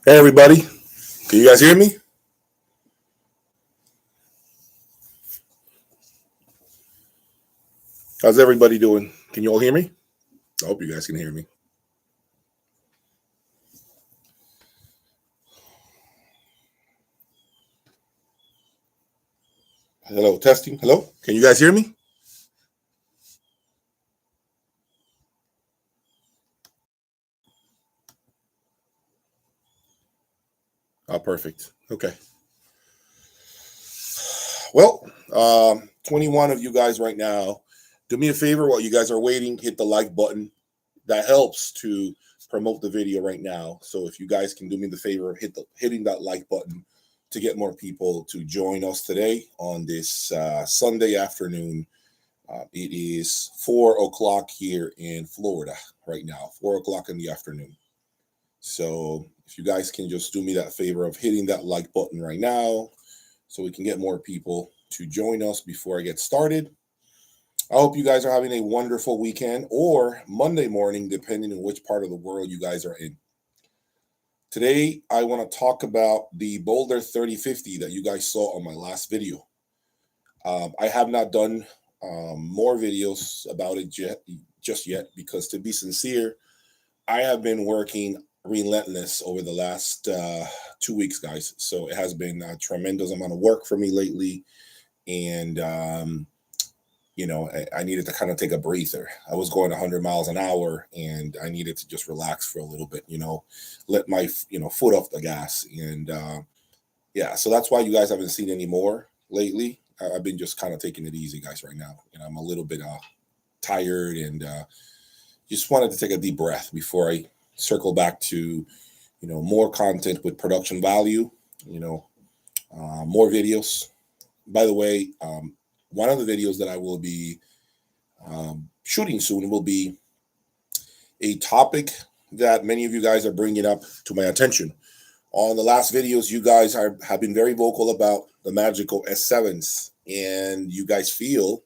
Hey, everybody. Can you guys hear me? How's everybody doing? Can you all hear me? I hope you guys can hear me. Hello, testing. Hello. Can you guys hear me? Oh, perfect. Okay. Well, 21 of you guys right now, do me a favor while you guys are waiting, hit the like button. That helps to promote the video right now. So if you guys can do me the favor of hitting that like button to get more people to join us today on this Sunday afternoon. It is 4 o'clock here in Florida right now, 4 o'clock in the afternoon. So if you guys can just do me that favor of hitting that like button right now so we can get more people to join us before I get started. I hope you guys are having a wonderful weekend or Monday morning, depending on which part of the world you guys are in. Today, I want to talk about the Boulder 3050 that you guys saw on my last video. I have not done more videos about it just yet because, to be sincere, I have been working relentless over the last 2 weeks, guys. So it has been a tremendous amount of work for me lately. And, I needed to kind of take a breather. I was going 100 miles an hour and I needed to just relax for a little bit, let my, foot off the gas. And so that's why you guys haven't seen any more lately. I've been just kind of taking it easy, guys, right now. I'm a little bit tired and just wanted to take a deep breath before I circle back to, more content with production value, more videos. By the way, one of the videos that I will be shooting soon will be a topic that many of you guys are bringing up to my attention. On the last videos, you guys have been very vocal about the magical S7s, and you guys feel,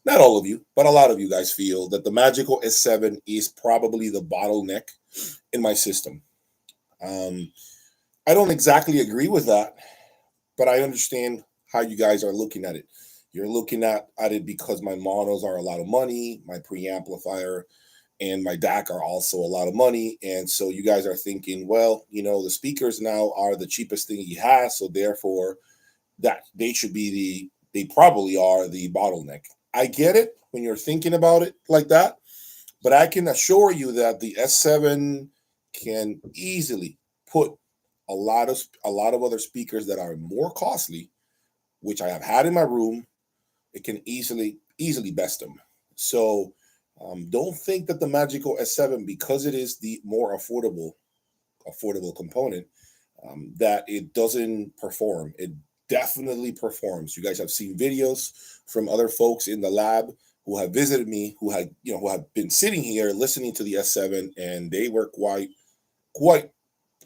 not all of you, but a lot of you guys feel that the magical S7 is probably the bottleneck in my system. I don't exactly agree with that, but I understand how you guys are looking at it. You're looking at it because my monos are a lot of money, my preamplifier and my DAC are also a lot of money. And so you guys are thinking, well, the speakers now are the cheapest thing he has. So therefore, that they probably are the bottleneck. I get it when you're thinking about it like that, but I can assure you that the S7 can easily put a lot of other speakers that are more costly, which I have had in my room. It can easily best them. So don't think that the magical S7, because it is the more affordable component, that it doesn't perform. It definitely performs. You guys have seen videos from other folks in the lab who have visited me, who have been sitting here listening to the S7, and they were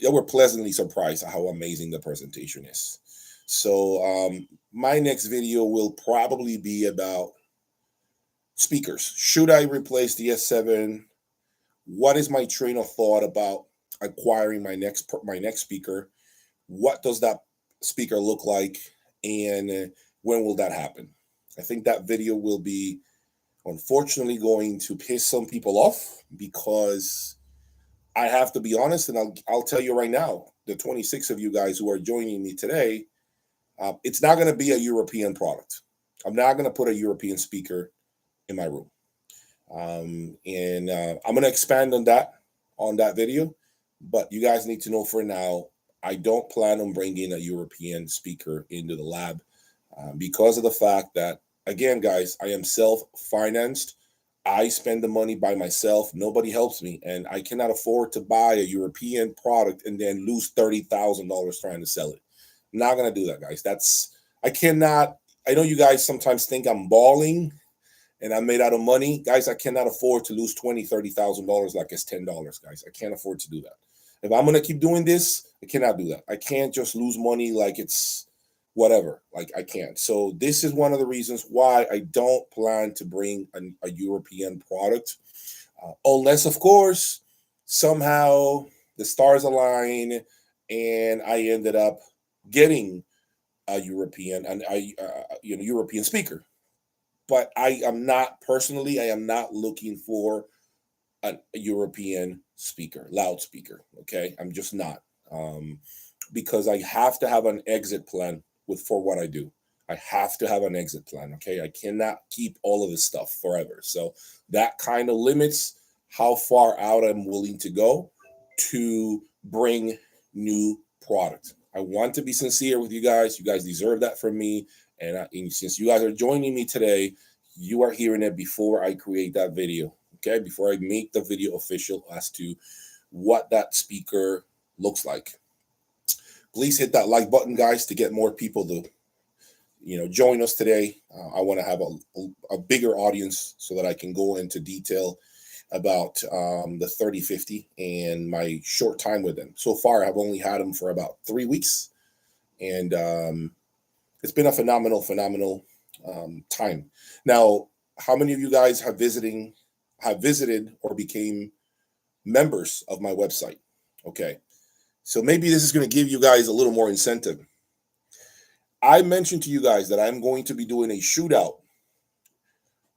they were pleasantly surprised at how amazing the presentation is. So my next video will probably be about speakers. Should I replace the S7? What is my train of thought about acquiring my next speaker? What does that speaker look like, and when will that happen? I think that video will be, unfortunately, going to piss some people off, because I have to be honest, and I'll tell you right now, the 26 of you guys who are joining me today, it's not going to be a European product. I'm not going to put a European speaker in my room. And I'm going to expand on that video, but you guys need to know for now, I don't plan on bringing a European speaker into the lab, because of the fact that, again, guys, I am self-financed. I spend the money by myself. Nobody helps me, and I cannot afford to buy a European product and then lose $30,000 trying to sell it. I'm not going to do that, guys. I cannot. I know you guys sometimes think I'm balling and I'm made out of money. Guys, I cannot afford to lose $20,000, $30,000 like it's $10, guys. I can't afford to do that. If I'm going to keep doing this, I cannot do that. I can't just lose money like it's whatever. Like, I can't. So this is one of the reasons why I don't plan to bring a European product, unless, of course, somehow the stars align and I ended up getting a European speaker. But I am not looking for a European speaker, loudspeaker. Okay, I'm just not, because I have to have an exit plan for what I do. I have to have an exit plan. Okay, I cannot keep all of this stuff forever. So that kind of limits how far out I'm willing to go to bring new product. I want to be sincere with you guys. You guys deserve that from me. And since you guys are joining me today, you are hearing it before I create that video. Okay, before I make the video official as to what that speaker looks like. Please hit that like button, guys, to get more people to, join us today. I want to have a bigger audience so that I can go into detail about the 3050 and my short time with them. So far, I've only had them for about 3 weeks, and it's been a phenomenal time. Now, how many of you guys have visited or became members of my website? Okay, so maybe this is going to give you guys a little more incentive. I mentioned to you guys that I'm going to be doing a shootout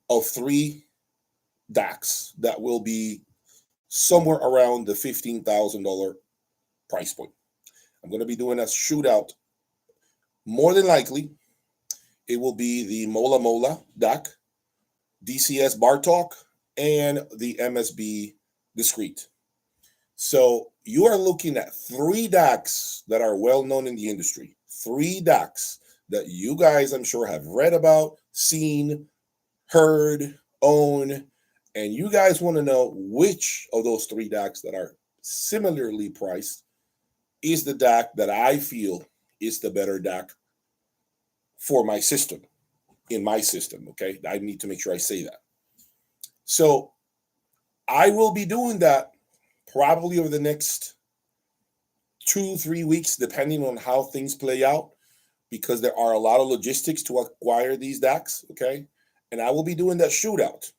of 3 DACs that will be somewhere around the $15,000 price point. I'm going to be doing a shootout. More than likely, it will be the Mola DAC, DCS Bartok, and the MSB Discrete. So you are looking at 3 DACs that are well known in the industry. 3 DACs that you guys, I'm sure, have read about, seen, heard, own, and you guys want to know which of those 3 DACs that are similarly priced is the DAC that I feel is the better DAC for my system, in my system. Okay, I need to make sure I say that. So I will be doing that probably over the next 2-3 weeks, depending on how things play out, because there are a lot of logistics to acquire these DACs. Okay, and I will be doing that shootout.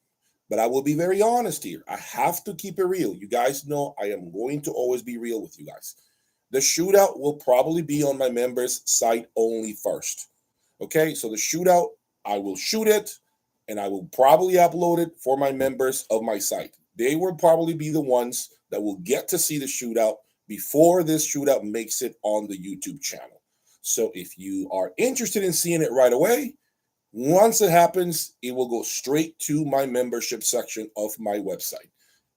But I will be very honest here. I have to keep it real. You guys know I am going to always be real with you guys. The shootout will probably be on my members' site only first. Okay, so the shootout, I will shoot it, and I will probably upload it for my members of my site. They will probably be the ones that will get to see the shootout before this shootout makes it on the YouTube channel. So if you are interested in seeing it right away, once it happens, it will go straight to my membership section of my website.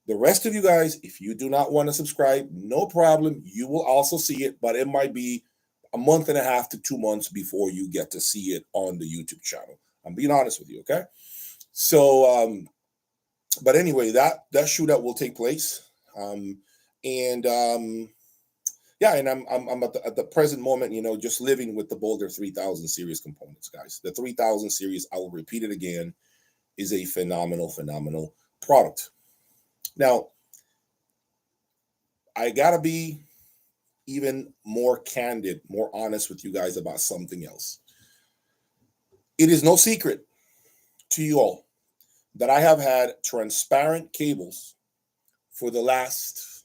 The rest of you guys, if you do not want to subscribe, no problem. You will also see it, but it might be a month and a half to 2 months before you get to see it on the YouTube channel. I'm being honest with you, okay? So, but anyway, that shootout will take place. Yeah, and I'm at the present moment, just living with the Boulder 3000 series components, guys. The 3000 series, I will repeat it again, is a phenomenal product. Now, I gotta be even more candid, more honest with you guys about something else. It is no secret to you all that I have had transparent cables for the last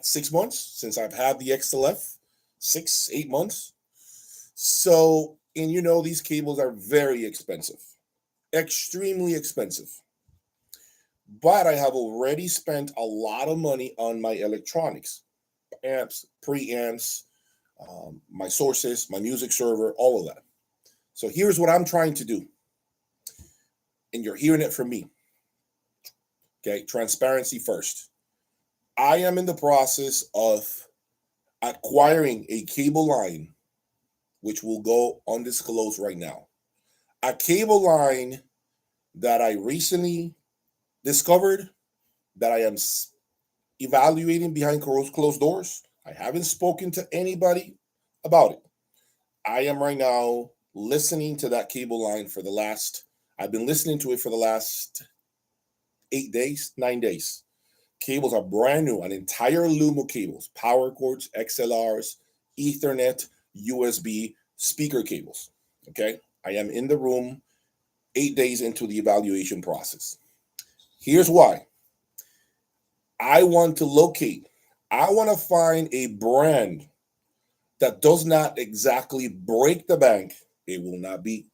6 months since I've had the XLF, 6, 8 months. So, and you know, these cables are very expensive, extremely expensive. But I have already spent a lot of money on my electronics, amps, preamps, my sources, my music server, all of that. So here's what I'm trying to do. And you're hearing it from me. Okay, transparency first. I am in the process of acquiring a cable line, which will go undisclosed right now. A cable line that I recently discovered, that I am evaluating behind closed doors. I haven't spoken to anybody about it. I am right now listening to that cable line I've been listening to it for the last 8 days, 9 days. Cables are brand new, an entire loom of cables, power cords, XLRs, Ethernet, USB, speaker cables. Okay, I am in the room 8 days into the evaluation process. Here's why. I want to find a brand that does not exactly break the bank. It will not be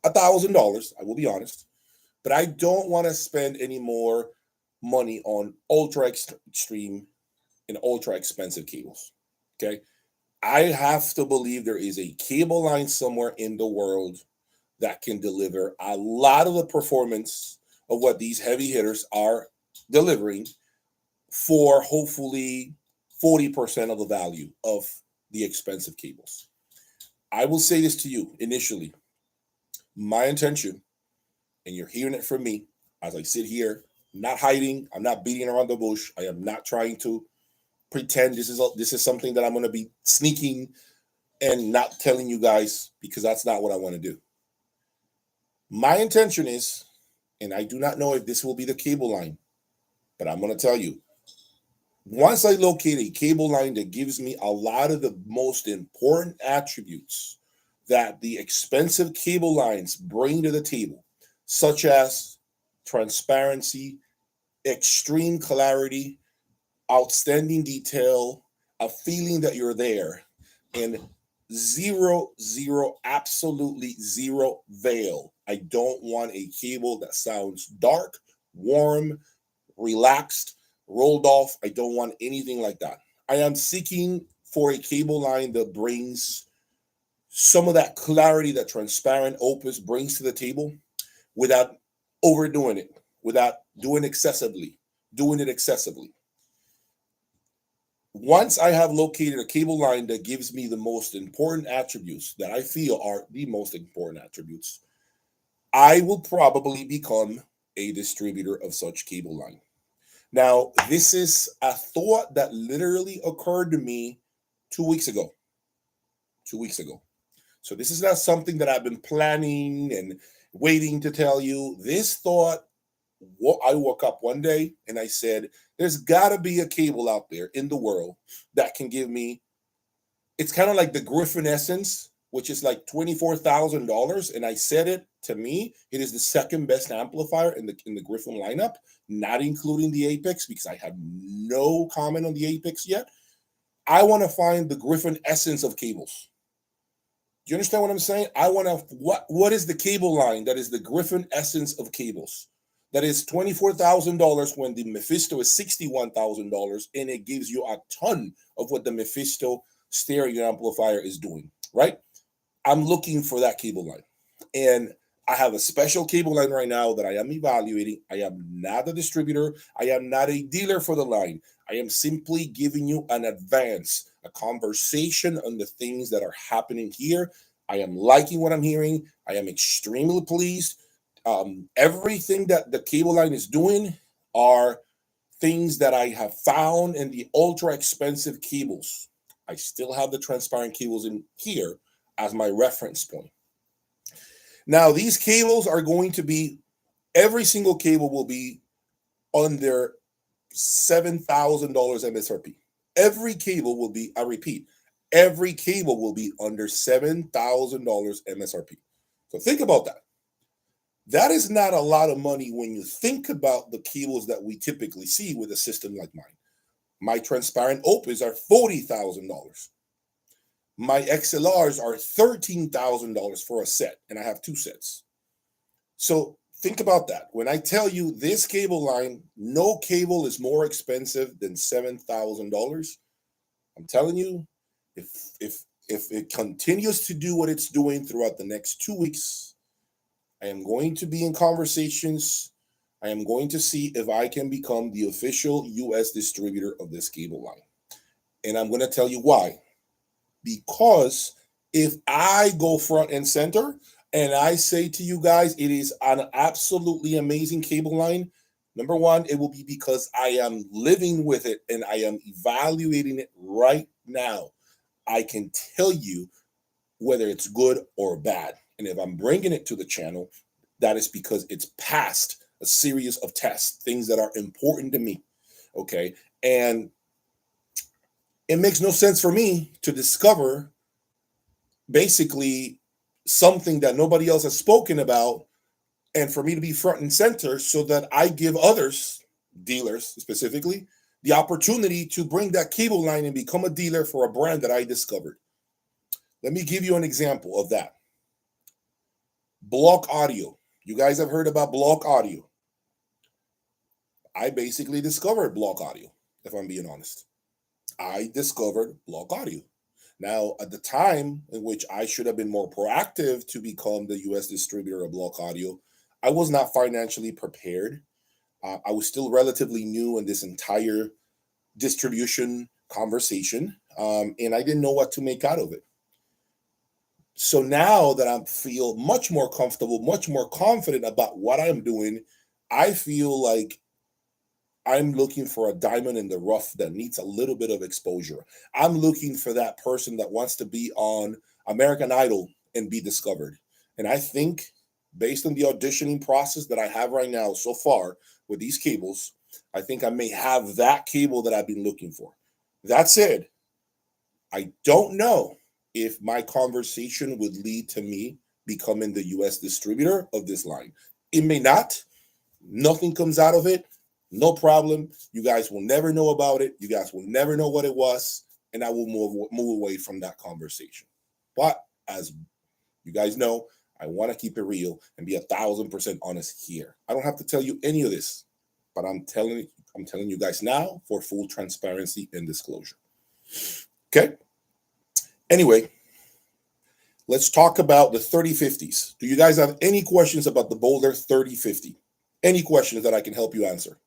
$1,000, I will be honest, but I don't want to spend any more money on ultra extreme and ultra expensive cables. Okay, I have to believe there is a cable line somewhere in the world that can deliver a lot of the performance of what these heavy hitters are delivering for hopefully 40% of the value of the expensive cables. I will say this to you initially. My intention, and you're hearing it from me as I sit here, not hiding, I'm not beating around the bush. I am not trying to pretend this is something that I'm going to be sneaking and not telling you guys, because that's not what I want to do. My intention is, and I do not know if this will be the cable line, but I'm going to tell you, once I locate a cable line that gives me a lot of the most important attributes that the expensive cable lines bring to the table, such as transparency, extreme clarity, outstanding detail, a feeling that you're there, and absolutely zero veil. I don't want a cable that sounds dark, warm, relaxed, rolled off. I don't want anything like that. I am seeking for a cable line that brings some of that clarity that transparent opus brings to the table without overdoing it, without doing it excessively. Once I have located a cable line that gives me the most important attributes, that I feel are the most important attributes, I will probably become a distributor of such cable line. Now, this is a thought that literally occurred to me 2 weeks ago. 2 weeks ago. So this is not something that I've been planning and waiting to tell you. This thought, I woke up one day and I said, there's got to be a cable out there in the world that can give me, it's kind of like the Griffin Essence, which is like $24,000. And I said it, to me, it is the second best amplifier in the Griffin lineup, not including the Apex, because I have no comment on the Apex yet. I want to find the Griffin Essence of cables. Do you understand what I'm saying? I want to, what is the cable line that is the Griffin Essence of cables? That is $24,000 when the Mephisto is $61,000, and it gives you a ton of what the Mephisto stereo amplifier is doing, right? I'm looking for that cable line. And I have a special cable line right now that I am evaluating. I am not a distributor. I am not a dealer for the line. I am simply giving you an advance, a conversation on the things that are happening here. I am liking what I'm hearing. I am extremely pleased. Everything that the cable line is doing are things that I have found in the ultra expensive cables. I still have the transparent cables in here as my reference point. Now, these cables are going to be, every single cable will be under $7,000 MSRP. every cable will be, I repeat, every cable will be under $7,000 MSRP. So think about that. That is not a lot of money when you think about the cables that we typically see with a system like mine. My transparent opens are $40,000. My XLRs are $13,000 for a set, and I have 2 sets. So think about that. When I tell you this cable line, no cable is more expensive than $7,000. I'm telling you, if it continues to do what it's doing throughout the next 2 weeks, I am going to be in conversations. I am going to see if I can become the official US distributor of this cable line. And I'm going to tell you why. Because if I go front and center and I say to you guys, it is an absolutely amazing cable line, number one, it will be because I am living with it and I am evaluating it right now. I can tell you whether it's good or bad. And if I'm bringing it to the channel, that is because it's passed a series of tests, things that are important to me. Okay. And it makes no sense for me to discover basically something that nobody else has spoken about and for me to be front and center so that I give others, dealers specifically, the opportunity to bring that cable line and become a dealer for a brand that I discovered. Let me give you an example of that. Block audio. You guys have heard about block audio. I basically discovered block audio, if I'm being honest. I discovered block audio. Now, at the time in which I should have been more proactive to become the US distributor of block audio, I was not financially prepared. I was still relatively new in this entire distribution conversation, and I didn't know what to make out of it. So now that I feel much more comfortable, much more confident about what I'm doing, I feel like I'm looking for a diamond in the rough that needs a little bit of exposure. I'm looking for that person that wants to be on American Idol and be discovered. And I think based on the auditioning process that I have right now so far with these cables, I think I may have that cable that I've been looking for. That said, I don't know if my conversation would lead to me becoming the US distributor of this line. It may not. Nothing comes out of it. No problem. You guys will never know about it. You guys will never know what it was. And I will move away from that conversation. But as you guys know, I want to keep it real and be 1,000% honest here. I don't have to tell you any of this, but I'm telling you guys now for full transparency and disclosure. Okay. Anyway, let's talk about the 3050s. Do you guys have any questions about the Boulder 3050? Any questions that I can help you answer?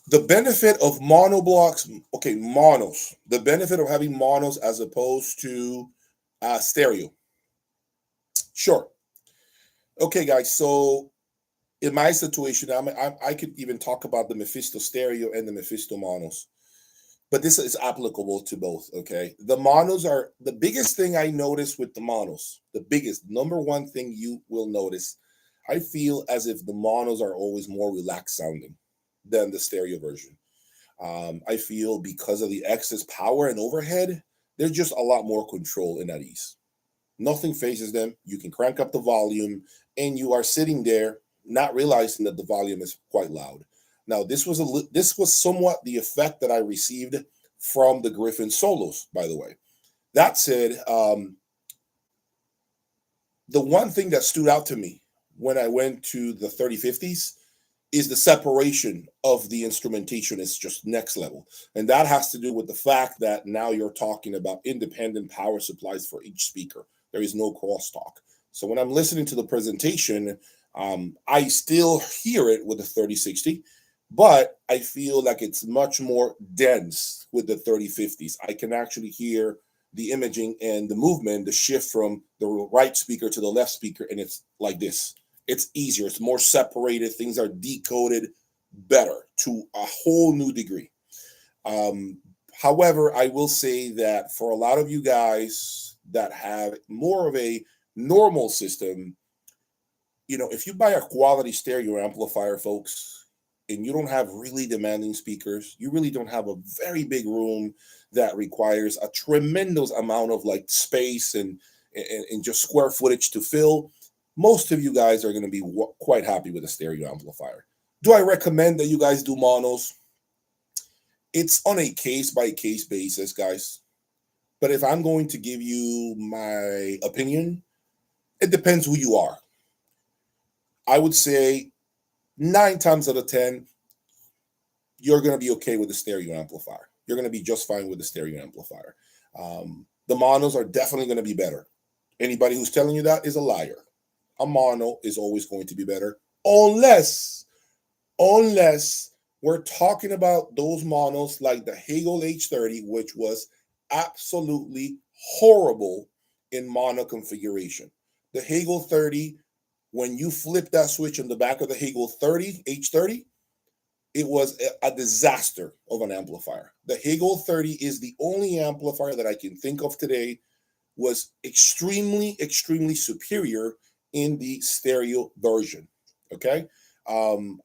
The benefit of monoblocks, okay, monos. The benefit of having monos as opposed to stereo. Sure. Okay, guys. So in my situation, I could even talk about the Mephisto stereo and the Mephisto monos, but this is applicable to both. Okay, the monos are the biggest thing I notice with the monos. The biggest number one thing you will notice. I feel as if the monos are always more relaxed sounding than the stereo version. I feel because of the excess power and overhead, there's just a lot more control and at ease. Nothing phases them. You can crank up the volume, and you are sitting there not realizing that the volume is quite loud. Now, this was somewhat the effect that I received from the Griffin solos, by the way. That said, the one thing that stood out to me when I went to the 3050s is the separation of the instrumentation is just next level. And that has to do with the fact that now you're talking about independent power supplies for each speaker. There is no crosstalk. So when I'm listening to the presentation, I still hear it with the 3060, but I feel like it's much more dense with the 3050s. I can actually hear the imaging and the movement, the shift from the right speaker to the left speaker, and it's like this. It's easier. It's more separated. Things are decoded better to a whole new degree. However, I will say that for a lot of you guys that have more of a normal system, if you buy a quality stereo amplifier, folks, and you don't have really demanding speakers, you really don't have a very big room that requires a tremendous amount of like space and just square footage to fill, most of you guys are going to be quite happy with a stereo amplifier. Do I recommend that you guys do monos? It's on a case by case basis, guys. But if I'm going to give you my opinion, it depends who you are. I would say 9 times out of 10, you're going to be okay with the stereo amplifier. You're going to be just fine with the stereo amplifier. The monos are definitely going to be better. Anybody who's telling you that is a liar. A mono is always going to be better, unless we're talking about those monos like the Hagel H30, which was absolutely horrible in mono configuration. The Hagel 30, when you flip that switch on the back of the Hagel 30, H30, it was a disaster of an amplifier. The Hagel 30 is the only amplifier that I can think of today was extremely, extremely superior in the stereo version. Okay.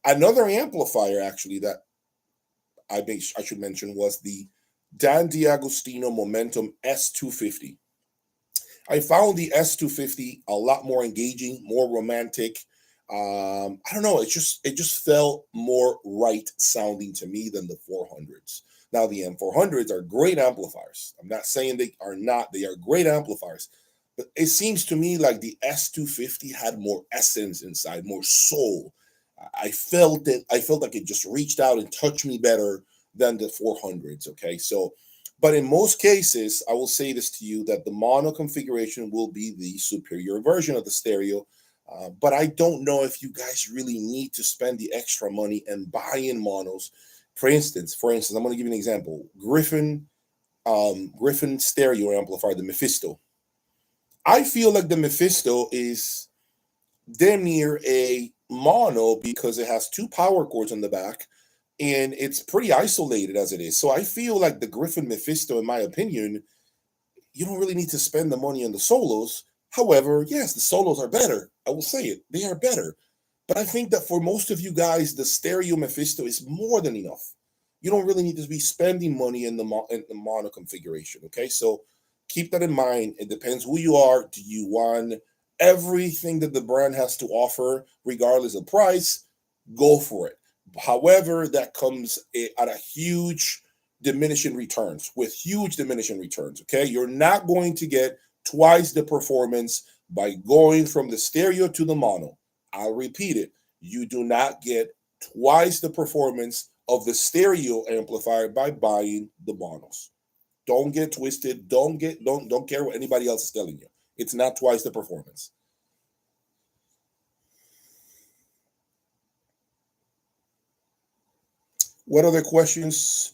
Another amplifier actually that I should mention was the Dan D'Agostino Momentum S250. I found the S250 a lot more engaging, more romantic. I don't know. It just felt more right sounding to me than the 400s. Now the M400s are great amplifiers. I'm not saying they are not. They are great amplifiers. But it seems to me like the S250 had more essence inside, more soul. I felt it. I felt like it just reached out and touched me better than the 400s. Okay, so, but in most cases, I will say this to you that the mono configuration will be the superior version of the stereo. But I don't know if you guys really need to spend the extra money and buy in monos. For instance, I'm going to give you an example. Griffin stereo amplifier, the Mephisto. I feel like the Mephisto is damn near a mono because it has 2 power cords on the back and it's pretty isolated as it is. So I feel like the Griffin Mephisto, in my opinion, you don't really need to spend the money on the solos. However, yes, the solos are better. I will say it. They are better. But I think that for most of you guys, the stereo Mephisto is more than enough. You don't really need to be spending money in the mono configuration. Okay, so keep that in mind. It depends who you are. Do you want everything that the brand has to offer, regardless of price? Go for it. However, that comes at a huge diminishing returns, with huge diminishing returns. Okay, you're not going to get twice the performance by going from the stereo to the mono. I'll repeat it. You do not get twice the performance of the stereo amplifier by buying the monos. Don't get twisted. Don't care what anybody else is telling you. It's not twice the performance. What other questions?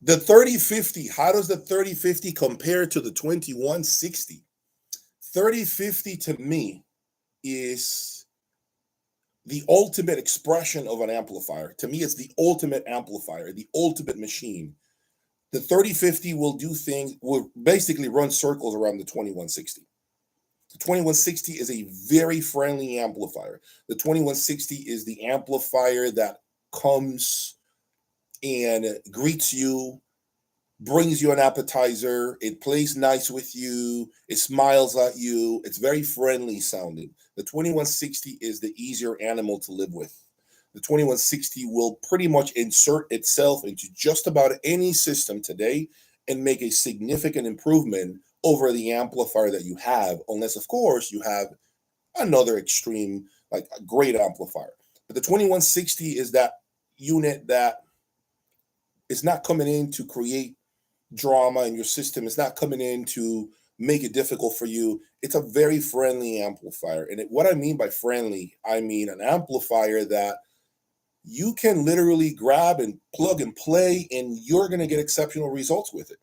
The 3050, how does the 3050 compare to the 2160? 3050 to me is the ultimate expression of an amplifier. To me, it's the ultimate amplifier, the ultimate machine. The 3050 will basically run circles around the 2160. The 2160 is a very friendly amplifier. The 2160 is the amplifier that comes and greets you, brings you an appetizer, it plays nice with you, it smiles at you, it's very friendly sounding. The 2160 is the easier animal to live with. The 2160 will pretty much insert itself into just about any system today and make a significant improvement over the amplifier that you have, unless, of course, you have another extreme, like a great amplifier. But the 2160 is that unit that is not coming in to create drama in your system. It's not coming in to make it difficult for you. It's a very friendly amplifier. And what I mean by friendly, I mean an amplifier that you can literally grab and plug and play, and you're going to get exceptional results with it.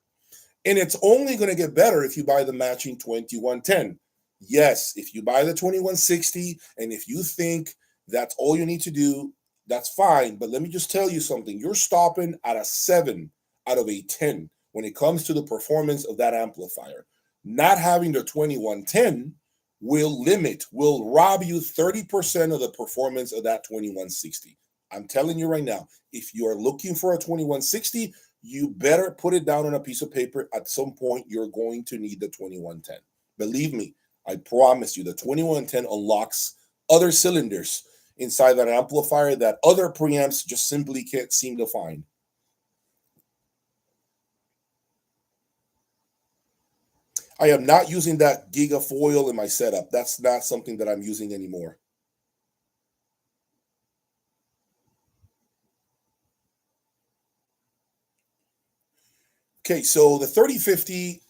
And it's only going to get better if you buy the matching 2110. Yes, if you buy the 2160, and if you think that's all you need to do, that's fine. But let me just tell you something. You're stopping at a 7 out of a 10 when it comes to the performance of that amplifier. Not having the 2110 will rob you 30% of the performance of that 2160. I'm telling you right now, if you are looking for a 2160, you better put it down on a piece of paper. At some point, you're going to need the 2110. Believe me, I promise you, the 2110 unlocks other cylinders inside that amplifier that other preamps just simply can't seem to find. I am not using that gigafoil in my setup. That's not something that I'm using anymore. Okay, so the 3050,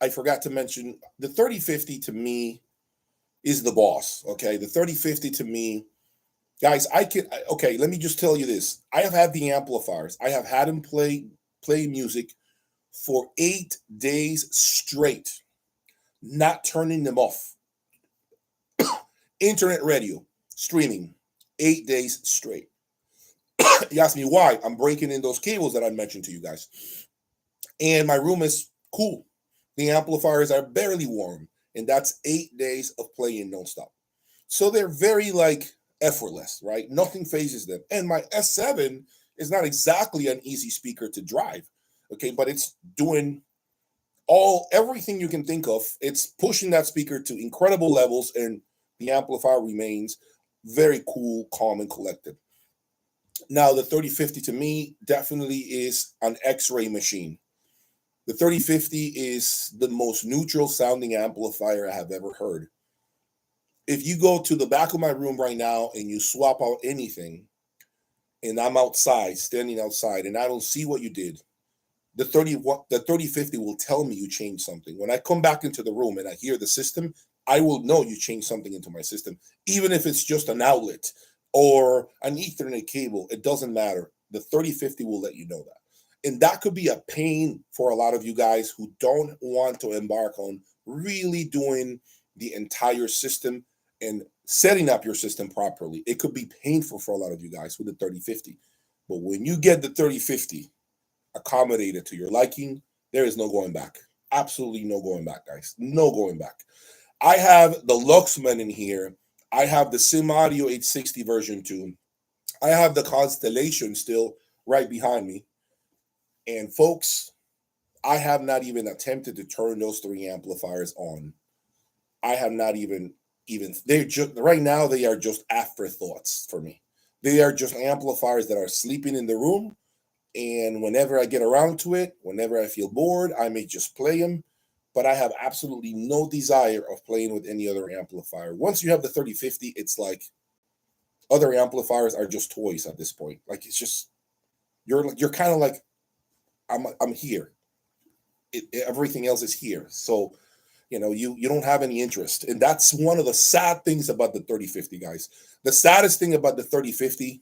I forgot to mention, the 3050 to me is the boss. Okay, the 3050 to me, guys, okay, let me just tell you this. I have had the amplifiers. I have had them play music for 8 days straight, not turning them off. Internet radio, streaming, 8 days straight. You ask me why? I'm breaking in those cables that I mentioned to you guys. And my room is cool. The amplifiers are barely warm. And that's 8 days of playing nonstop. So they're very effortless, right? Nothing phases them. And my S7 is not exactly an easy speaker to drive. Okay, but it's doing everything you can think of. It's pushing that speaker to incredible levels, and the amplifier remains very cool, calm, and collected. Now, the 3050 to me definitely is an X-ray machine. The 3050 is the most neutral sounding amplifier I have ever heard. If you go to the back of my room right now and you swap out anything, and I'm outside, standing outside, and I don't see what you did, the 3050 will tell me you changed something. When I come back into the room and I hear the system, I will know you changed something into my system, even if it's just an outlet or an Ethernet cable. It doesn't matter. The 3050 will let you know that. And that could be a pain for a lot of you guys who don't want to embark on really doing the entire system and setting up your system properly. It could be painful for a lot of you guys with the 3050. But when you get the 3050 accommodated to your liking, there is no going back. Absolutely no going back, guys. No going back. I have the Luxman in here. I have the Sim Audio 860 version 2. I have the Constellation still right behind me. And folks, I have not even attempted to turn those 3 amplifiers on. I have not even they're just right now, they are just afterthoughts for me. They are just amplifiers that are sleeping in the room. And whenever I get around to it, whenever I feel bored, I may just play them. But I have absolutely no desire of playing with any other amplifier. Once you have the 3050, it's like other amplifiers are just toys at this point. Like, it's just you're kind of like, I'm here. Everything else is here. So you don't have any interest. And that's one of the sad things about the 3050, guys. The saddest thing about the 3050,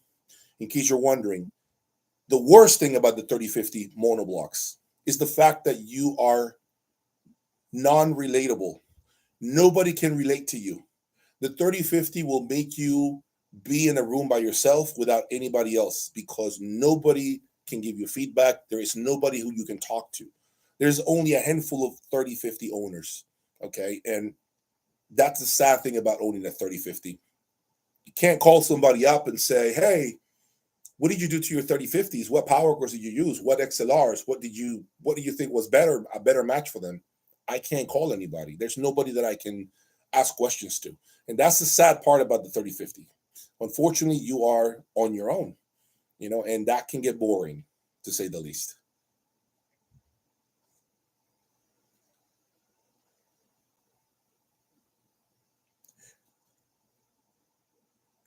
in case you're wondering, the worst thing about the 3050 Monoblocks is the fact that you are non-relatable. Nobody can relate to you. The 3050 will make you be in a room by yourself without anybody else, because nobody can give you feedback. There is nobody who you can talk to. There's only a handful of 3050 owners. Okay. And that's the sad thing about owning a 3050. You can't call somebody up and say, hey, what did you do to your 3050s? What power cords did you use? What XLRs? What do you think was a better match for them? I can't call anybody. There's nobody that I can ask questions to. And that's the sad part about the 3050. Unfortunately, you are on your own, and that can get boring, to say the least.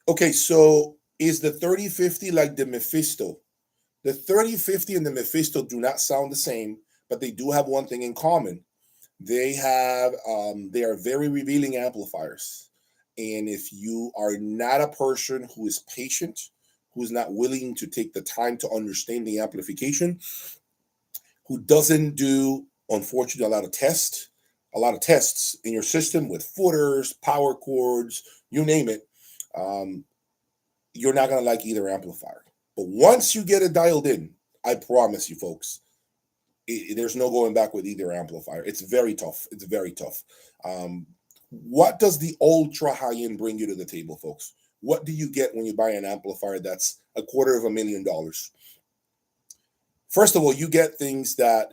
Okay, so is the 3050 like the Mephisto? The 3050 and the Mephisto do not sound the same, but they do have one thing in common. They are very revealing amplifiers. And if you are not a person who is patient, who is not willing to take the time to understand the amplification, who doesn't do, unfortunately, a lot of tests in your system with footers, power cords, you name it, you're not going to like either amplifier. But once you get it dialed in, I promise you, folks, there's no going back with either amplifier. It's very tough. It's very tough. What does the ultra high end bring you to the table, folks? What do you get when you buy an amplifier that's $250,000? First of all, you get things that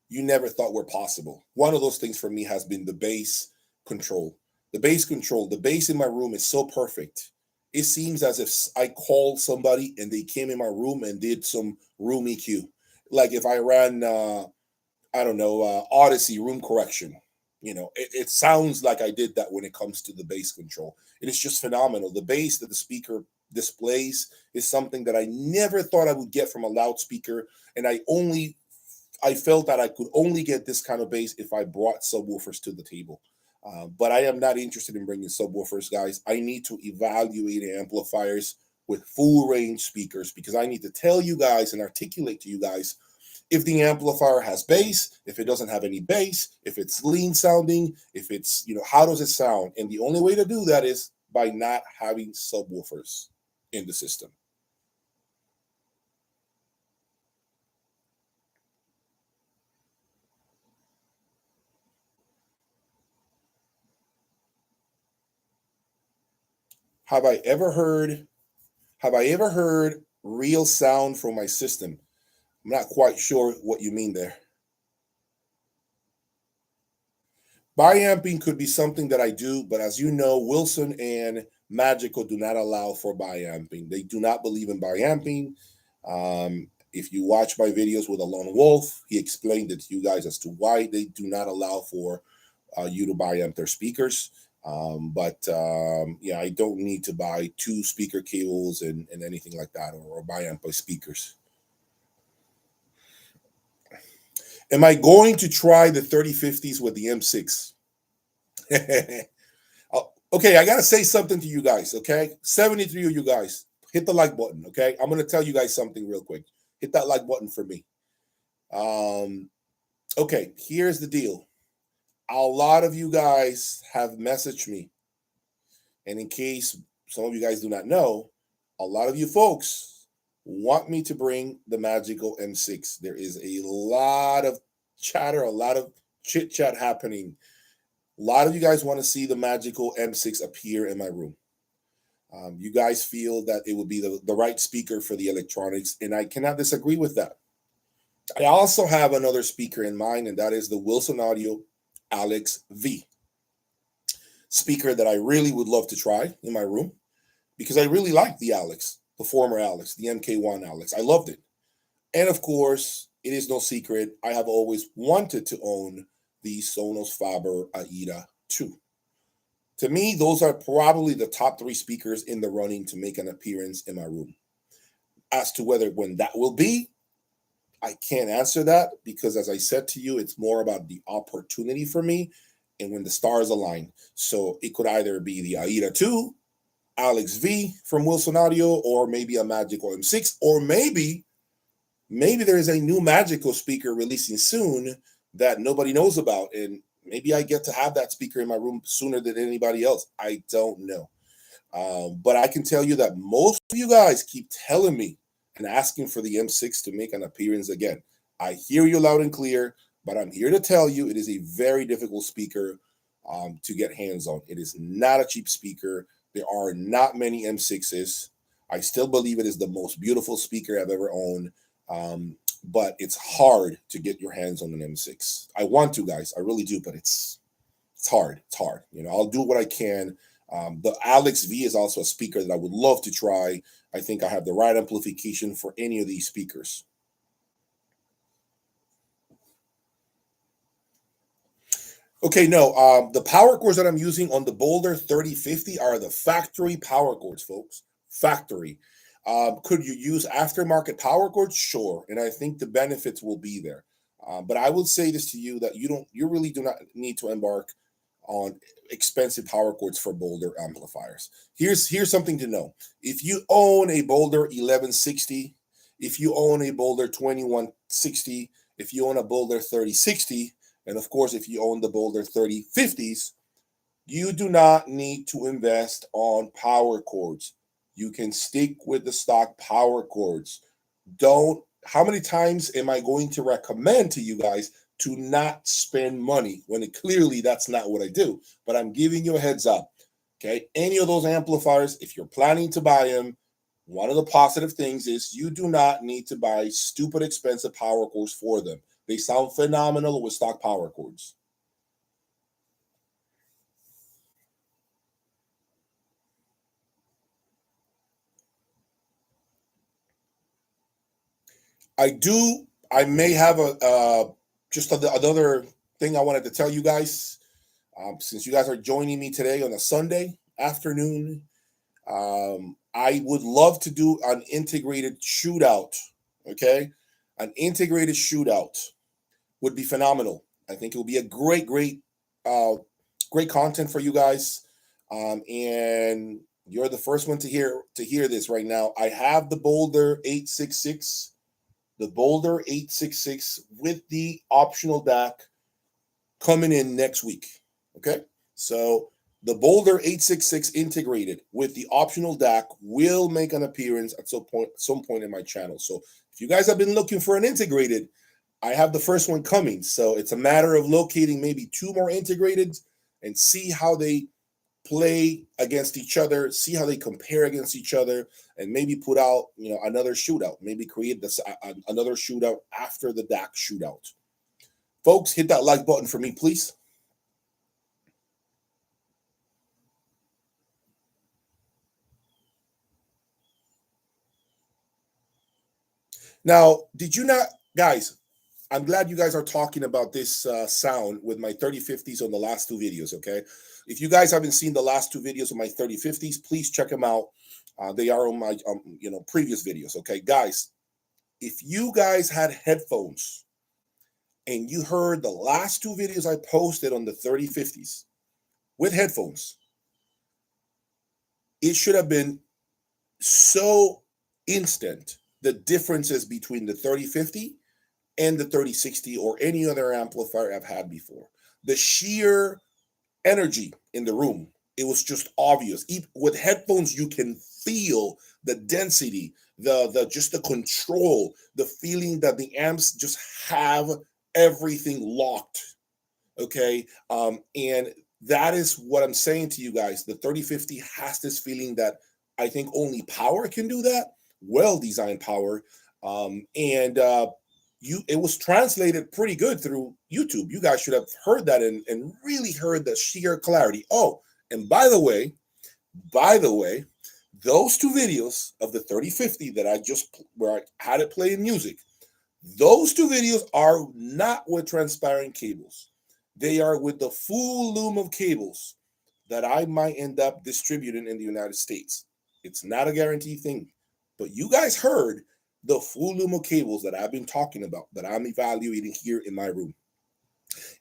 you never thought were possible. One of those things for me has been the bass control. The bass control, the bass in my room is so perfect. It seems as if I called somebody and they came in my room and did some room EQ. Like if I ran, I don't know, Odyssey room correction. It sounds like I did that when it comes to the bass control. It is just phenomenal. The bass that the speaker displays is something that I never thought I would get from a loudspeaker, and I felt that I could only get this kind of bass if I brought subwoofers to the table. But I am not interested in bringing subwoofers, guys. I need to evaluate amplifiers with full range speakers, because I need to tell you guys and articulate to you guys if the amplifier has bass, if it doesn't have any bass, if it's lean sounding, if it's, how does it sound? And the only way to do that is by not having subwoofers in the system. Have I ever heard real sound from my system? I'm not quite sure what you mean there. Biamping could be something that I do, but as you know, Wilson and Magical do not allow for biamping. They do not believe in biamping. If you watch my videos with Alone Wolf, he explained it to you guys as to why they do not allow for you to biamp their speakers. Yeah, I don't need to buy 2 speaker cables and anything like that, or biamp my speakers. Am I going to try the 3050s with the M6? Okay, I got to say something to you guys, okay? 73 of you guys, hit the like button, okay? I'm going to tell you guys something real quick. Hit that like button for me. Okay, here's the deal. A lot of you guys have messaged me. And in case some of you guys do not know, a lot of you folks want me to bring the magical M6. There is a lot of chatter, a lot of chit chat happening. A lot of you guys want to see the magical M6 appear in my room. You guys feel that it would be the right speaker for the electronics, and I cannot disagree with that. I also have another speaker in mind, and that is the Wilson Audio Alex V speaker that I really would love to try in my room, because I really like the Alex, the former Alex, the MK1 Alex. I loved it. And of course, it is no secret, I have always wanted to own the Sonos Faber Aida 2. To me, those are probably the top 3 speakers in the running to make an appearance in my room. As to when that will be, I can't answer that, because as I said to you, it's more about the opportunity for me and when the stars align. So it could either be the Aida 2, Alex V from Wilson Audio, or maybe a Magical M6, or maybe there is a new Magical speaker releasing soon that nobody knows about, and maybe I get to have that speaker in my room sooner than anybody else. I don't know. But I can tell you that most of you guys keep telling me and asking for the M6 to make an appearance again. I hear you loud and clear, but I'm here to tell you it is a very difficult speaker to get hands on. It is not a cheap speaker. There are not many M6s. I still believe it is the most beautiful speaker I've ever owned. But it's hard to get your hands on an M6. I want to, guys. I really do, but it's hard. It's hard. I'll do what I can. The Alex V is also a speaker that I would love to try. I think I have the right amplification for any of these speakers. Okay, no, the power cords that I'm using on the Boulder 3050 are the factory power cords, folks. Factory. Could you use aftermarket power cords? Sure, and I think the benefits will be there. But I would say this to you, that you really do not need to embark on expensive power cords for Boulder amplifiers. Here's something to know. If you own a Boulder 1160, if you own a Boulder 2160, if you own a Boulder 3060, and of course, if you own the Boulder 3050s, you do not need to invest on power cords. You can stick with the stock power cords. Don't how many times am I going to recommend to you guys to not spend money when clearly that's not what I do? But I'm giving you a heads up. Okay. Any of those amplifiers, if you're planning to buy them, one of the positive things is you do not need to buy stupid expensive power cords for them. They sound phenomenal with stock power cords. I may have just another thing I wanted to tell you guys. Since you guys are joining me today on a Sunday afternoon, I would love to do an integrated shootout. Okay, an integrated shootout would be phenomenal. I think it would be a uh, great content for you guys. And you're the first one to hear this right now. I have the Boulder 866 with the optional DAC coming in next week. Okay, so the Boulder 866 integrated with the optional DAC will make an appearance at some point in my channel. So if you guys have been looking for an integrated, I have the first one coming. So it's a matter of locating maybe two more integrated and see how they play against each other, see how they compare against each other, and maybe put out another shootout. Maybe create this another shootout after the DAC shootout. Folks, hit that like button for me, please. Now, did you not, guys? I'm glad you guys are talking about this sound with my 3050s on the last two videos. Okay, if you guys haven't seen the last two videos of my 3050s, please check them out. They are on my previous videos. Okay, guys, if you guys had headphones and you heard the last two videos I posted on the 3050s with headphones, it should have been so instant the differences between the 3050 and the 3060 or any other amplifier I've had before. The sheer energy in the room, it was just obvious. Even with headphones, you can feel the density, the just the control, the feeling that the amps just have everything locked. Okay, and that is what I'm saying to you guys. The 3050 has this feeling that I think only power can do that. Well designed power, and it was translated pretty good through YouTube. You guys should have heard that and really heard the sheer clarity. Oh, and by the way, those two videos of the 3050 that where I had it playing music, those two videos are not with transparent cables. They are with the full loom of cables that I might end up distributing in the United States. It's not a guaranteed thing, but you guys heard the full loom of cables that I've been talking about, that I'm evaluating here in my room.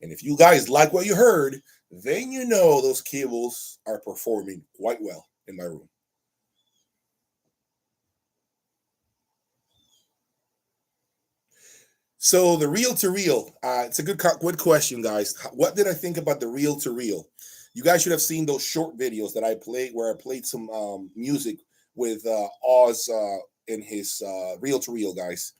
And if you guys like what you heard, then you know those cables are performing quite well in my room. So the reel to reel, it's a good question, guys. What did I think about the reel to reel? You guys should have seen those short videos that I played, where I played some music with Oz in his reel to reel, guys.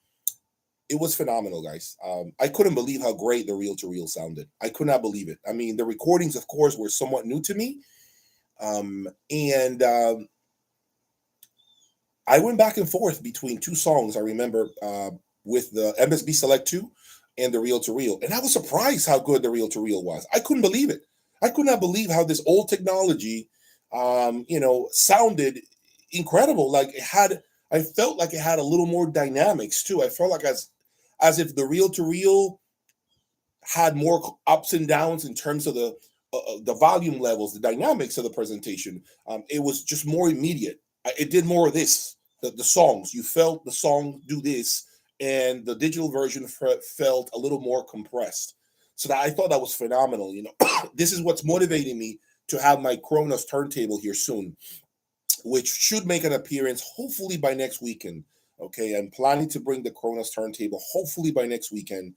It was phenomenal, guys. I couldn't believe how great the reel to reel sounded. I could not believe it. I mean, the recordings, of course, were somewhat new to me, and I went back and forth between two songs. I remember with the MSB Select 2 and the reel to reel, and I was surprised how good the reel to reel was. I couldn't believe it. I could not believe how this old technology, sounded incredible. Like I felt like it had a little more dynamics too. I felt like as if the reel to reel had more ups and downs in terms of the volume levels, the dynamics of the presentation. It was just more immediate. It did more of this. The songs, you felt the song do this, and the digital version felt a little more compressed. So I thought that was phenomenal. This is what's motivating me to have my Kronos turntable here soon, which should make an appearance hopefully by next weekend. Okay, I'm planning to bring the Kronos turntable hopefully by next weekend,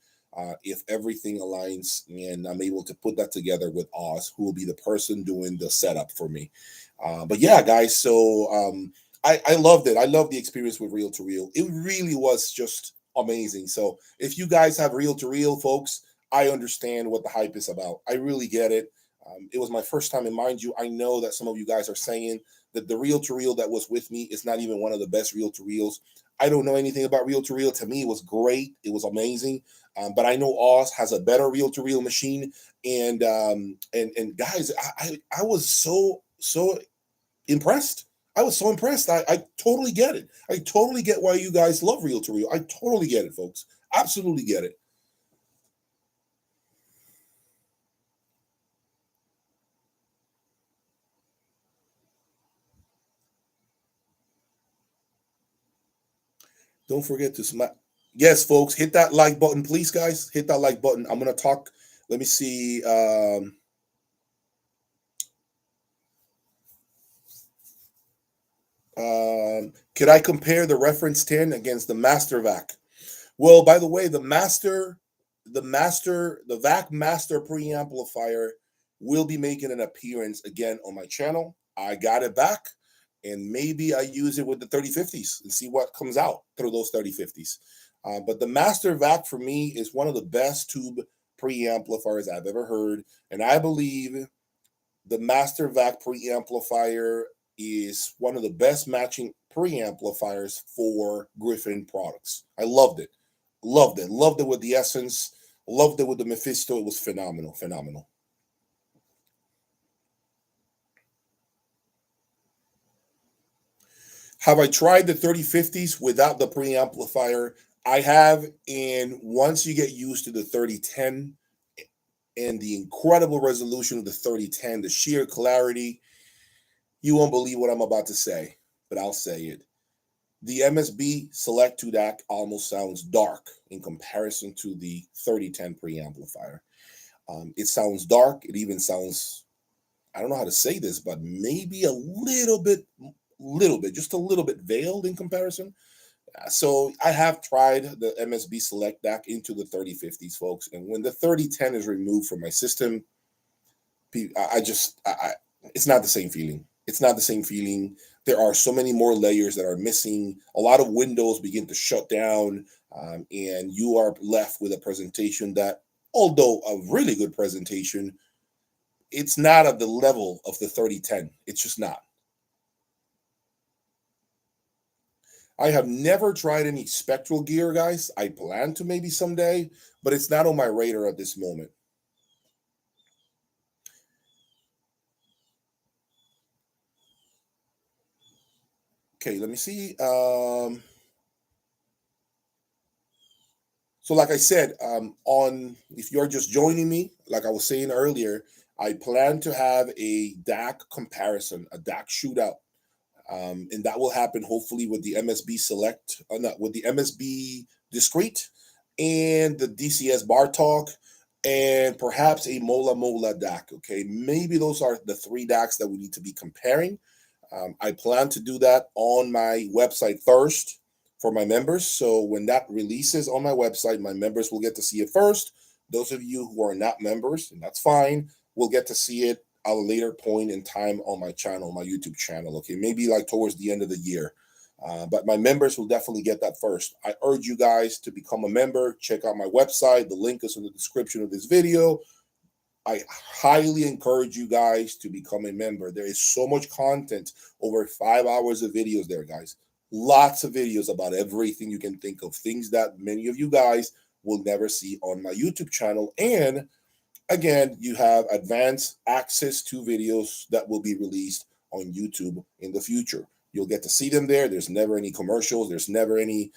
if everything aligns and I'm able to put that together with Oz, who will be the person doing the setup for me. But yeah, guys, so I loved it. I loved the experience with reel to reel. It really was just amazing. So if you guys have reel-to-reel, folks, I understand what the hype is about. I really get it. It was my first time, and mind you, I know that some of you guys are saying that the reel-to-reel that was with me is not even one of the best reel-to-reels. I don't know anything about reel-to-reel. To me, it was great. It was amazing. But I know Oz has a better reel-to-reel machine. And guys, I was so impressed. I was so impressed. I totally get it. I totally get why you guys love reel-to-reel. I totally get it, folks. Absolutely get it. Don't forget to smack. Yes, folks, hit that like button, please, guys. Hit that like button. I'm gonna talk. Let me see. Could I compare the reference 10 against the Master Vac? Well, by the way, the Vac Master preamplifier will be making an appearance again on my channel. I got it back, and maybe I use it with the 3050s and see what comes out through those 3050s. But the Master Vac for me is one of the best tube preamplifiers I've ever heard, and I believe the Master Vac preamplifier is one of the best matching preamplifiers for Griffin products. I loved it. Loved it. Loved it with the Essence. Loved it with the Mephisto. It was phenomenal. Phenomenal. Have I tried the 3050s without the preamplifier? I have. And once you get used to the 3010 and the incredible resolution of the 3010, the sheer clarity, you won't believe what I'm about to say, but I'll say it. The MSB Select 2 DAC almost sounds dark in comparison to the 3010 preamplifier. It sounds dark. It even sounds, I don't know how to say this, but maybe a little bit, just a little bit veiled in comparison. So I have tried the MSB Select DAC into the 3050s, folks. And when the 3010 is removed from my system, it's not the same feeling. It's not the same feeling. There are so many more layers that are missing. A lot of windows begin to shut down, and you are left with a presentation that, although a really good presentation, it's not at the level of the 3010. It's just not. I have never tried any spectral gear, guys. I plan to maybe someday, but it's not on my radar at this moment. Okay, let me see. So, like I said, on if you're just joining me, like I was saying earlier, I plan to have a DAC comparison, a DAC shootout, and that will happen hopefully with the MSB Select, not with the MSB Discrete, and the DCS Bar Talk, and perhaps a Mola Mola DAC. Okay, maybe those are the three DACs that we need to be comparing. I plan to do that on my website first for my members. So when that releases on my website, my members will get to see it first. Those of you who are not members, and that's fine, will get to see it at a later point in time on my channel, my YouTube channel. Okay, maybe like towards the end of the year. But my members will definitely get that first. I urge you guys to become a member. Check out my website. The link is in the description of this video. I highly encourage you guys to become a member. There is so much content, over 5 hours of videos there, guys. Lots of videos about everything you can think of, things that many of you guys will never see on my YouTube channel. And again, you have advanced access to videos that will be released on YouTube in the future. You'll get to see them there. There's never any commercials. There's never any,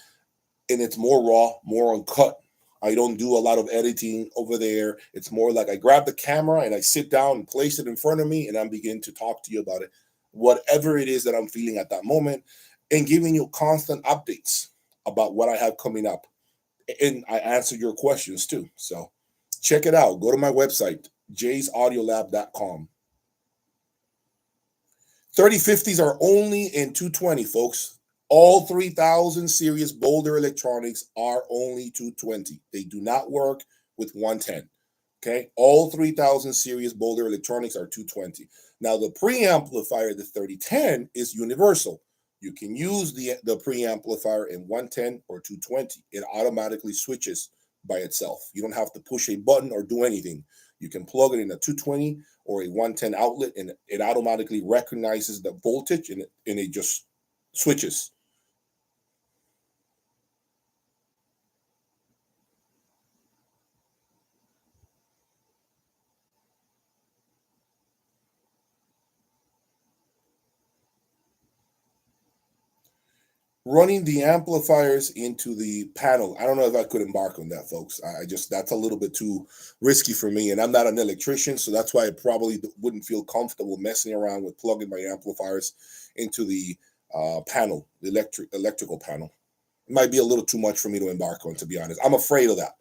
and it's more raw, more uncut. I don't do a lot of editing over there. It's more like I grab the camera and I sit down and place it in front of me and I begin to talk to you about it, whatever it is that I'm feeling at that moment, and giving you constant updates about what I have coming up. And I answer your questions too. So check it out. Go to my website, jayaudiolab.com. 3050s are only in 220, folks. All 3000 series Boulder electronics are only 220. They do not work with 110. Okay, all 3000 series Boulder electronics are 220. Now, the preamplifier, the 3010, is universal. You can use the preamplifier in 110 or 220. It automatically switches by itself. You don't have to push a button or do anything. You can plug it in a 220 or a 110 outlet, and it automatically recognizes the voltage, and it just switches. Running the amplifiers into the panel, I don't know if I could embark on that, folks. I just, that's a little bit too risky for me, and I'm not an electrician, so that's why I probably wouldn't feel comfortable messing around with plugging my amplifiers into the panel, the electrical panel. It might be a little too much for me to embark on, to be honest. I'm afraid of that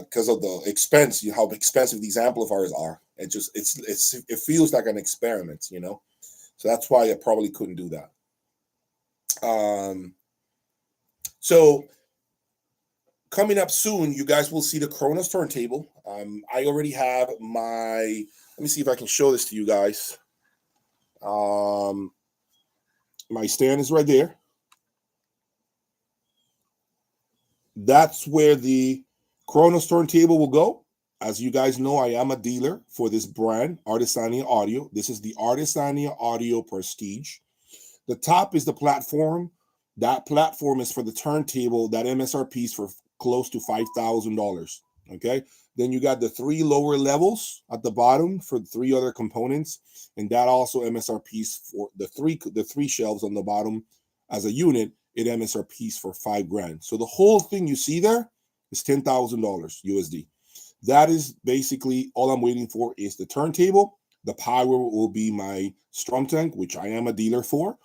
because of the expense, how expensive these amplifiers are. It feels like an experiment, you know. So that's why I probably couldn't do that. So coming up soon, you guys will see the Kronos turntable. I already have my, let me see if I can show this to you guys. My stand is right there. That's where the Kronos turntable will go. As you guys know, I am a dealer for this brand, Artisania Audio. This is the Artisania Audio Prestige. The top is the platform. That platform is for the turntable. That MSRP is for close to $5,000. Okay. Then you got the 3 lower levels at the bottom for the 3 other components, and that also MSRPs for the three shelves on the bottom as a unit. It MSRPs for $5,000. So the whole thing you see there is $10,000 USD. That is basically all I'm waiting for is the turntable. The power will be my strum tank, which I am a dealer for,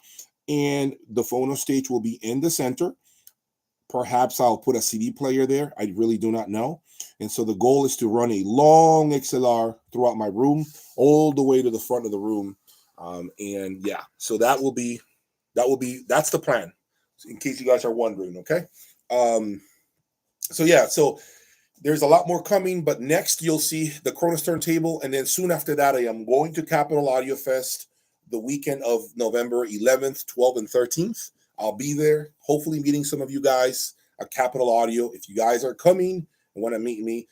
and the phono stage will be in the center. Perhaps I'll put a CD player there. I really do not know. And so the goal is to run a long XLR throughout my room, all the way to the front of the room. And yeah, so that's the plan, in case you guys are wondering. Okay. So yeah, so there's a lot more coming, but next you'll see the Kronos turntable, and then soon after that, I am going to Capital Audio Fest the weekend of November 11th, 12th, and 13th. I'll be there, hopefully meeting some of you guys at Capital Audio. If you guys are coming and want to meet me,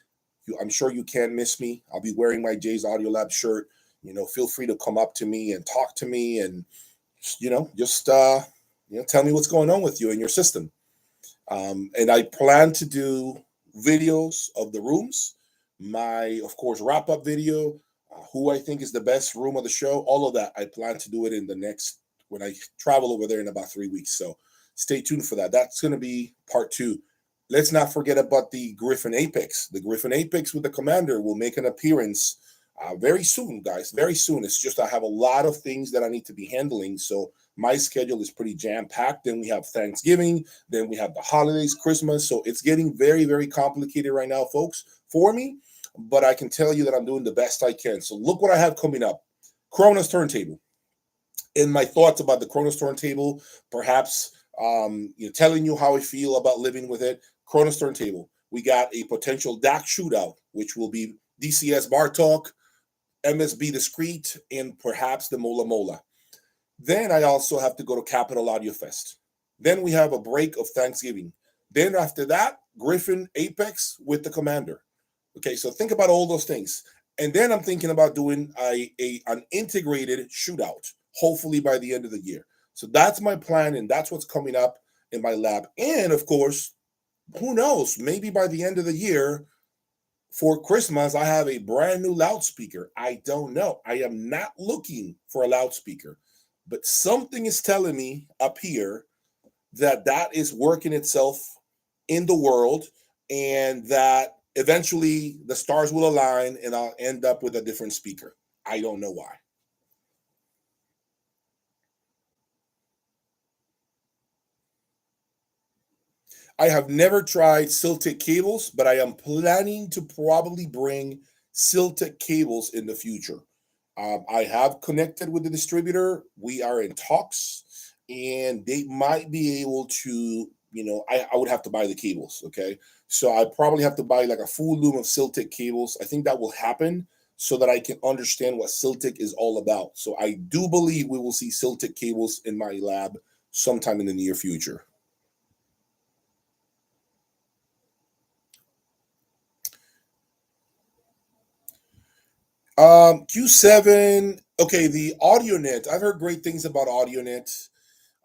I'm sure you can't miss me. I'll be wearing my Jay's Audiolab shirt. You know, feel free to come up to me and talk to me, and just tell me what's going on with you and your system. And I plan to do videos of the rooms, my, of course, wrap-up video, who I think is the best room of the show, all of that. I plan to do it when I travel over there in about 3 weeks. So stay tuned for that. That's going to be part 2. Let's not forget about the Griffin Apex. The Griffin Apex with the Commander will make an appearance very soon, guys, very soon. It's just I have a lot of things that I need to be handling, so my schedule is pretty jam-packed. Then we have Thanksgiving, then we have the holidays, Christmas, so it's getting very, very complicated right now, folks, for me, but I can tell you that I'm doing the best I can. So look what I have coming up. Kronos turntable. In my thoughts about the Kronos turntable, perhaps telling you how I feel about living with it. Kronos turntable. We got a potential DAC shootout, which will be DCS Bartok, MSB Discreet, and perhaps the Mola Mola. Then I also have to go to Capital Audio Fest. Then we have a break of Thanksgiving. Then after that, Griffin Apex with the Commander. Okay, so think about all those things. And then I'm thinking about doing an integrated shootout, hopefully by the end of the year. So that's my plan, and that's what's coming up in my lab. And of course, who knows, maybe by the end of the year, for Christmas, I have a brand new loudspeaker. I don't know. I am not looking for a loudspeaker, but something is telling me up here that is working itself in the world, and that eventually the stars will align and I'll end up with a different speaker. I don't know why. I have never tried Siltec cables, but I am planning to probably bring Siltec cables in the future. I have connected with the distributor. We are in talks, and they might be able to, I would have to buy the cables. Okay. So I probably have to buy like a full loom of Siltec cables. I think that will happen so that I can understand what Siltec is all about. So I do believe we will see Siltec cables in my lab sometime in the near future. Q7, okay, the AudioNet. I've heard great things about AudioNet.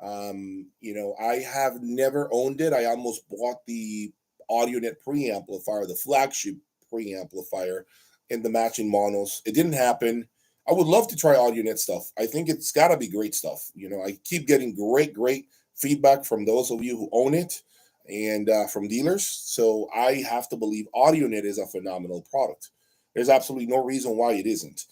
I have never owned it. I almost bought the AudioNet preamplifier, the flagship preamplifier, and the matching monos. It didn't happen. I would love to try AudioNet stuff. I think it's got to be great stuff. I keep getting great feedback from those of you who own it and from dealers. So I have to believe AudioNet is a phenomenal product. There's absolutely no reason why it isn't.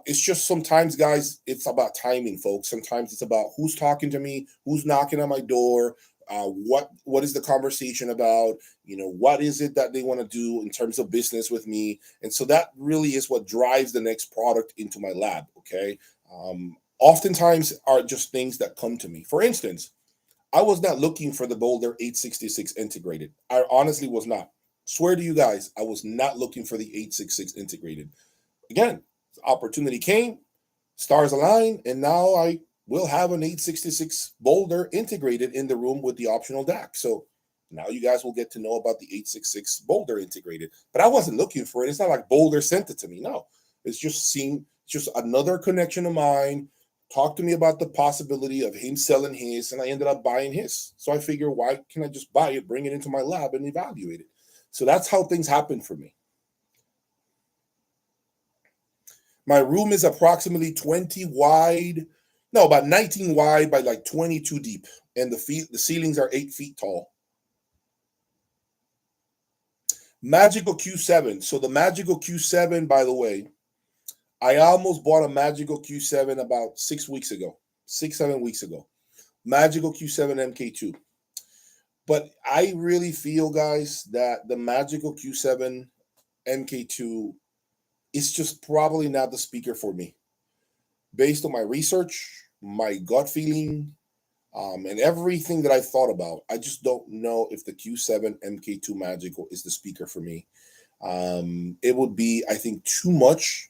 It's just sometimes, guys, it's about timing, folks. Sometimes it's about who's talking to me, who's knocking on my door, what is the conversation about, what is it that they want to do in terms of business with me. And so that really is what drives the next product into my lab, okay? Oftentimes are just things that come to me. For instance, I was not looking for the Boulder 866 integrated. I honestly was not. Swear to you guys, I was not looking for the 866 integrated. Again, opportunity came, stars aligned, and now I will have an 866 Boulder integrated in the room with the optional DAC. So now you guys will get to know about the 866 Boulder integrated. But I wasn't looking for it. It's not like Boulder sent it to me. No, it's just another connection of mine. Talk to me about the possibility of him selling his, and I ended up buying his. So I figure, why can't I just buy it, bring it into my lab, and evaluate it? So that's how things happen for me. My room is approximately 20 wide, no, about 19 wide by like 22 deep, and the ceilings are 8 feet tall. Magical Q7. So the Magical Q7, by the way, I almost bought a Magical Q7 about 6 weeks ago, 7 weeks ago. Magical Q7 MK2. But I really feel, guys, that the Magical Q7 MK2 is just probably not the speaker for me. Based on my research, my gut feeling, and everything that I've thought about, I just don't know if the Q7 MK2 Magical is the speaker for me. It would be, I think, too much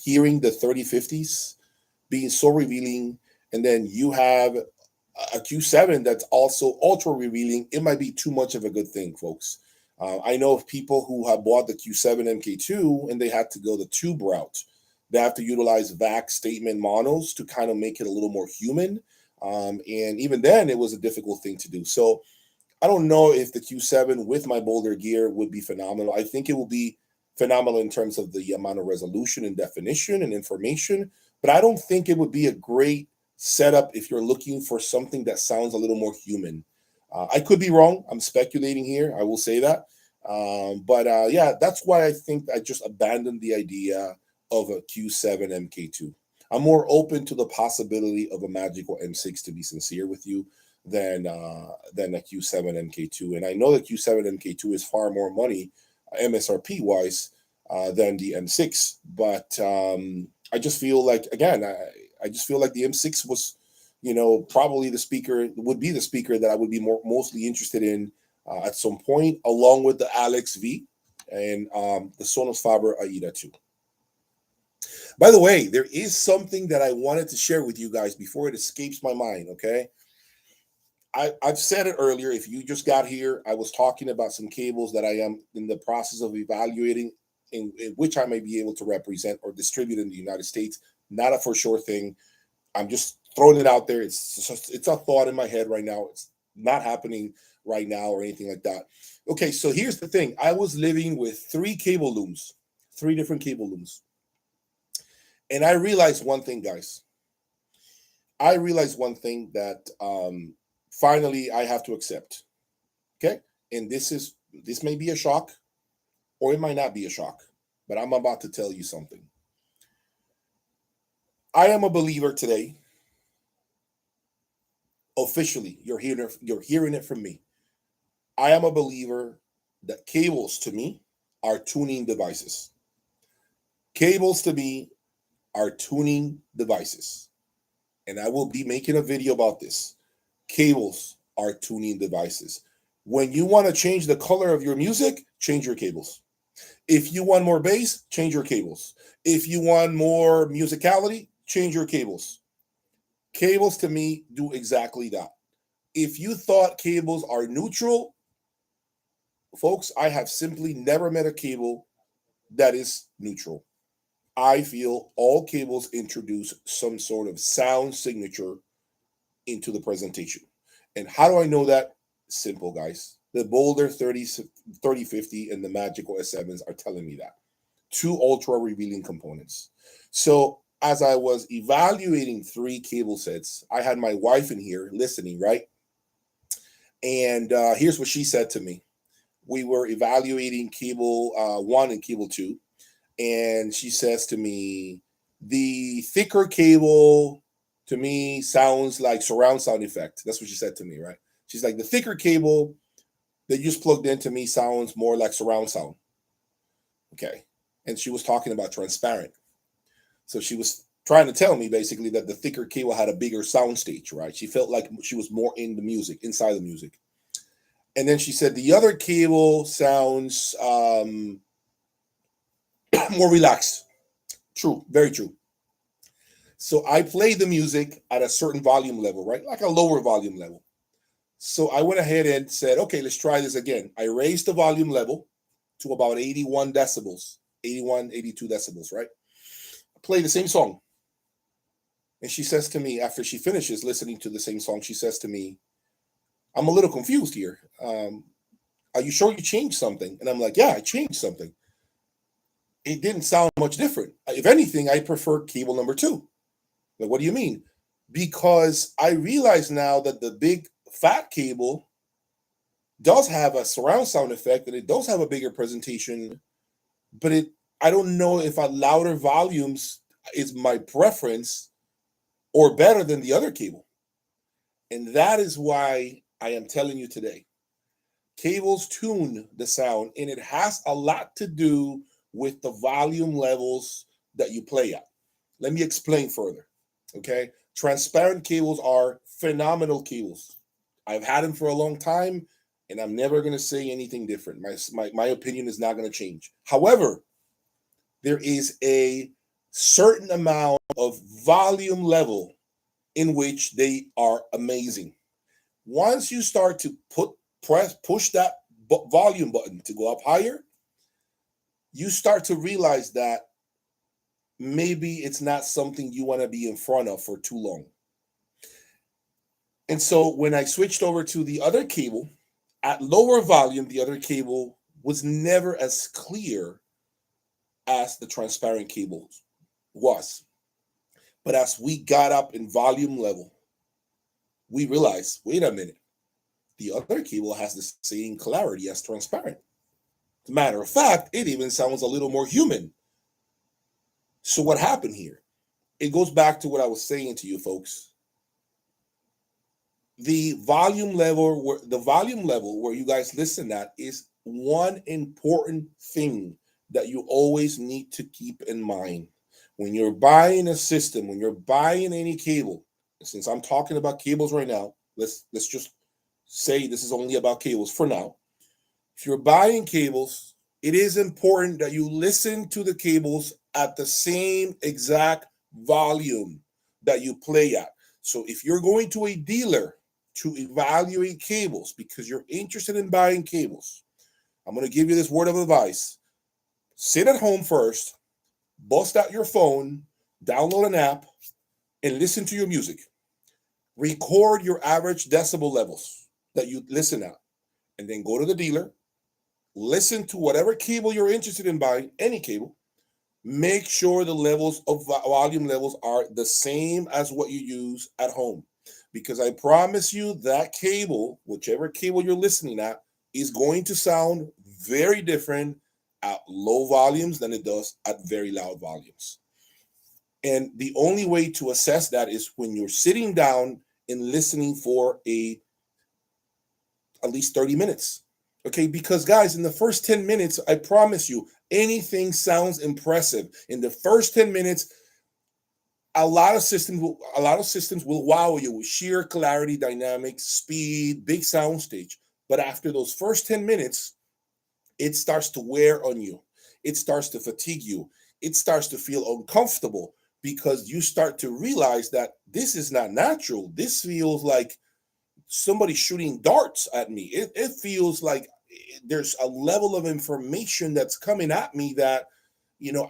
hearing the 3050s being so revealing, and then you have a Q7 that's also ultra revealing. It might be too much of a good thing, folks. I know of people who have bought the Q7 MK2 and they had to go the tube route. They have to utilize VAC statement monos to kind of make it a little more human. And even then, it was a difficult thing to do. So I don't know if the Q7 with my Boulder gear would be phenomenal. I think it will be phenomenal in terms of the amount of resolution and definition and information, but I don't think it would be a great setup if you're looking for something that sounds a little more human. I could be wrong. I'm speculating here. I will say that. Yeah, that's why I think I just abandoned the idea of a Q7 MK2. I'm more open to the possibility of a Magical M6, to be sincere with you, than a Q7 MK2. And I know the Q7 MK2 is far more money, MSRP wise, than the M6. But I just feel like, again, I just feel like the M6 was, probably would be the speaker that I would be mostly interested in at some point, along with the Alex V and the Sonos Faber AIDA 2. By the way, there is something that I wanted to share with you guys before it escapes my mind, okay? I've said it earlier. If you just got here, I was talking about some cables that I am in the process of evaluating in which I may be able to represent or distribute in the United States. Not a for sure thing. I'm just throwing it out there. It's a thought in my head right now. It's not happening right now or anything like that. Okay, so here's the thing. I was living with 3 different cable looms. And I realized one thing, guys. I realized one thing that finally I have to accept. Okay? And this may be a shock, or it might not be a shock, but I'm about to tell you something. I am a believer today. Officially, you're hearing it from me. I am a believer that cables to me are tuning devices. Cables to me are tuning devices. And I will be making a video about this. Cables are tuning devices. When you want to change the color of your music, change your cables. If you want more bass, change your cables. If you want more musicality, change your cables. Cables to me do exactly that. If you thought cables are neutral, folks, I have simply never met a cable that is neutral. I feel all cables introduce some sort of sound signature into the presentation. And how do I know that? Simple, guys. The Boulder 3050 and the Magical S7s are telling me that. Two ultra revealing components. So as I was evaluating 3 cable sets, I had my wife in here listening, right? And here's what she said to me. We were evaluating cable 1 and cable 2. And she says to me, the thicker cable to me sounds like surround sound effect. That's what she said to me, right? She's like, the thicker cable that you just plugged into me sounds more like surround sound. Okay. And she was talking about transparent. So she was trying to tell me basically that the thicker cable had a bigger sound stage, right? She felt like she was more in the music, inside the music. And then she said the other cable sounds more relaxed. True, very true. So I play the music at a certain volume level, right? Like a lower volume level. So I went ahead and said, okay, let's try this again. I raised the volume level to about 81 decibels, 81, 82 decibels, right? I play the same song. And she says to me, after she finishes listening to the same song, she says to me, I'm a little confused here. Are you sure you changed something? And I'm like, yeah, I changed something. It didn't sound much different. If anything, I prefer cable number 2. Like, what do you mean? Because I realize now that the big fat cable does have a surround sound effect and it does have a bigger presentation, but I don't know if at louder volumes is my preference or better than the other cable. And that is why I am telling you today. Cables tune the sound, and it has a lot to do with the volume levels that you play at. Let me explain further. Okay. Transparent cables are phenomenal cables. I've had them for a long time, and I'm never going to say anything different. My opinion is not going to change. However, there is a certain amount of volume level in which they are amazing. Once you start to push that volume button to go up higher, you start to realize that maybe it's not something you want to be in front of for too long. And so when I switched over to the other cable, at lower volume, the other cable was never as clear as the transparent cable was. But as we got up in volume level, we realized, wait a minute, the other cable has the same clarity as transparent. As a matter of fact, it even sounds a little more human. So what happened here? It goes back to what I was saying to you folks. The volume level where you guys listen at is one important thing that you always need to keep in mind. When you're buying a system, when you're buying any cable, since I'm talking about cables right now, let's just say this is only about cables for now. If you're buying cables, it is important that you listen to the cables at the same exact volume that you play at. So if you're going to a dealer to evaluate cables because you're interested in buying cables, I'm going to give you this word of advice. Sit at home first, bust out your phone, download an app, and listen to your music. Record your average decibel levels that you listen at, and then go to the dealer, listen to whatever cable you're interested in buying, any cable. Make sure the levels of volume levels are the same as what you use at home. Because I promise you that cable, whichever cable you're listening at, is going to sound very different at low volumes than it does at very loud volumes. And the only way to assess that is when you're sitting down and listening for at least 30 minutes. Okay, because guys, in the first 10 minutes, I promise you, anything sounds impressive. In the first 10 minutes, a lot of systems will wow you with sheer clarity, dynamics, speed, big sound stage. But after those first 10 minutes, it starts to wear on you. It starts to fatigue you. It starts to feel uncomfortable because you start to realize that this is not natural. This feels like somebody shooting darts at me. It feels like there's a level of information that's coming at me that,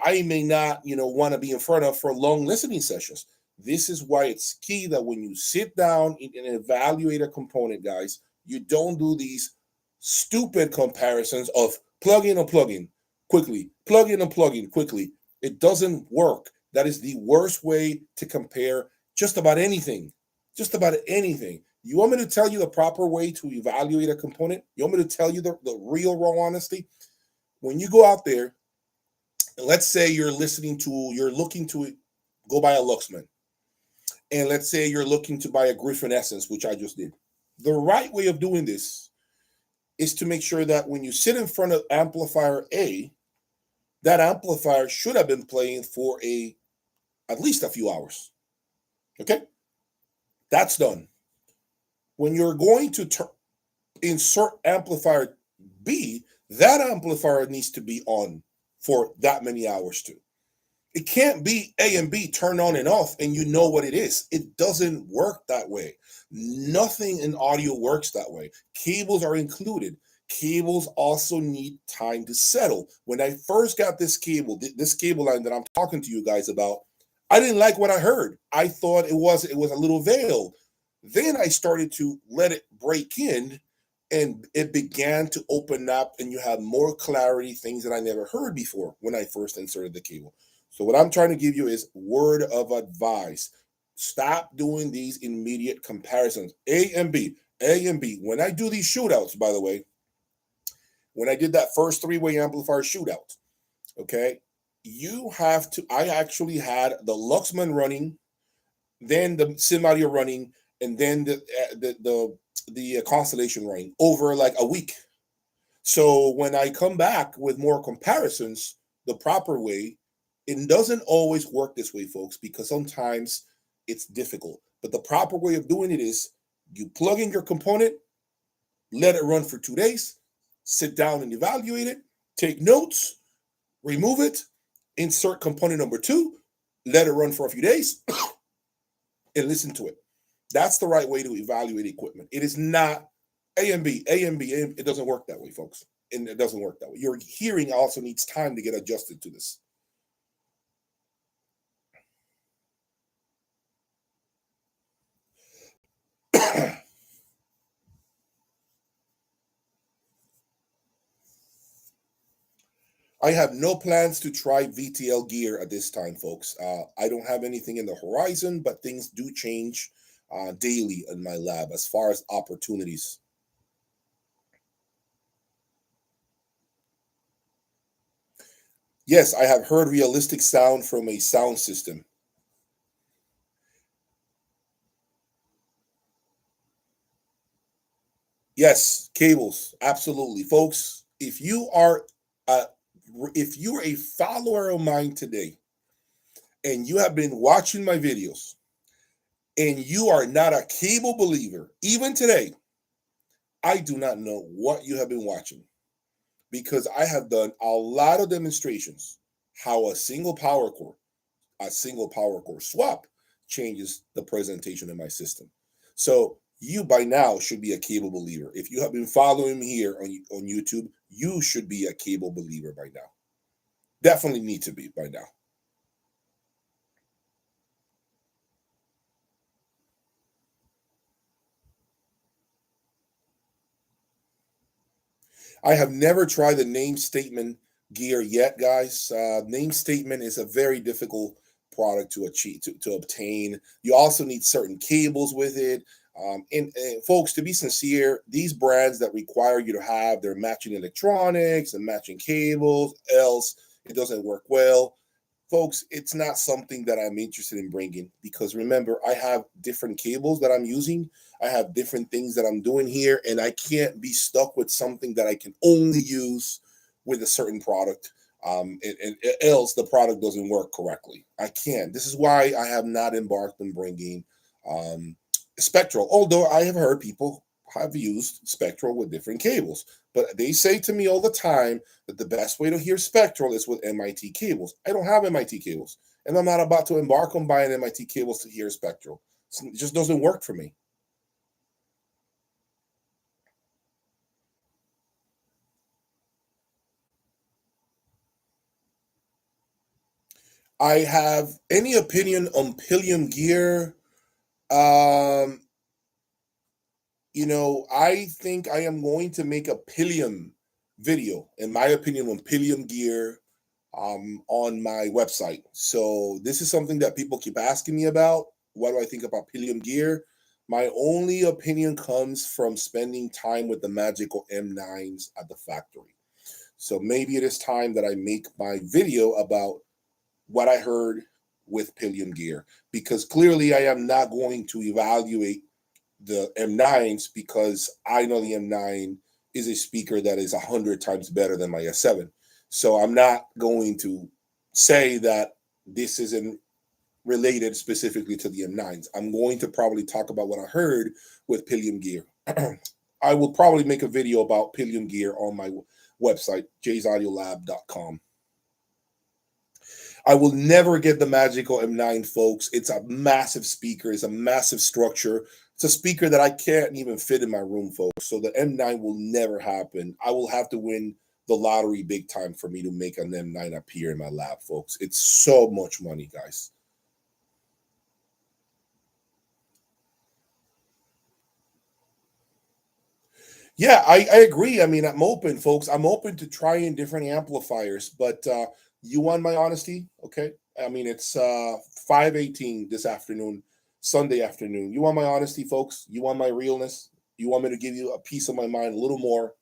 I may not, want to be in front of for long listening sessions. This is why it's key that when you sit down and evaluate a component, guys, you don't do these stupid comparisons of plug in and plug in quickly, plug in and plug in quickly. It doesn't work. That is the worst way to compare just about anything. Just about anything. You want me to tell you the proper way to evaluate a component? You want me to tell you the real raw honesty? When you go out there, and let's say you're looking to go buy a Luxman, and let's say you're looking to buy a Griffin Essence, which I just did. The right way of doing this is to make sure that when you sit in front of amplifier A, that amplifier should have been playing for at least a few hours. Okay? That's done. When you're going to insert amplifier B, that amplifier needs to be on for that many hours too. It can't be A and B turned on and off and you know what it is. It doesn't work that way. Nothing in audio works that way. Cables are included. Cables also need time to settle. When I first got this cable line that I'm talking to you guys about, I didn't like what I heard. I thought it was a little veiled. Then I started to let it break in and it began to open up and you have more clarity, things that I never heard before when I first inserted the cable. So what I'm trying to give you is word of advice. Stop doing these immediate comparisons. A and B. When I do these shootouts, by the way, when I did that first three-way amplifier shootout, okay, I actually had the Luxman running, then the Sim Audio running, and then the Constellation running over like a week. So when I come back with more comparisons, the proper way, it doesn't always work this way, folks, because sometimes it's difficult. But the proper way of doing it is you plug in your component, let it run for 2 days, sit down and evaluate it, take notes, remove it, insert component number 2, let it run for a few days, and listen to it. That's the right way to evaluate equipment. It is not A and B. It doesn't work that way, folks. And it doesn't work that way. Your hearing also needs time to get adjusted to this. I have no plans to try VTL gear at this time, folks. I don't have anything in the horizon, but things do change daily in my lab as far as opportunities. Yes, I have heard realistic sound from a sound system. Yes, cables, absolutely, folks. If you're a follower of mine today, and you have been watching my videos, and you are not a cable believer, even today, I do not know what you have been watching, because I have done a lot of demonstrations how a single power core swap changes the presentation of my system. So you by now should be a cable believer. If you have been following me here on YouTube, you should be a cable believer by now. Definitely need to be by now. I have never tried the name statement gear yet, guys. Name statement is a very difficult product to achieve to obtain. You also need certain cables with it. And folks, to be sincere, these brands that require you to have their matching electronics and matching cables, else it doesn't work well. Folks, it's not something that I'm interested in bringing, because remember, I have different cables that I'm using. I have different things that I'm doing here, and I can't be stuck with something that I can only use with a certain product. And else the product doesn't work correctly. I can't. This is why I have not embarked on bringing um, Spectral, although I have heard people have used Spectral with different cables. But they say to me all the time that the best way to hear Spectral is with MIT cables. I don't have MIT cables, and I'm not about to embark on buying MIT cables to hear Spectral. It just doesn't work for me. I have any opinion on Pillium gear. Um, I think I am going to make a Pillium video, in my opinion, on Pillium gear on my website. So this is something that people keep asking me about. What do I think about Pillium gear? My only opinion comes from spending time with the magical M9s at the factory. So maybe it is time that I make my video about what I heard with Pillium gear, because clearly I am not going to evaluate the M9s because I know the M9 is a speaker that is 100 times better than my S7. So I'm not going to say that this isn't related specifically to the M9s. I'm going to probably talk about what I heard with Pillium gear. I will probably make a video about Pillium gear on my website, jayaudiolab.com. I will never get the magical M9, folks. It's a massive speaker. It's a massive structure. It's a speaker that I can't even fit in my room, folks. So the M9 will never happen. I will have to win the lottery big time for me to make an M9 appear in my lab, folks. It's so much money, guys. Yeah, I agree. I mean, I'm open, folks. I'm open to trying different amplifiers, but you want my honesty? Okay. I mean, it's 5:18 this afternoon, Sunday afternoon. You want my honesty, folks? You want my realness? You want me to give you a piece of my mind a little more?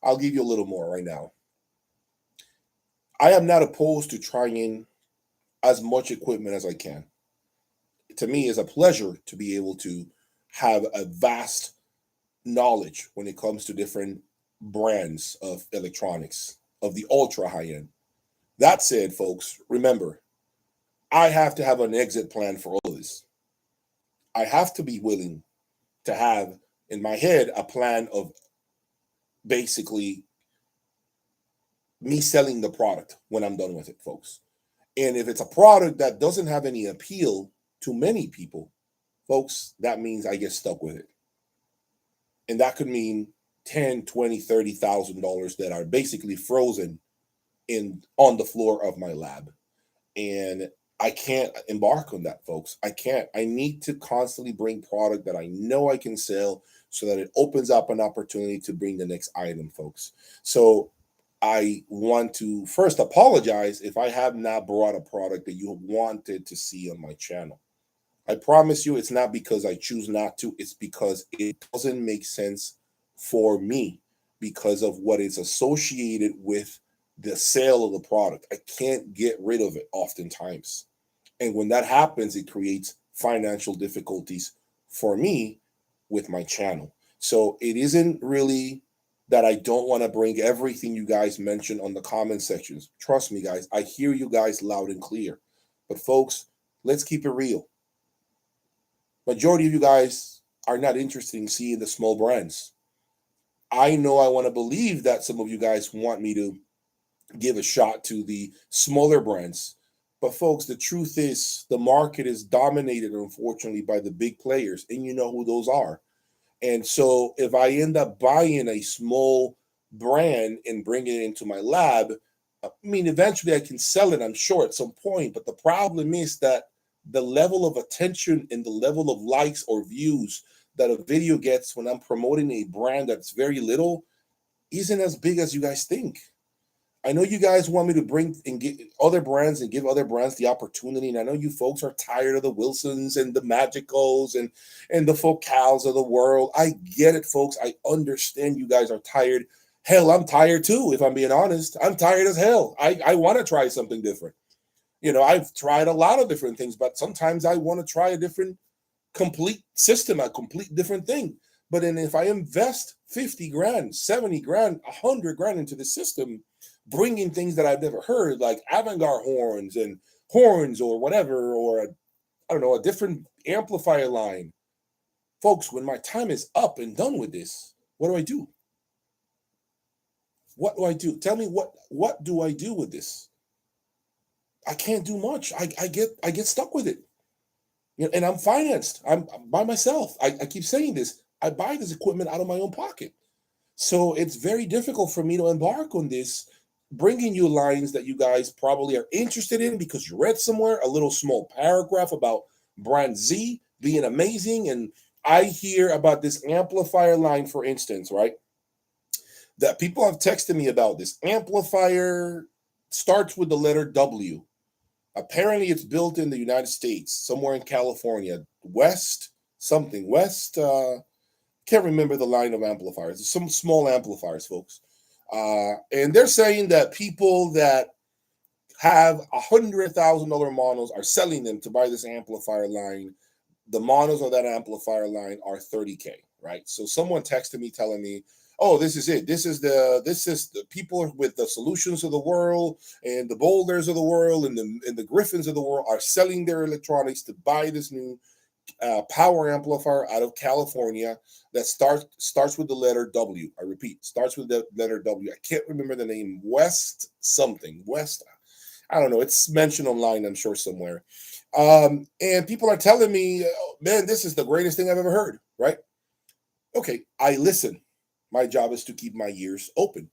I'll give you a little more right now. I am not opposed to trying as much equipment as I can. To me, it's a pleasure to be able to have a vast knowledge when it comes to different brands of electronics of the ultra high end. That said, folks, remember, I have to have an exit plan for all of this. I have to be willing to have in my head a plan of basically me selling the product when I'm done with it, folks. And if it's a product that doesn't have any appeal to many people, folks, that means I get stuck with it. And that could mean 10, 20, $30,000 that are basically frozen in on the floor of my lab. And I can't embark on that, folks. I can't. I need to constantly bring product that I know I can sell so that it opens up an opportunity to bring the next item, folks. So I want to first apologize if I have not brought a product that you wanted to see on my channel. I promise you it's not because I choose not to, it's because it doesn't make sense for me because of what is associated with the sale of the product. I can't get rid of it oftentimes. And when that happens, it creates financial difficulties for me with my channel. So it isn't really that I don't want to bring everything you guys mentioned on the comment sections. Trust me, guys, I hear you guys loud and clear. But folks, let's keep it real. Majority of you guys are not interested in seeing the small brands. I know I want to believe that some of you guys want me to give a shot to the smaller brands. But folks, the truth is the market is dominated, unfortunately, by the big players, and you know who those are. And so if I end up buying a small brand and bringing it into my lab, I mean, eventually I can sell it, I'm sure, at some point. But the problem is that the level of attention and the level of likes or views that a video gets when I'm promoting a brand that's very little isn't as big as you guys think. I know you guys want me to bring and get other brands and give other brands the opportunity. And I know you folks are tired of the Wilsons and the Magicals and the Focals of the world. I get it, folks. I understand you guys are tired. Hell, I'm tired too, if I'm being honest. I'm tired as hell. I want to try something different. I've tried a lot of different things, but sometimes I want to try a different complete system, a complete different thing. But then if I invest 50 grand, 70 grand, 100 grand into the system, bringing things that I've never heard, like avant-garde horns and horns or whatever, or I don't know, a different amplifier line. Folks, when my time is up and done with this, what do I do? What do I do? Tell me what do I do with this? I can't do much. I get stuck with it. And I'm financed. I'm by myself. I keep saying this. I buy this equipment out of my own pocket. So it's very difficult for me to embark on this bringing you lines that you guys probably are interested in because you read somewhere a little small paragraph about brand Z being amazing. And I hear about this amplifier line, for instance, right? That people have texted me about. This amplifier starts with the letter W. Apparently, it's built in the United States, somewhere in California, West something, West. Can't remember the line of amplifiers. Some small amplifiers, folks. And they're saying that people that have $100,000 models are selling them to buy this amplifier line. The models of that amplifier line are 30K, right? So someone texted me telling me, "Oh, this is it. This is the people with the solutions of the world and the Boulders of the world and the Griffins of the world are selling their electronics to buy this new power amplifier out of California that starts with the letter W. I repeat, starts with the letter W. I can't remember the name. West something. West. I don't know. It's mentioned online, I'm sure, somewhere. And people are telling me, "Oh, man, this is the greatest thing I've ever heard." Right? Okay, I listen. My job is to keep my ears open.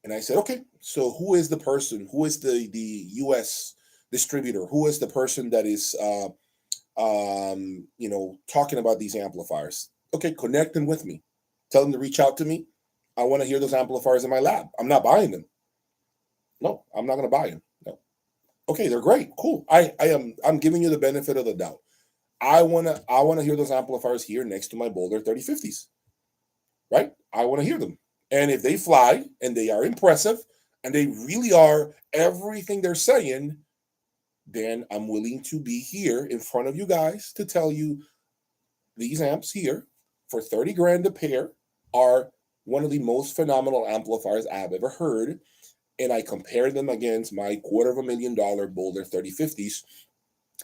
And I said, okay, so who is the person? Who is the U.S. distributor? Who is the person that is talking about these amplifiers? Okay, connect them with me. Tell them to reach out to me. I want to hear those amplifiers in my lab. I'm not buying them. No, I'm not going to buy them. No. Okay, they're great. Cool. I'm giving you the benefit of the doubt. I wanna hear those amplifiers here next to my Boulder 3050s. Right? I want to hear them. And if they fly and they are impressive and they really are everything they're saying, then I'm willing to be here in front of you guys to tell you these amps here for 30 grand a pair are one of the most phenomenal amplifiers I've ever heard. And I compared them against my $250,000 Boulder 3050s,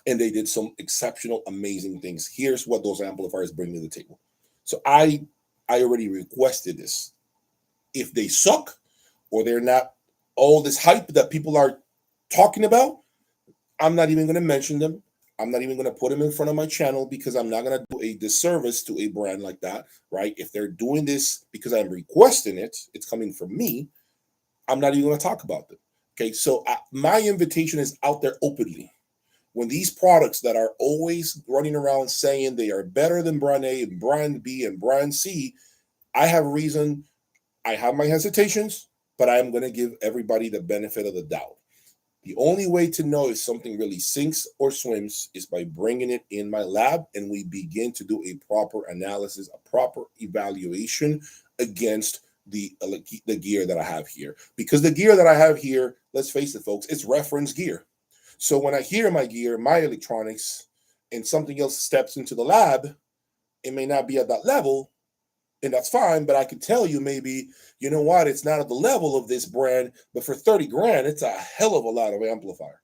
and they did some exceptional, amazing things. Here's what those amplifiers bring to the table. So I already requested this. If they suck or they're not all this hype that people are talking about, I'm not even going to mention them. I'm not even going to put them in front of my channel because I'm not going to do a disservice to a brand like that, right? If they're doing this because I'm requesting it, it's coming from me, I'm not even going to talk about them. Okay, so my invitation is out there openly. When these products that are always running around saying they are better than brand A and brand B and brand C, I have reason, I have my hesitations, but I am going to give everybody the benefit of the doubt. The only way to know if something really sinks or swims is by bringing it in my lab and we begin to do a proper analysis, a proper evaluation against the gear that I have here. Because the gear that I have here, let's face it, folks, it's reference gear. So when I hear my gear, my electronics, and something else steps into the lab, it may not be at that level, and that's fine, but I could tell you maybe, you know what, it's not at the level of this brand, but for 30 grand, it's a hell of a lot of amplifier.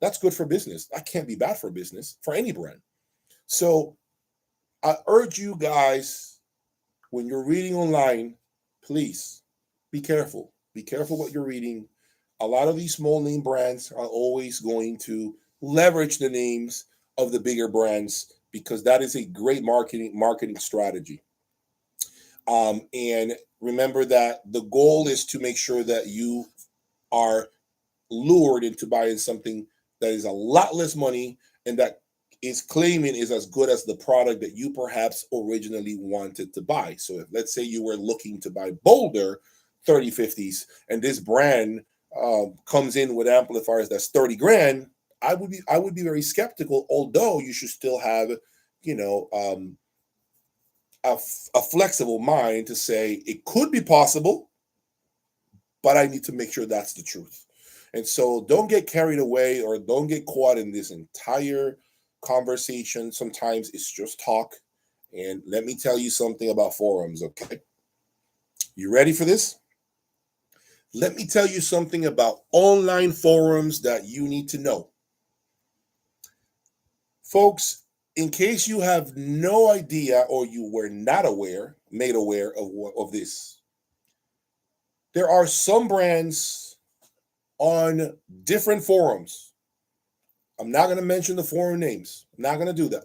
That's good for business. That can't be bad for business, for any brand. So I urge you guys, when you're reading online, please be careful. Be careful what you're reading. A lot of these small name brands are always going to leverage the names of the bigger brands because that is a great marketing strategy. And remember that the goal is to make sure that you are lured into buying something that is a lot less money and that is claiming is as good as the product that you perhaps originally wanted to buy. So if let's say you were looking to buy Boulder 3050s and this brand comes in with amplifiers that's 30 grand, I would be very skeptical, although you should still have, you know, a flexible mind to say it could be possible, but I need to make sure that's the truth. And so don't get carried away or don't get caught in this entire conversation. Sometimes it's just talk. And let me tell you something about forums, okay? You ready for this? Let me tell you something about online forums that you need to know. Folks, in case you have no idea or you were not made aware of this, there are some brands on different forums. I'm not going to mention the forum names. I'm not going to do that.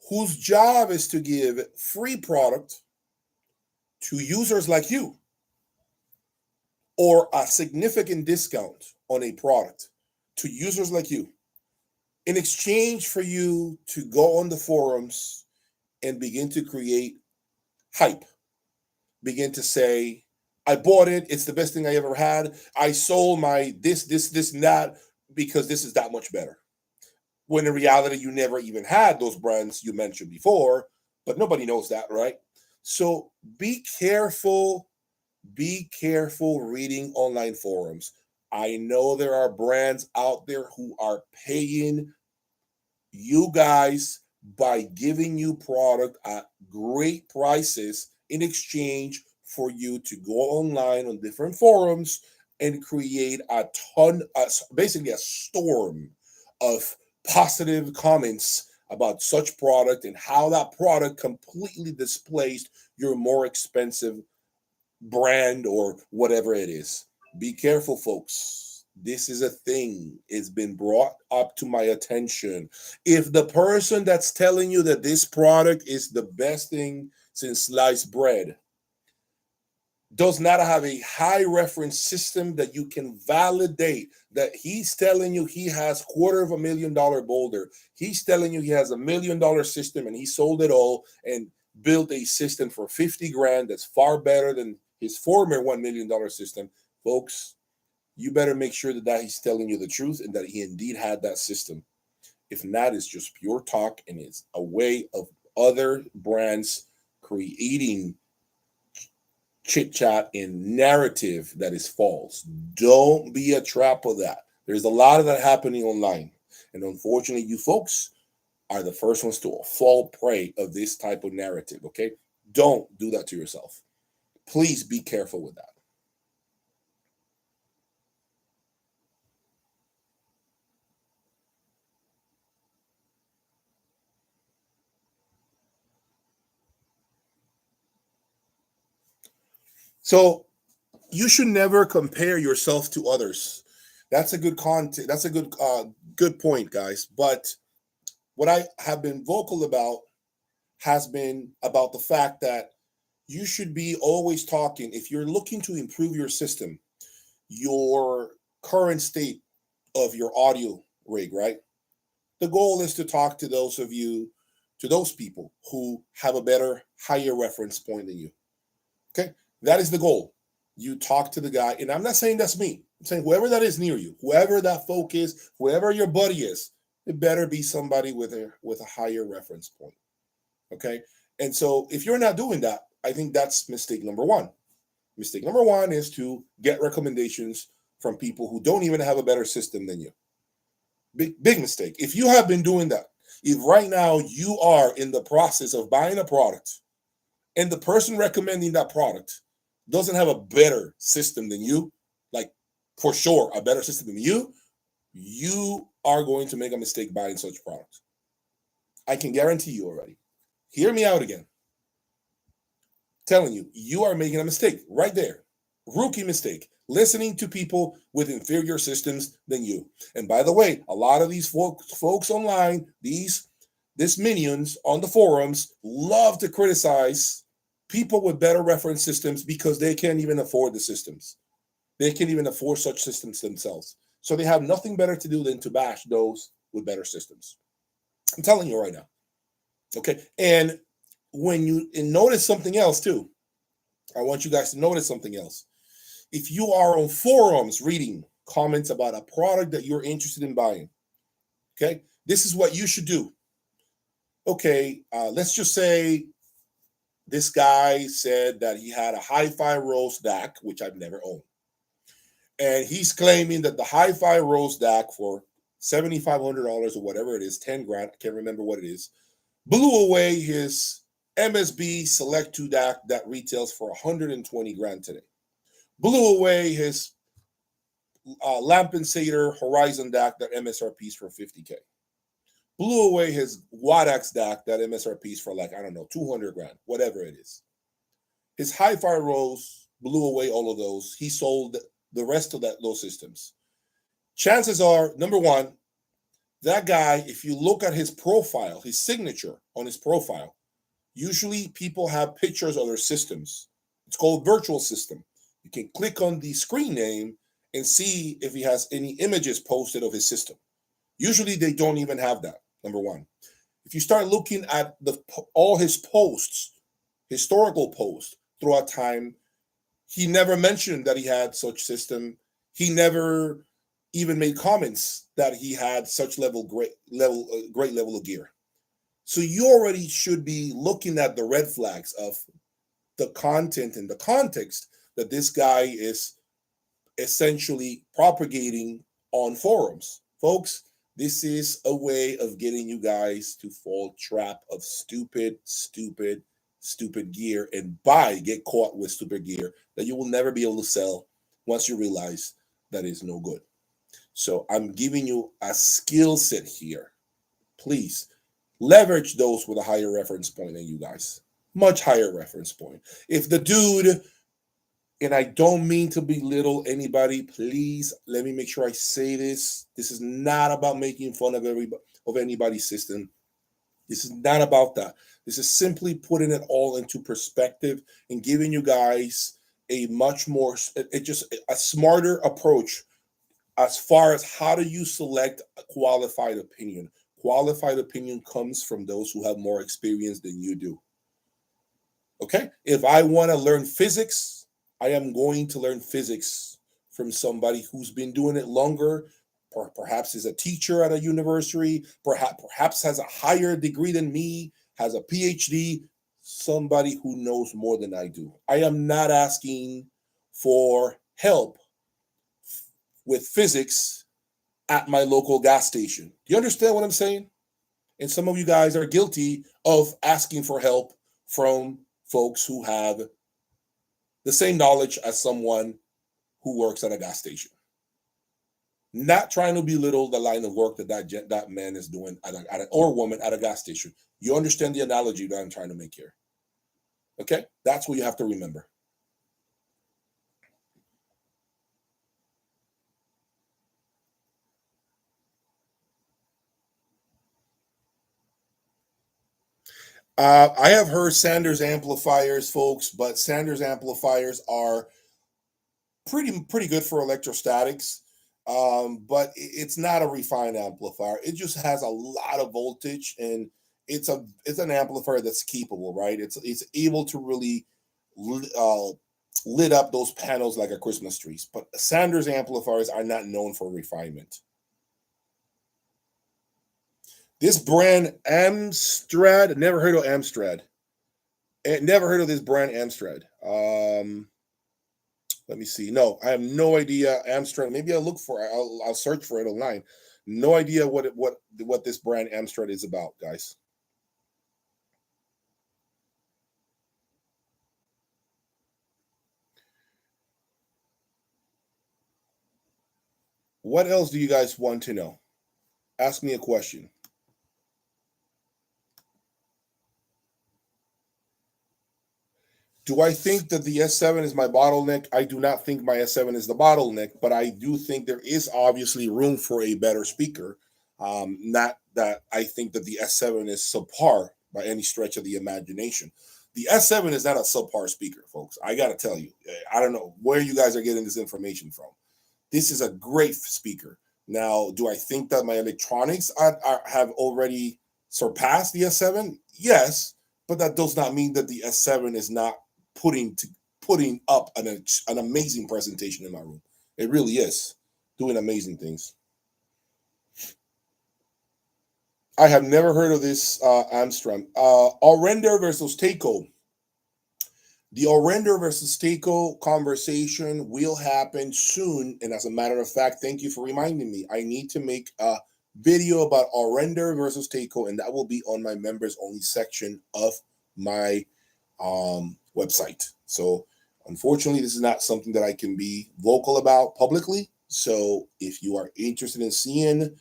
Whose job is to give free product to users like you. or a significant discount on a product to users like you in exchange for you to go on the forums and begin to create hype, begin to say, I bought it, it's the best thing I ever had. I sold my this, and that because this is that much better. When in reality, you never even had those brands you mentioned before, but nobody knows that, right? So be careful reading online forums. I know there are brands out there who are paying you guys by giving you product at great prices in exchange for you to go online on different forums and create basically a storm of positive comments about such product and how that product completely displaced your more expensive brand or whatever it is. Be careful, folks. This is a thing. It's been brought up to my attention. If the person that's telling you that this product is the best thing since sliced bread does not have a high reference system that you can validate that he's telling you he has $250,000 Boulder, he's telling you he has $1 million system and he sold it all and built a system for 50 grand that's far better than his former $1 million system, folks, you better make sure that he's telling you the truth and that he indeed had that system. If not, it's just pure talk and it's a way of other brands creating chit chat and narrative that is false. Don't be a trap of that. There's a lot of that happening online. And unfortunately, you folks are the first ones to fall prey of this type of narrative, okay? Don't do that to yourself. Please be careful with that. So you should never compare yourself to others. That's a good content. That's a good point, guys. But what I have been vocal about has been about the fact that you should be always talking. If you're looking to improve your system, your current state of your audio rig, right? The goal is to talk to those people who have a better, higher reference point than you. Okay? That is the goal. You talk to the guy, and I'm not saying that's me. I'm saying whoever that is near you, whoever that folk is, whoever your buddy is, it better be somebody with a higher reference point. Okay? And so if you're not doing that, I think that's mistake number one. Mistake number one is to get recommendations from people who don't even have a better system than you. Big mistake. If you have been doing that, if right now you are in the process of buying a product and the person recommending that product doesn't have a better system than you, like for sure a better system than you are going to make a mistake buying such products. I can guarantee you already. Hear me out again. Telling you, you are making a mistake right there. Rookie mistake. Listening to people with inferior systems than you. And by the way, a lot of these folks online, these minions on the forums love to criticize people with better reference systems because they can't even afford the systems. They can't even afford such systems themselves. So they have nothing better to do than to bash those with better systems. I'm telling you right now. Okay. And when you notice something else too, I want you guys to notice something else. If you are on forums reading comments about a product that you're interested in buying, okay, this is what you should do. Okay, let's just say this guy said that he had a hi-fi Rose DAC, which I've never owned. And he's claiming that the hi-fi Rose DAC for $7,500 or whatever it is, 10 grand, I can't remember what it is, blew away his MSB Select 2 DAC that retails for 120 grand today. Blew away his Lamp and Seder Horizon DAC that MSRPs for 50K. Blew away his Wadax DAC that MSRPs for like, I don't know, 200 grand, whatever it is. His Hi-Fi Rose blew away all of those. He sold the rest of those systems. Chances are, number one, that guy, if you look at his profile, his signature on his profile, usually people have pictures of their systems. It's called virtual system. You can click on the screen name and see if he has any images posted of his system. Usually they don't even have that, number one. If you start looking at all his posts, historical posts throughout time, he never mentioned that he had such system. He never even made comments that he had such great level of gear. So you already should be looking at the red flags of the content and the context that this guy is essentially propagating on forums. Folks, this is a way of getting you guys to fall trap of stupid gear and get caught with stupid gear that you will never be able to sell once you realize that is no good. So I'm giving you a skill set here. Please leverage those with a higher reference point than you guys. Much higher reference point. If the dude, and I don't mean to belittle anybody, please let me make sure I say this. This is not about making fun of anybody's system. This is not about that. This is simply putting it all into perspective and giving you guys a much more, just a smarter approach as far as how do you select a qualified opinion. Qualified opinion comes from those who have more experience than you do. Okay? If I want to learn physics, I am going to learn physics from somebody who's been doing it longer, or perhaps is a teacher at a university, perhaps has a higher degree than me, has a PhD, somebody who knows more than I do. I am not asking for help with physics at my local gas station. Do you understand what I'm saying? And some of you guys are guilty of asking for help from folks who have the same knowledge as someone who works at a gas station. Not trying to belittle the line of work that man is doing or woman at a gas station. You understand the analogy that I'm trying to make here. Okay? That's what you have to remember. I have heard Sanders amplifiers, folks, but Sanders amplifiers are pretty good for electrostatics, but it's not a refined amplifier. It just has a lot of voltage, and it's an amplifier that's capable, right? It's able to really lit up those panels like a Christmas tree. But Sanders amplifiers are not known for refinement. This brand Amstrad, never heard of Amstrad. Never heard of this brand Amstrad. Let me see. No, I have no idea. Amstrad. Maybe I'll look for it. I'll search for it online. No idea what this brand Amstrad is about, guys. What else do you guys want to know? Ask me a question. Do I think that the S7 is my bottleneck? I do not think my S7 is the bottleneck, but I do think there is obviously room for a better speaker. Not that I think that the S7 is subpar by any stretch of the imagination. The S7 is not a subpar speaker, folks. I got to tell you, I don't know where you guys are getting this information from. This is a great speaker. Now, do I think that my electronics have already surpassed the S7? Yes, but that does not mean that the S7 is not putting up an amazing presentation in my room. It really is doing amazing things. I have never heard of this Amstrad. Orrender versus Takeo. The Orrender versus Takeo conversation will happen soon. And as a matter of fact, thank you for reminding me. I need to make a video about Orrender versus Takeo, and that will be on my members only section of my website. So unfortunately, this is not something that I can be vocal about publicly. So if you are interested in seeing,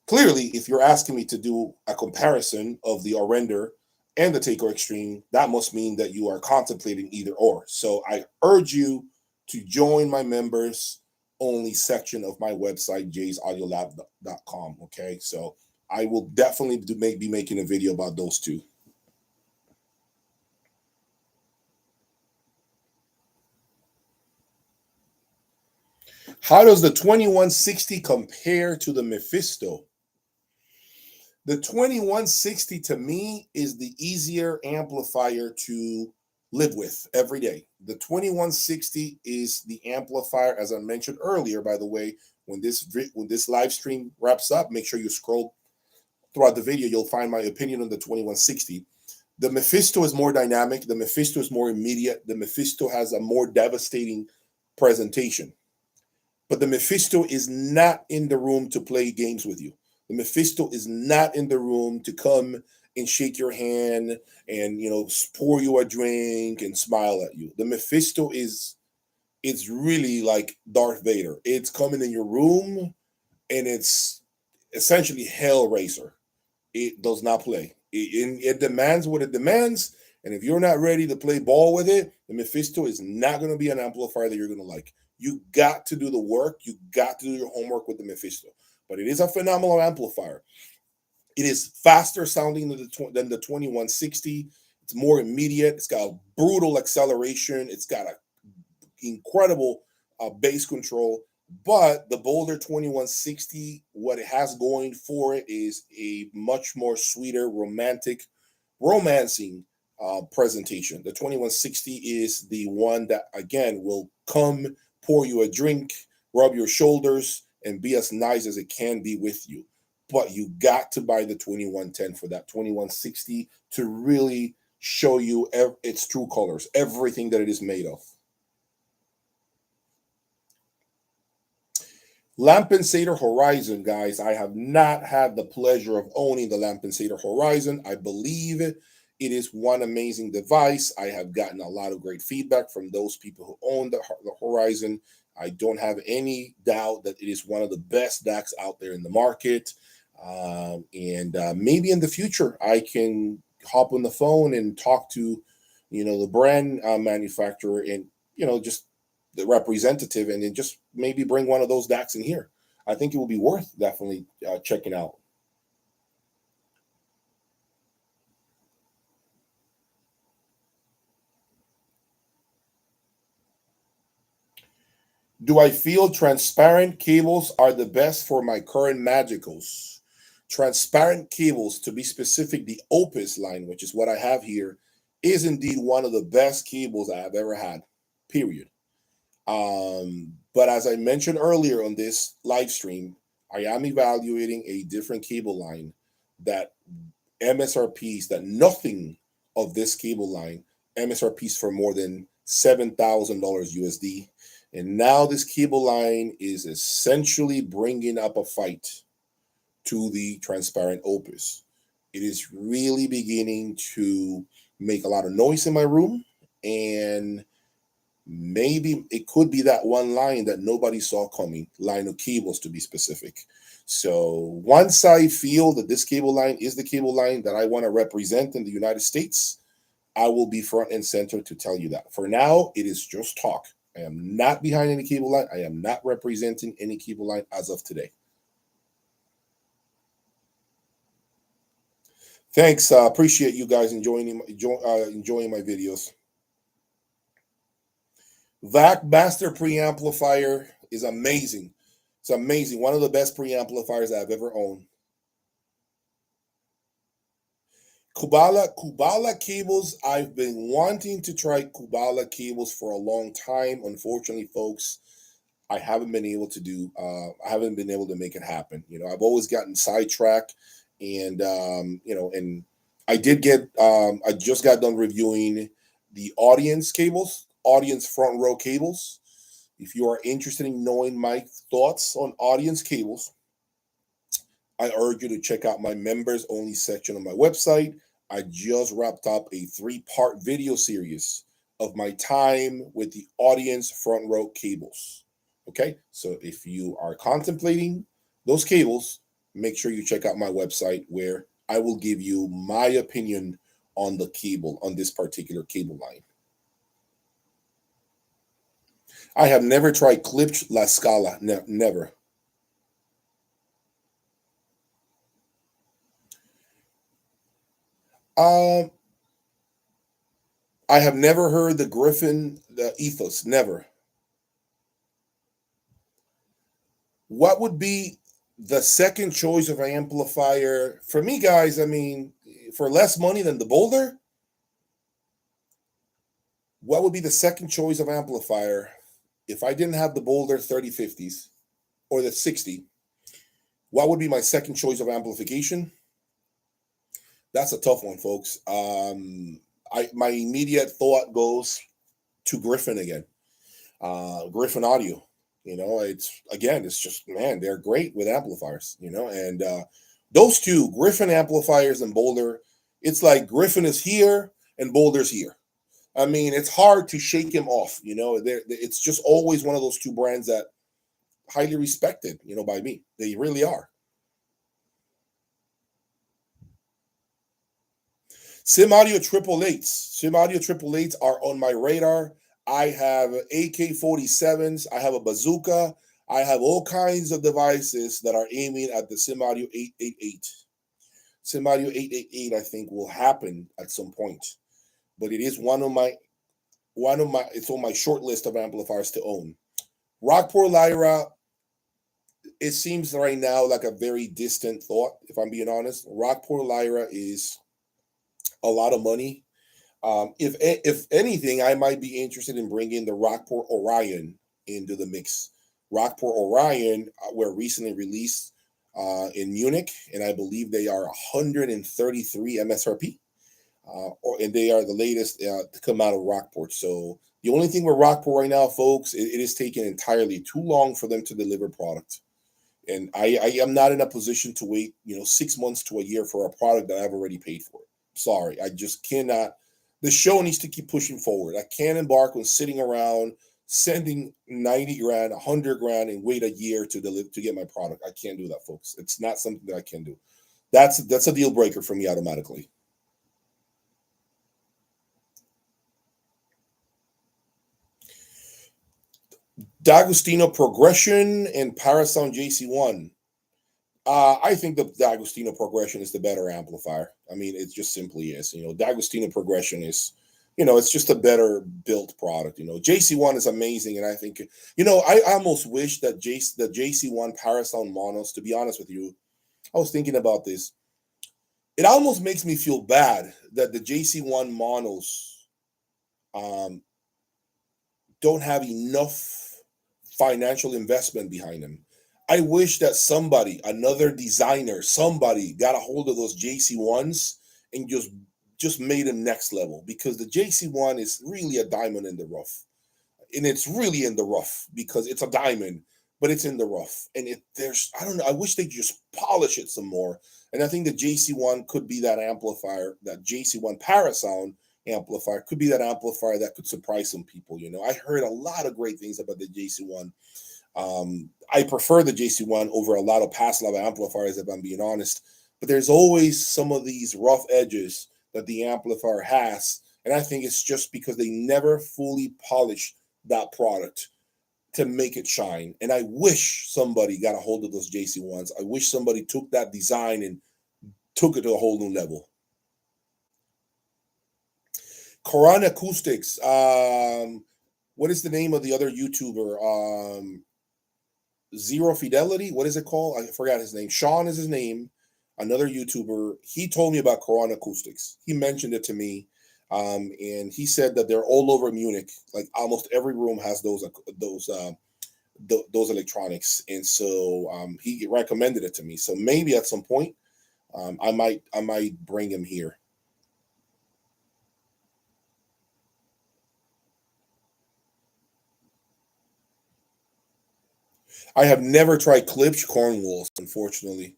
clearly, if you're asking me to do a comparison of the Orrender and the Takeo Extreme, that must mean that you are contemplating either or. So I urge you to join my members only section of my website, jayaudiolab.com. Okay, so I will definitely be making a video about those two. How does the 2160 compare to the Mephisto? The 2160 to me is the easier amplifier to live with every day. The 2160 is the amplifier, as I mentioned earlier, by the way. When this live stream wraps up, make sure you scroll throughout the video. You'll find my opinion on the 2160. The Mephisto is more dynamic. The Mephisto is more immediate. The Mephisto has a more devastating presentation. But the Mephisto is not in the room to play games with you. The Mephisto is not in the room to come and shake your hand and pour you a drink and smile at you. The Mephisto it's really like Darth Vader. It's coming in your room and it's essentially Hellraiser. It does not play. It demands what it demands. And if you're not ready to play ball with it, the Mephisto is not going to be an amplifier that you're going to like. You got to do the work. You got to do your homework with the Mephisto. But it is a phenomenal amplifier. It is faster sounding than the 2160. It's more immediate. It's got a brutal acceleration. It's got an incredible bass control. But the Boulder 2160, what it has going for it is a much more sweeter, romancing presentation. The 2160 is the one that, again, will come, pour you a drink, rub your shoulders, and be as nice as it can be with you. But you got to buy the 2110 for that 2160 to really show you its true colors, everything that it is made of. Lampensator Horizon, guys. I have not had the pleasure of owning the Lampensator Horizon. I believe it is one amazing device. I have gotten a lot of great feedback from those people who own the Horizon. I don't have any doubt that it is one of the best DACs out there in the market. Maybe in the future, I can hop on the phone and talk to, the brand manufacturer and, just the representative, and then just maybe bring one of those DACs in here. I think it will be worth definitely checking out. Do I feel transparent cables are the best for my current Magicals? Transparent cables, to be specific, the Opus line, which is what I have here, is indeed one of the best cables I have ever had, period. But as I mentioned earlier on this live stream, I am evaluating a different cable line that MSRPs, that nothing of this cable line MSRPs for more than $7,000 USD. And now this cable line is essentially bringing up a fight to the transparent Opus. It is really beginning to make a lot of noise in my room, and maybe it could be that one line that nobody saw coming, line of cables to be specific. So once I feel that this cable line is the cable line that I want to represent in the United States, I will be front and center to tell you that. For now, it is just talk. I am not behind any cable line. I am not representing any cable line as of today. Thanks. Appreciate you guys enjoying my videos. VAC Master Preamplifier is amazing. It's amazing. One of the best preamplifiers I've ever owned. Kubala cables. I've been wanting to try Kubala cables for a long time. Unfortunately, folks, I haven't been able to do. I haven't been able to make it happen. I've always gotten sidetracked, and and I did get. I just got done reviewing the audience cables, audience front row cables. If you are interested in knowing my thoughts on audience cables, I urge you to check out my members only section on my website. I just wrapped up a 3-part video series of my time with the audience front row cables. Okay, so if you are contemplating those cables, make sure you check out my website where I will give you my opinion on the cable, on this particular cable line. I have never tried clipped La Scala, never. I have never heard the Griffin, the Ethos, never. What would be the second choice of an amplifier for me, guys? I mean, for less money than the Boulder, what would be the second choice of amplifier if I didn't have the Boulder 3050s or the 60? What would be my second choice of amplification? That's a tough one, folks. My immediate thought goes to Griffin again. Griffin Audio. It's just, man, they're great with amplifiers. And those two, Griffin amplifiers and Boulder, it's like Griffin is here and Boulder's here. I mean, it's hard to shake him off. It's just always one of those two brands that highly respected, by me. They really are. Sim Audio 888s. Sim Audio 888s are on my radar. I have AK-47s. I have a bazooka. I have all kinds of devices that are aiming at the Sim Audio 888. Sim Audio 888, I think, will happen at some point, but it is it's on my short list of amplifiers to own. Rockport Lyra, it seems right now like a very distant thought, if I'm being honest. Rockport Lyra is a lot of money. If anything, I might be interested in bringing the Rockport Orion into the mix. Rockport Orion were recently released in Munich, and I believe they are 133 MSRP. And they are the latest to come out of Rockport. So the only thing with Rockport right now, folks, it is taking entirely too long for them to deliver product. And I am not in a position to wait, 6 months to a year for a product that I've already paid for. Sorry, I just cannot. The show needs to keep pushing forward. I can't embark on sitting around sending 90 grand, 100 grand, and wait a year to get my product. I can't do that, folks. It's not something that I can do. That's a deal breaker for me automatically. D'Agostino Progression and Parasound JC1. I think the D'Agostino Progression is the better amplifier. I mean, it just simply is. D'Agostino Progression is, it's just a better built product. JC1 is amazing, and I think, I almost wish that the JC1 Parasound monos. To be honest with you, I was thinking about this. It almost makes me feel bad that the JC1 monos don't have enough financial investment behind them. I wish that another designer, somebody got a hold of those JC1s and just made them next level, because the JC1 is really a diamond in the rough. And it's really in the rough because it's a diamond, but it's in the rough. And I don't know, I wish they'd just polish it some more. And I think the JC1 could be that amplifier, that JC1 Parasound amplifier could be that amplifier that could surprise some people. I heard a lot of great things about the JC1. I prefer the JC1 over a lot of past level amplifiers, if I'm being honest. But there's always some of these rough edges that the amplifier has, and I think it's just because they never fully polished that product to make it shine. And I wish somebody got a hold of those JC1s. I wish somebody took that design and took it to a whole new level. Koran Acoustics. What is the name of the other YouTuber? Zero Fidelity. What is it called? I forgot his name. Sean is his name. Another YouTuber. He told me about Koran Acoustics. He mentioned it to me, and he said that they're all over Munich. Like almost every room has those electronics, and so he recommended it to me. So maybe at some point, I might bring him here. I have never tried Klipsch Cornwalls, unfortunately.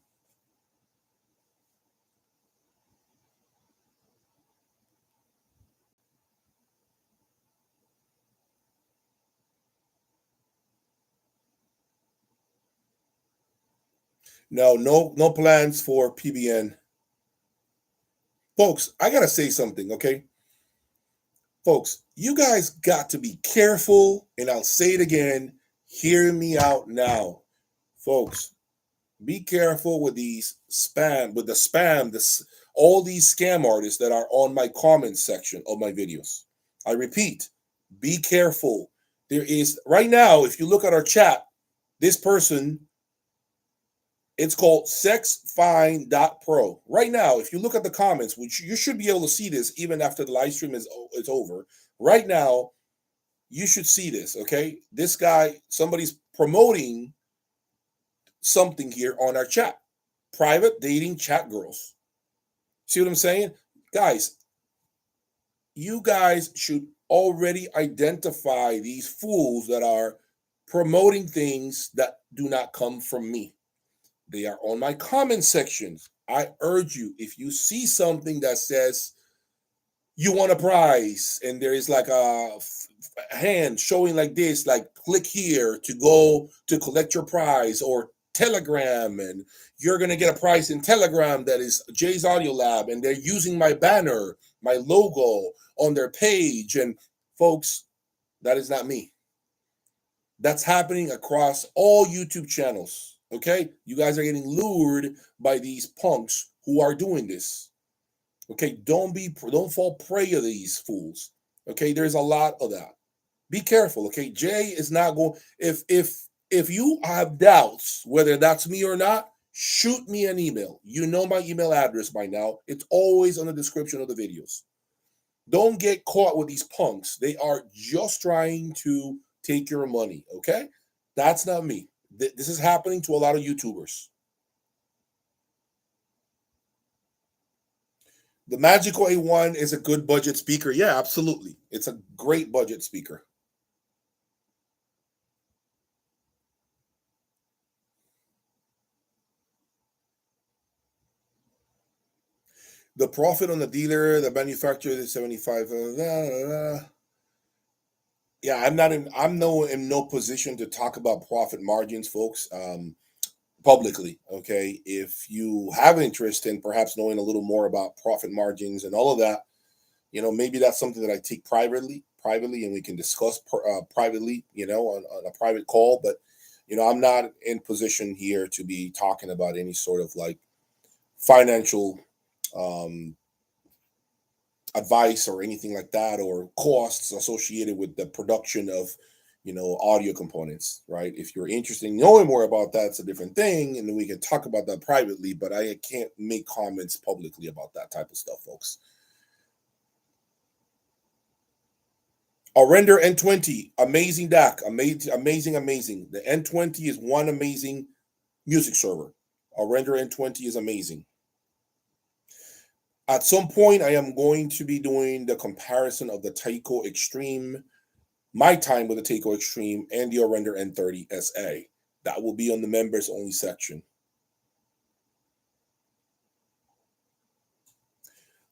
No plans for PBN. Folks, I gotta say something, okay? Folks, you guys got to be careful, and I'll say it again. Hear me out now. Folks, be careful with all these scam artists that are on my comments section of my videos. I repeat, be careful. There is right now, if you look at our chat, this person It's called sexfine.pro. Right now, if you look at the comments, which you should be able to see this even after the live stream is over. Right now, you should see this, okay? This guy, somebody's promoting something here on our chat. Private dating chat girls. See what I'm saying? Guys, you guys should already identify these fools that are promoting things that do not come from me. They are on my comment sections. I urge you, if you see something that says you want a prize and there is like a hand showing like this, like click here to go to collect your prize, or Telegram, and you're going to get a prize in Telegram that is Jay's Audiolab, and they're using my banner, my logo on their page. And folks, that is not me. That's happening across all YouTube channels. Okay, you guys are getting lured by these punks who are doing this. Okay, don't fall prey to these fools. Okay, there's a lot of that. Be careful. Okay, Jay is not going. If you have doubts whether that's me or not, shoot me an email. You know my email address by now. It's always on the description of the videos. Don't get caught with these punks. They are just trying to take your money. Okay, that's not me. This is happening to a lot of YouTubers. The Magical A1 is a good budget speaker. Yeah, absolutely. It's a great budget speaker. The profit on the dealer, the manufacturer is 75. Yeah, I'm in no position to talk about profit margins, folks. Publicly, okay. If you have interest in perhaps knowing a little more about profit margins and all of that, maybe that's something that I take privately, and we can discuss privately, on a private call. But I'm not in position here to be talking about any sort of like financial advice or anything like that, or costs associated with the production of audio components, right? If you're interested in knowing more about that, it's a different thing, and then we can talk about that privately, but I can't make comments publicly about that type of stuff, folks. A Render N20, amazing DAC, amazing. The N20 is one amazing music server. A Render N20 is amazing. At some point, I am going to be doing the comparison of the Taiko Extreme, my time with the Taiko Extreme, and the Render N30 SA. That will be on the members only section.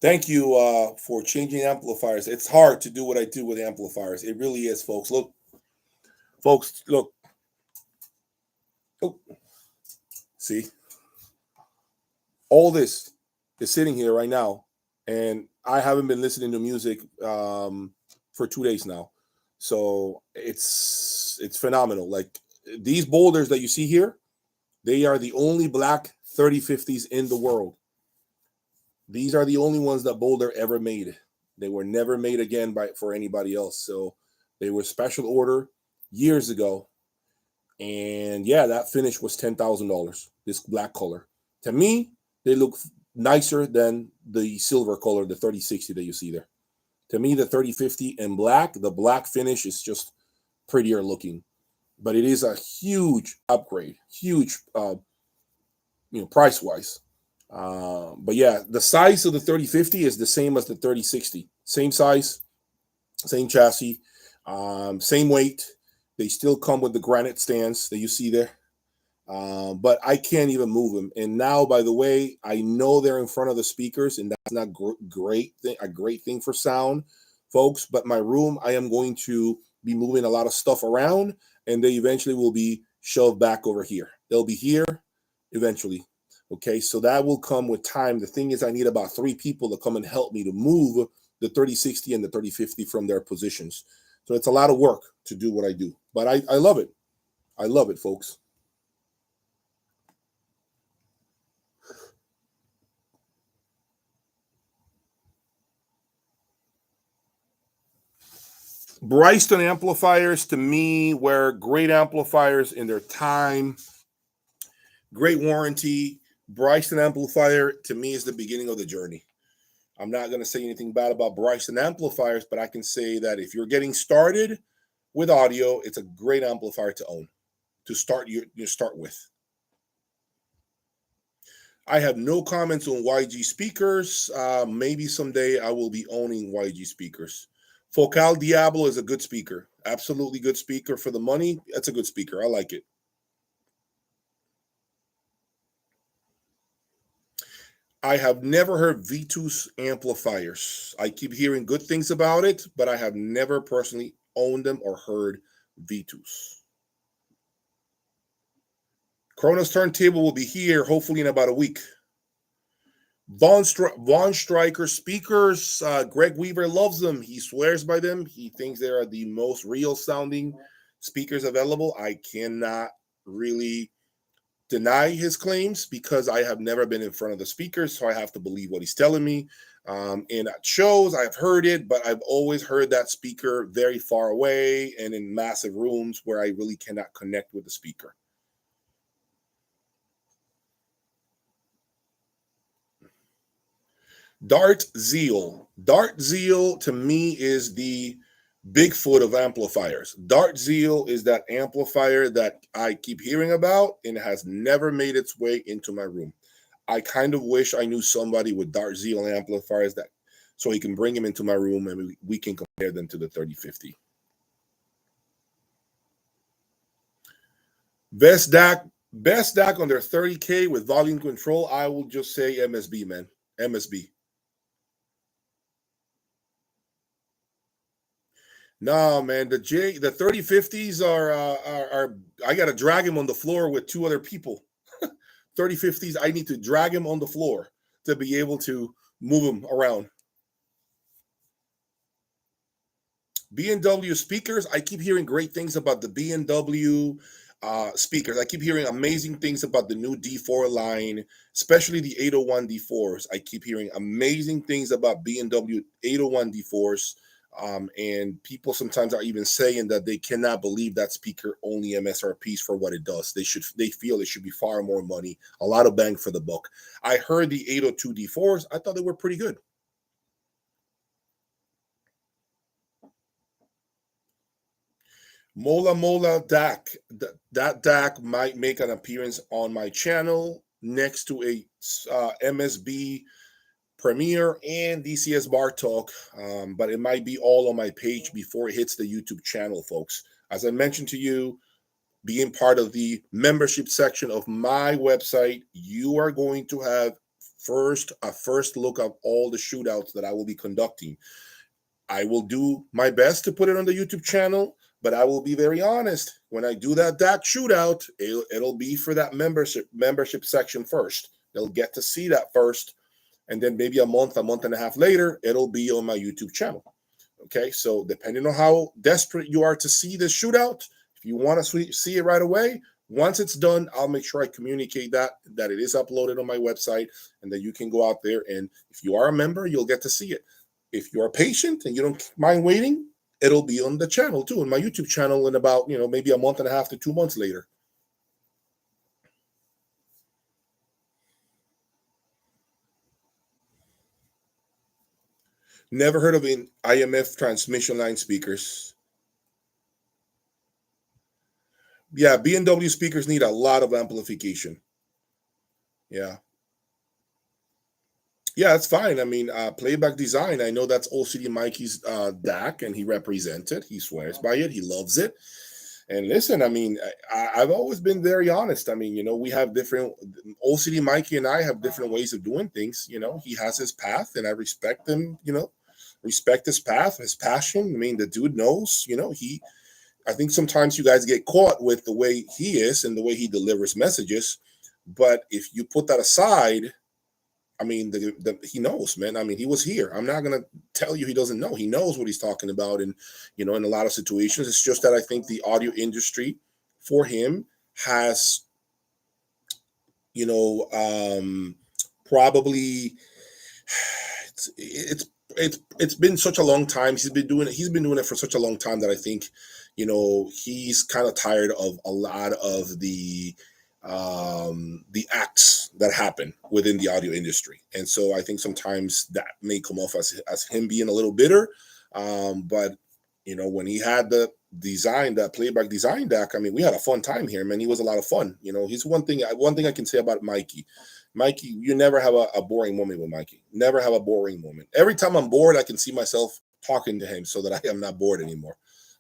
Thank you for changing amplifiers. It's hard to do what I do with amplifiers. It really is, folks. Look. Oh. See? All this is sitting here right now, and I haven't been listening to music for 2 days now. So it's phenomenal. Like, these Boulders that you see here, they are the only black 3050s in the world. These are the only ones that Boulder ever made. They were never made again for anybody else. So they were special order years ago. And yeah, that finish was $10,000, this black color. To me, they look nicer than the silver color, the 3060 that you see there. To me, the 3050 in black, the black finish is just prettier looking. But it is a huge upgrade, huge, price-wise. But yeah, the size of the 3050 is the same as the 3060. Same size, same chassis, same weight. They still come with the granite stands that you see there. But I can't even move them. And now, by the way, I know they're in front of the speakers, and that's not a great thing for sound, folks. But my room, I am going to be moving a lot of stuff around, and they eventually will be shoved back over here. They'll be here eventually. Okay, so that will come with time. The thing is, I need about 3 people to come and help me to move the 3060 and the 3050 from their positions. So it's a lot of work to do what I do. But I love it. I love it, folks. Bryston amplifiers, to me, were great amplifiers in their time. Great warranty. Bryson amplifier to me is the beginning of the journey. I'm not going to say anything bad about Bryson amplifiers, but I can say that if you're getting started with audio, it's a great amplifier to own, to start you start with. I have no comments on YG speakers. Maybe someday I will be owning YG speakers. Focal Diablo is a good speaker. Absolutely good speaker for the money. That's a good speaker. I like it. I have never heard Vitus amplifiers. I keep hearing good things about it, but I have never personally owned them or heard Vitus. Kronos turntable will be here hopefully in about a week. Von Stryker speakers. Greg Weaver loves them. He swears by them. He thinks they are the most real sounding speakers available. I cannot really deny his claims because I have never been in front of the speakers, so I have to believe what he's telling me. And at shows, I've heard it, but I've always heard that speaker very far away and in massive rooms where I really cannot connect with the speaker. Dart Zeal. Dart Zeal to me is the Bigfoot of amplifiers. Dart Zeal is that amplifier that I keep hearing about and has never made its way into my room. I kind of wish I knew somebody with Dart Zeal amplifiers that so he can bring him into my room and we can compare them to the 3050. Best DAC under 30K with volume control. I will just say MSB, man. MSB. No, man, the 3050s are I gotta drag him on the floor with two other people. 3050s, I need to drag him on the floor to be able to move him around. B&W speakers, I keep hearing great things about the B&W speakers. I keep hearing amazing things about the new D4 line, especially the 801 D4s. I keep hearing amazing things about B&W 801 D4s. And people sometimes are even saying that they cannot believe that speaker only MSRPs for what it does. They feel it should be far more money, a lot of bang for the buck. I heard the 802 D4s. I thought they were pretty good. Mola DAC. That DAC might make an appearance on my channel next to a MSB Premiere and DCS Bar Talk, but it might be all on my page before it hits the YouTube channel, folks. As I mentioned to you, being part of the membership section of my website, you are going to have a first look at all the shootouts that I will be conducting. I will do my best to put it on the YouTube channel, but I will be very honest. When I do that DAC shootout, it'll be for that membership section first. They'll get to see that first. And then maybe a month and a half later, it'll be on my YouTube channel. Okay, so depending on how desperate you are to see this shootout, if you want to see it right away, once it's done, I'll make sure I communicate that it is uploaded on my website and that you can go out there. And if you are a member, you'll get to see it. If you're patient and you don't mind waiting, it'll be on the channel too, on my YouTube channel in about, maybe a month and a half to 2 months later. Never heard of an IMF transmission line speakers. Yeah, B&W speakers need a lot of amplification. Yeah. Yeah, that's fine. I mean, Playback Design, I know that's OCD Mikey's DAC, and he represents it. He swears by it. He loves it. And listen, I mean, I've always been very honest. I mean, we have different, OCD Mikey and I have different ways of doing things. He has his path, and I respect him, respect his path, his passion. I mean, the dude knows, I think sometimes you guys get caught with the way he is and the way he delivers messages. But if you put that aside, I mean, he knows, man. I mean, he was here. I'm not going to tell you he doesn't know. He knows what he's talking about. And, in a lot of situations, it's just that I think the audio industry for him has, probably it's been such a long time. He's been doing it for such a long time that I think, he's kind of tired of a lot of the the acts that happen within the audio industry. And so I think sometimes that may come off as him being a little bitter. But when he had the design, that playback design deck, I mean, we had a fun time here, man. He was a lot of fun. He's one thing I can say about Mikey. Mikey, you never have a boring moment with Mikey. Never have a boring moment. Every time I'm bored, I can see myself talking to him so that I am not bored anymore.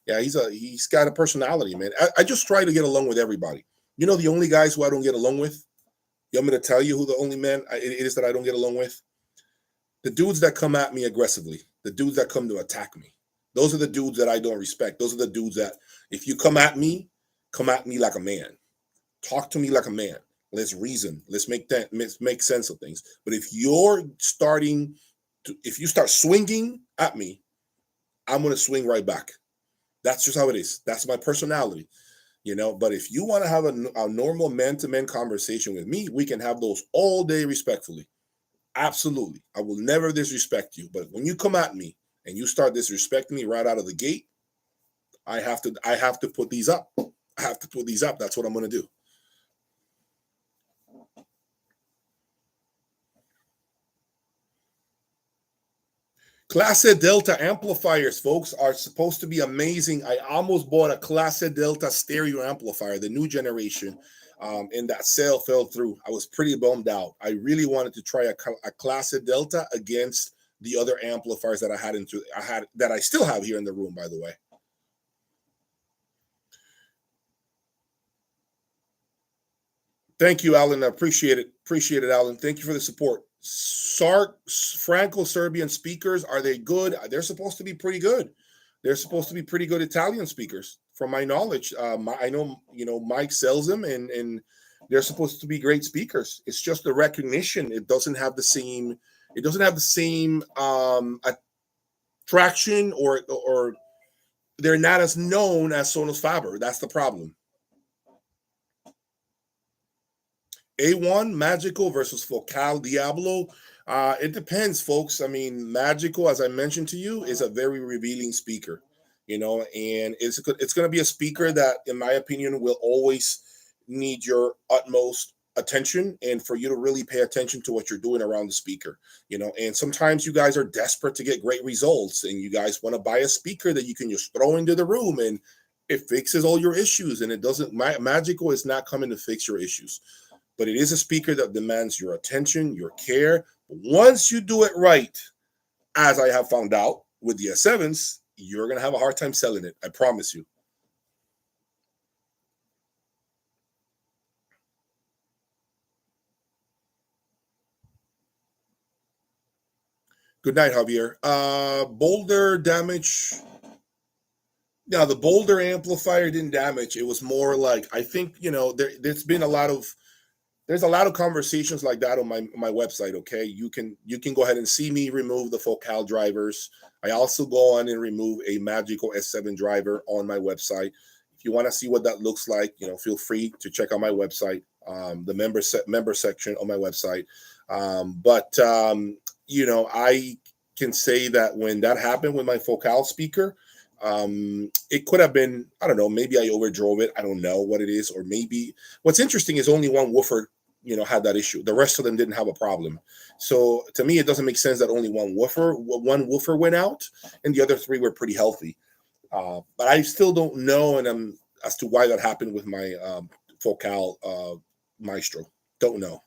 Yeah, he's got a personality, man. I just try to get along with everybody. The only guys who I don't get along with, you want me to tell you who the only man it is that I don't get along with? The dudes that come at me aggressively, the dudes that come to attack me. Those are the dudes that I don't respect. Those are the dudes that, if you come at me like a man. Talk to me like a man. Let's reason. Let's make sense of things. But if you start swinging at me, I'm going to swing right back. That's just how it is. That's my personality. But if you want to have a normal man-to-man conversation with me, we can have those all day respectfully. Absolutely. I will never disrespect you. But when you come at me and you start disrespecting me right out of the gate, I have to put these up. I have to put these up. That's what I'm going to do. Clase Delta amplifiers, folks, are supposed to be amazing. I almost bought a Clase Delta stereo amplifier, the new generation, and that sale fell through. I was pretty bummed out. I really wanted to try a Clase Delta against the other amplifiers that that I still have here in the room, by the way. Thank you, Alan. I appreciate it. Appreciate it, Alan. Thank you for the support. Franco-Serbian speakers, are they good? They're supposed to be pretty good. They're supposed to be pretty good Italian speakers, from my knowledge. I know, Mike sells them, and they're supposed to be great speakers. It's just the recognition. It doesn't have the same. It doesn't have the same attraction, or they're not as known as Sonos Faber. That's the problem. A1 Magical versus Focal Diablo. It depends, folks. I mean, Magical, as I mentioned to you, is a very revealing speaker, and it's going to be a speaker that, in my opinion, will always need your utmost attention, and for you to really pay attention to what you're doing around the speaker, and sometimes you guys are desperate to get great results, and you guys want to buy a speaker that you can just throw into the room and it fixes all your issues. And it doesn't. Magical is not coming to fix your issues. But it is a speaker that demands your attention, your care. Once you do it right, as I have found out with the S7s, you're going to have a hard time selling it. I promise you. Good night, Javier. Boulder damage. Yeah, the Boulder amplifier didn't damage. It was more like, I think, there's been a lot of conversations like that on my website. Okay, you can go ahead and see me remove the Focal drivers. I also go on and remove a Magical S7 driver on my website. If you want to see what that looks like, feel free to check out my website, the member section on my website. But I can say that when that happened with my Focal speaker, it could have been, I don't know, maybe I overdrove it. I don't know what it is. Or maybe what's interesting is only one woofer had that issue. The rest of them didn't have a problem. So to me, it doesn't make sense that only one woofer went out and the other three were pretty healthy. But I still don't know as to why that happened with my Focal Maestro. Don't know.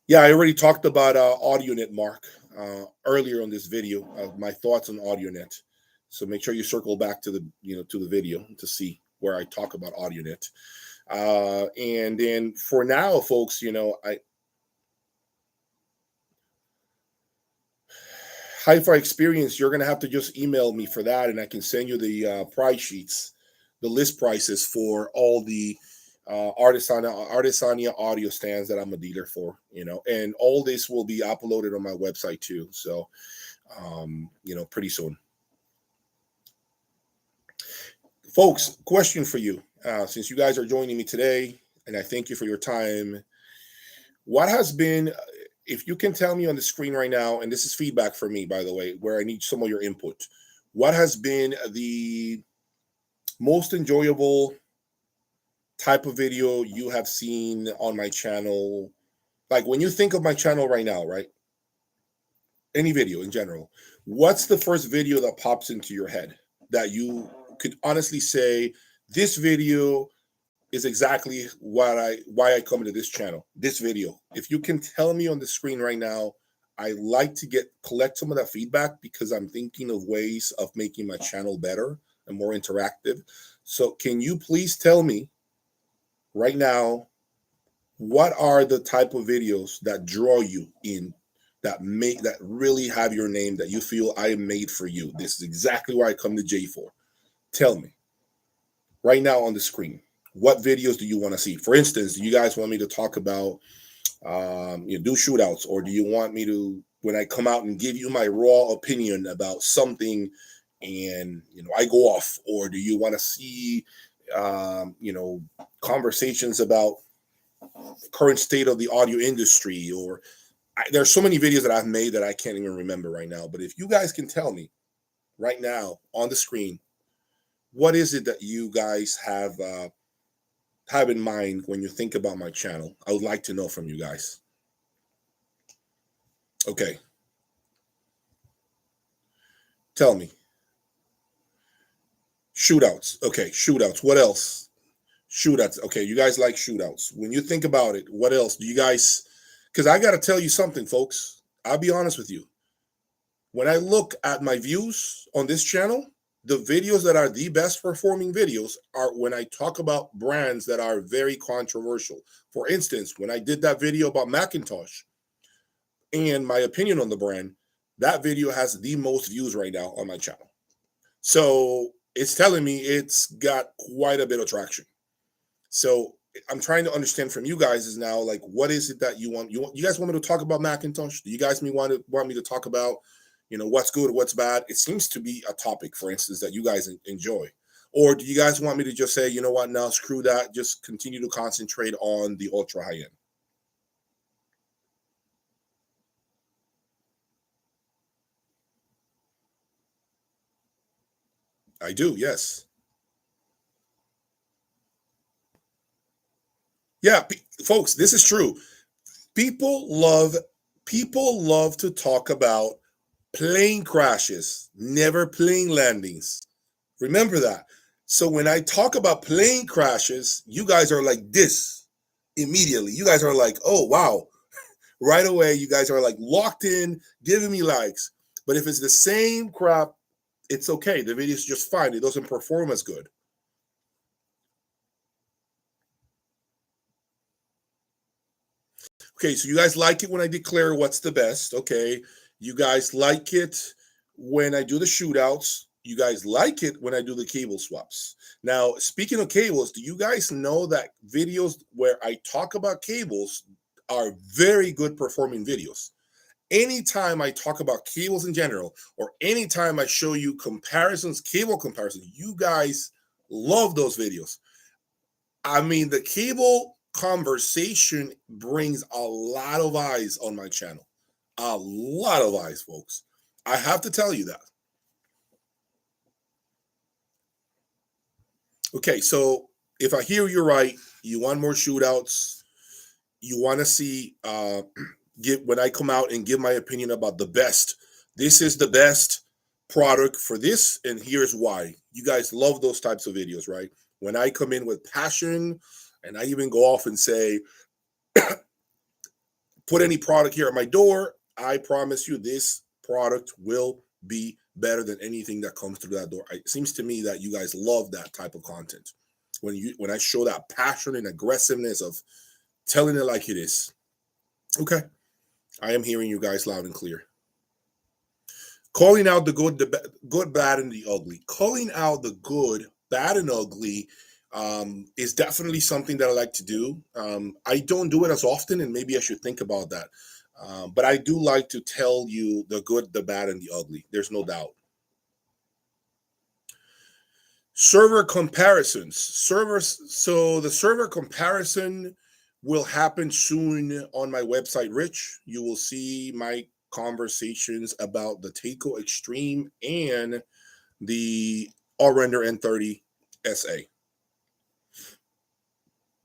Yeah, I already talked about AudioNet, Mark, earlier on this video. My thoughts on AudioNet. So make sure you circle back to the video to see where I talk about AudioNet. And then for now, folks, Hi-Fi Experience, you're going to have to just email me for that, and I can send you the price sheets, the list prices for all the Artisania audio stands that I'm a dealer for, and all this will be uploaded on my website too. So, pretty soon. Folks, question for you. Since you guys are joining me today, and I thank you for your time, what has been, if you can tell me on the screen right now, and this is feedback for me, by the way, where I need some of your input, what has been the most enjoyable type of video you have seen on my channel? Like when you think of my channel right now, right? Any video in general, what's the first video that pops into your head that you could honestly say, this video is exactly why I come to this channel, this video? If you can tell me on the screen right now, I like to collect some of that feedback because I'm thinking of ways of making my channel better and more interactive. So can you please tell me right now, what are the type of videos that draw you in, that really have your name, that you feel I am made for you? This is exactly why I come to Jay for. Tell me right now on the screen, what videos do you want to see? For instance, do you guys want me to talk about do shootouts, or do you want me to, when I come out and give you my raw opinion about something and I go off? Or do you want to see conversations about current state of the audio industry? Or there's so many videos that I've made that I can't even remember right now. But if you guys can tell me right now on the screen, what is it that you guys have in mind when you think about my channel? I would like to know from you guys. Okay. Tell me. Shootouts. Okay, shootouts. What else? Shootouts. Okay, you guys like shootouts. When you think about it, what else do you guys? Because I got to tell you something, folks. I'll be honest with you. When I look at my views on this channel, the videos that are the best performing videos are when I talk about brands that are very controversial. For instance, when I did that video about Macintosh and my opinion on the brand, that video has the most views right now on my channel. So it's telling me it's got quite a bit of traction. So I'm trying to understand from you guys is now, like, what is it that you want? You guys want me to talk about Macintosh? Do you guys want me to talk about, what's good, what's bad? It seems to be a topic, for instance, that you guys enjoy. Or do you guys want me to just say, you know what, now screw that, just continue to concentrate on the ultra high end? I do, yes. Yeah, folks, this is true. People love to talk about plane crashes, never plane landings. Remember that. So when I talk about plane crashes, you guys are like this immediately. You guys are like, oh, wow. Right away, you guys are like locked in, giving me likes. But if it's the same crap, it's okay. The video's just fine. It doesn't perform as good. Okay, so you guys like it when I declare what's the best. Okay. You guys like it when I do the shootouts. You guys like it when I do the cable swaps. Now, speaking of cables, do you guys know that videos where I talk about cables are very good performing videos? Anytime I talk about cables in general, or anytime I show you comparisons, cable comparisons, you guys love those videos. I mean, the cable conversation brings a lot of eyes on my channel. A lot of eyes, folks. I have to tell you that. Okay, so if I hear you right, you want more shootouts. You want to see when I come out and give my opinion about the best. This is the best product for this, and here's why. You guys love those types of videos, right? When I come in with passion, and I even go off and say, put any product here at my door, I promise you this product will be better than anything that comes through that door. It seems to me that you guys love that type of content. When I show that passion and aggressiveness of telling it like it is. Okay. I am hearing you guys loud and clear. Calling out the good, bad, and the ugly. Calling out the good, bad, and ugly is definitely something that I like to do. I don't do it as often, and maybe I should think about that. But I do like to tell you the good, the bad, and the ugly. There's no doubt. Server comparisons. So the server comparison will happen soon on my website, Rich. You will see my conversations about the Takeo Extreme and the All Render N30 SA.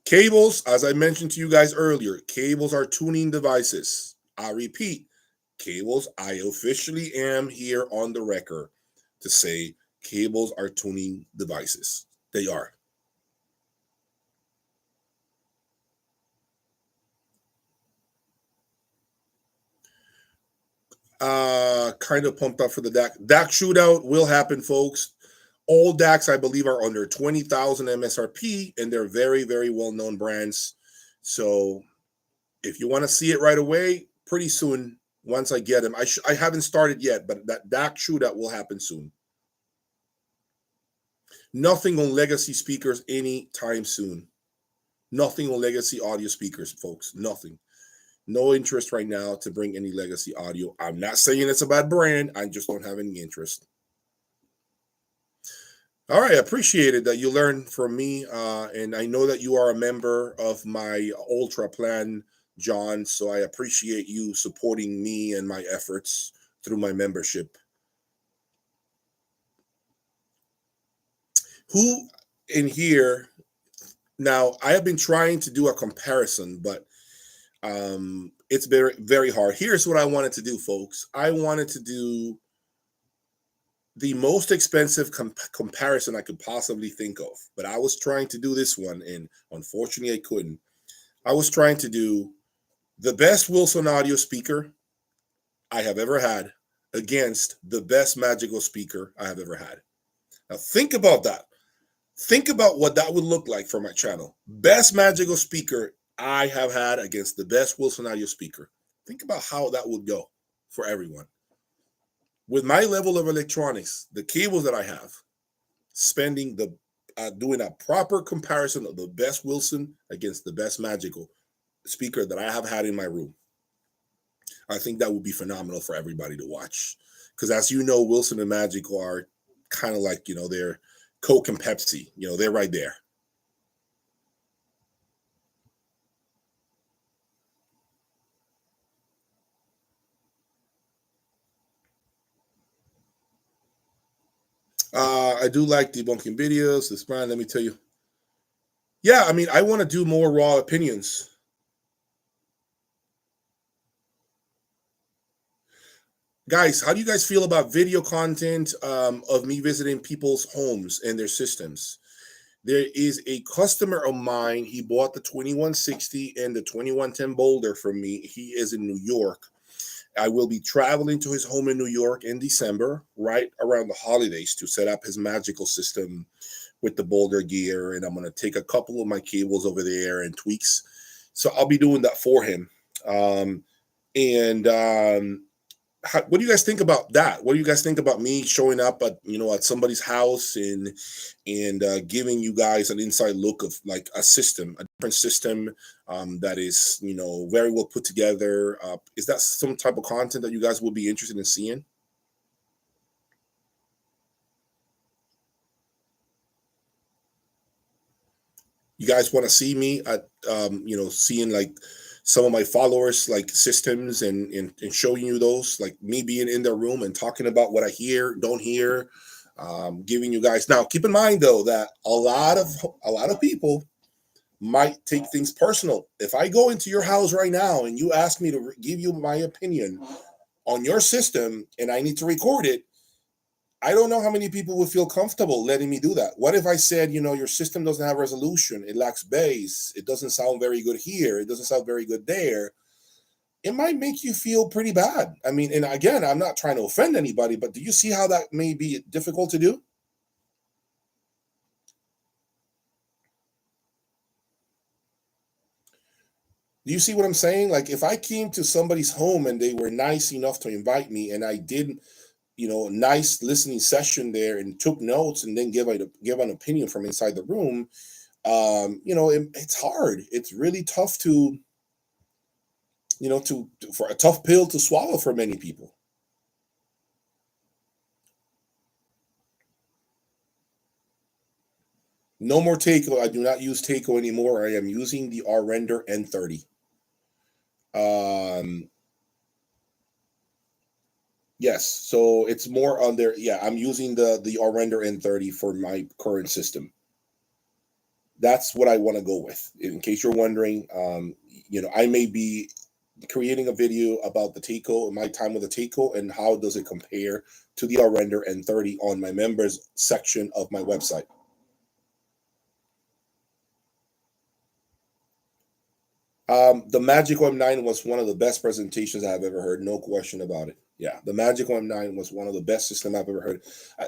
Cables, as I mentioned to you guys earlier, cables are tuning devices. I repeat, cables, I officially am here on the record to say cables are tuning devices. They are. Kind of pumped up for the DAC. DAC shootout will happen, folks. All DACs, I believe, are under 20,000 MSRP, and they're very, very well-known brands. So if you want to see it right away, pretty soon, once I get them. I haven't started yet, but that DAC shootout will happen soon. Nothing on legacy speakers anytime soon. Nothing on legacy audio speakers, folks. Nothing. No interest right now to bring any legacy audio. I'm not saying it's a bad brand. I just don't have any interest. All right, I appreciate it that you learned from me, and I know that you are a member of my Ultra plan, John. So I appreciate you supporting me and my efforts through my membership. Who in here now? I have been trying to do a comparison, but it's very, very hard. Here's what I wanted to do, folks. I wanted to do the most expensive comparison I could possibly think of, but I was trying to do this one, and unfortunately, I couldn't. I was trying to do the best Wilson audio speaker I have ever had against the best magical speaker I have ever had. Now, think about that. Think about what that would look like for my channel. Best magical speaker I have had against the best Wilson audio speaker. Think about how that would go for everyone. With my level of electronics, the cables that I have, spending the doing a proper comparison of the best Wilson against the best magical speaker that I have had in my room, I think that would be phenomenal for everybody to watch. Because as you know, Wilson and Magical are kind of like, they're Coke and Pepsi. They're right there. I do like debunking videos. It's fine. Let me tell you. Yeah, I mean, I want to do more raw opinions. Guys, how do you guys feel about video content of me visiting people's homes and their systems? There is a customer of mine. He bought the 2160 and the 2110 Boulder from me. He is in New York. I will be traveling to his home in New York in December, right around the holidays, to set up his magical system with the Boulder gear. And I'm going to take a couple of my cables over there and tweaks. So I'll be doing that for him. What do you guys think about that? What do you guys think about me showing up at somebody's house and giving you guys an inside look of like a different system that is very well put together? Is that some type of content that you guys would be interested in seeing? You guys want to see me at seeing like some of my followers like systems and showing you those, like me being in their room and talking about what I hear, don't hear, giving you guys. Now keep in mind though that a lot of people might take things personal. If I go into your house right now and you ask me to give you my opinion on your system and I need to record it, I don't know how many people would feel comfortable letting me do that. What if I said, your system doesn't have resolution, it lacks bass, it doesn't sound very good here, it doesn't sound very good there? It might make you feel pretty bad. I mean, and again, I'm not trying to offend anybody, but do you see how that may be difficult to do? Do you see what I'm saying? Like if I came to somebody's home and they were nice enough to invite me and I did nice listening session there and took notes and then give an opinion from inside the room, it's hard. It's really tough to for a tough pill to swallow for many people. No more Takeo. I do not use Takeo anymore. I am using the R-Render N30. Yes, so it's more on there. Yeah, I'm using the R-Render N30 for my current system. That's what I want to go with. In case you're wondering, I may be creating a video about the Takeo and my time with the Takeo and how does it compare to the Render N30 on my members section of my website. The Magical M9 was one of the best presentations I've ever heard. No question about it. Yeah, the Magical M9 was one of the best systems I've ever heard.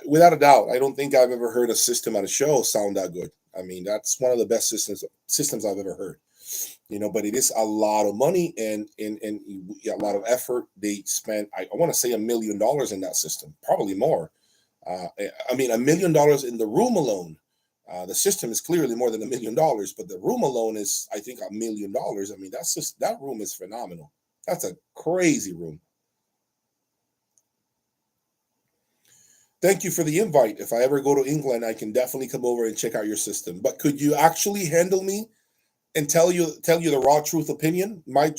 Without a doubt, I don't think I've ever heard a system at a show sound that good. I mean, that's one of the best systems I've ever heard. But it is a lot of money and a lot of effort. They spent, I want to say, $1 million in that system, probably more. $1 million in the room alone. The system is clearly more than $1 million, but the room alone is, I think, $1 million. I mean, that room is phenomenal. That's a crazy room. Thank you for the invite. If I ever go to England, I can definitely come over and check out your system. But could you actually handle me and tell you the raw truth opinion, my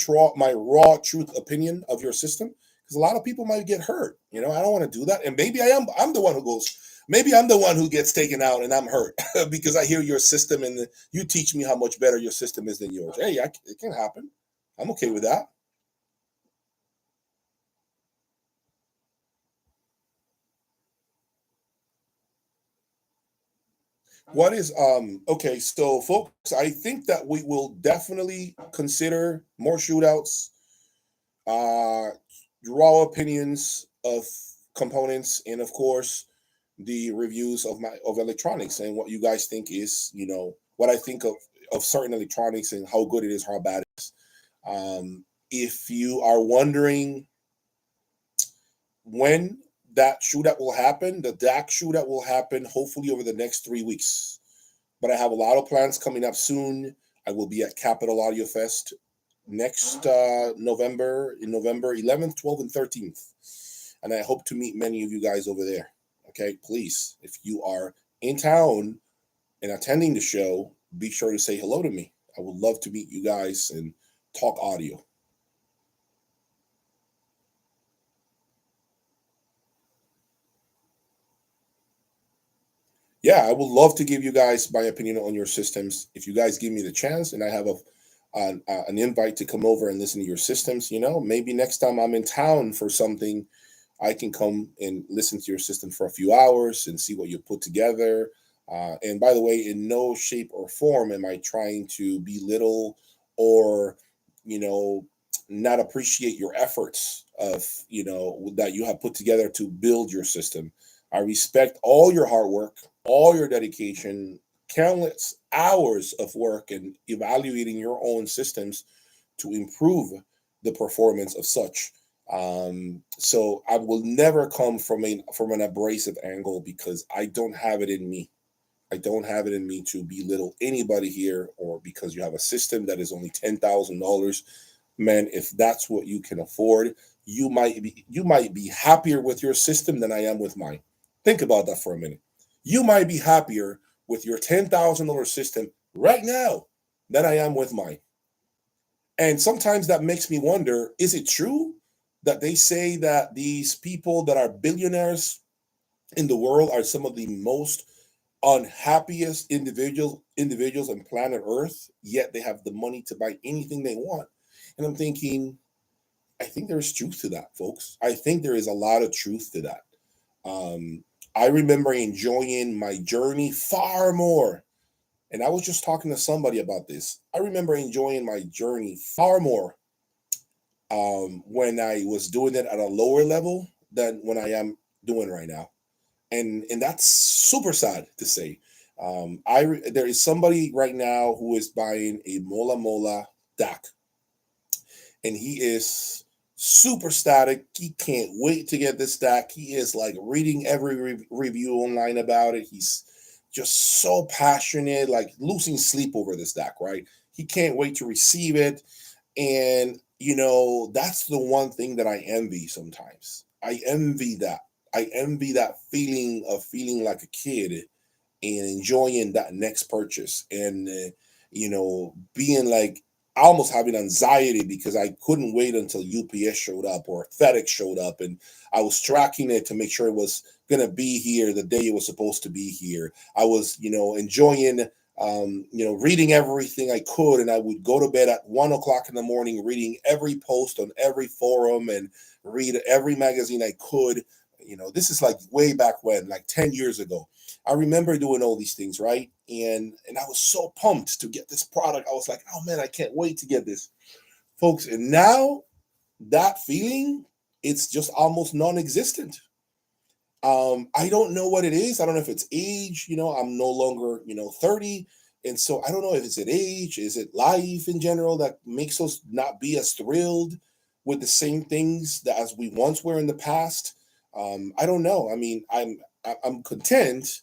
raw truth opinion of your system? Because a lot of people might get hurt. I don't want to do that. And maybe I'm the one who goes. Maybe I'm the one who gets taken out and I'm hurt because I hear your system and you teach me how much better your system is than yours. Hey, it can happen. I'm okay with that. What is okay, so folks, I think that we will definitely consider more shootouts, uh raw opinions of components, and of course the reviews of electronics and what you guys think is, what I think of certain electronics and how good it is, how bad it is. If you are wondering when that shootout will happen, the DAC shootout will happen hopefully over the next 3 weeks. But I have a lot of plans coming up soon. I will be at Capital Audio Fest next November, in November 11th, 12th, and 13th. And I hope to meet many of you guys over there. Okay, please, if you are in town and attending the show, be sure to say hello to me. I would love to meet you guys and talk audio. Yeah, I would love to give you guys my opinion on your systems. If you guys give me the chance and I have an invite to come over and listen to your systems, maybe next time I'm in town for something, I can come and listen to your system for a few hours and see what you put together. And by the way, in no shape or form am I trying to belittle or, you know, not appreciate your efforts of, that you have put together to build your system. I respect all your hard work, all your dedication, countless hours of work and evaluating your own systems to improve the performance of such. So I will never come from an abrasive angle because I don't have it in me. I don't have it in me to belittle anybody here, or because you have a system that is only $10,000. Man, if that's what you can afford, you might be happier with your system than I am with mine. Think about that for a minute. You might be happier with your $10,000 system right now than I am with mine. And sometimes that makes me wonder, is it true that they say that these people that are billionaires in the world are some of the most unhappiest individuals on planet Earth, yet they have the money to buy anything they want? And I'm thinking, I think there is truth to that, folks. I think there is a lot of truth to that. I remember enjoying my journey far more. And I was just talking to somebody about this. I remember enjoying my journey far more when I was doing it at a lower level than when I am doing right now. And that's super sad to say. There is somebody right now who is buying a Mola Mola DAC, and he is super static. He can't wait to get this DAC. He is like reading every review online about it. He's just so passionate, like losing sleep over this DAC, right? He can't wait to receive it. And, that's the one thing that I envy sometimes. I envy that. I envy that feeling of feeling like a kid and enjoying that next purchase, and being like almost having anxiety because I couldn't wait until UPS showed up or FedEx showed up, and I was tracking it to make sure it was going to be here the day it was supposed to be here. I was enjoying reading everything I could, and I would go to bed at 1 o'clock in the morning, reading every post on every forum and read every magazine I could. This is like way back when, like 10 years ago. I remember doing all these things, right? And I was so pumped to get this product. I was like, oh man, I can't wait to get this, folks. And now that feeling, it's just almost non-existent. I don't know what it is. I don't know if it's age. I'm no longer 30, and so I don't know if it's an age. Is it life in general that makes us not be as thrilled with the same things that as we once were in the past? I don't know. I mean, I'm content,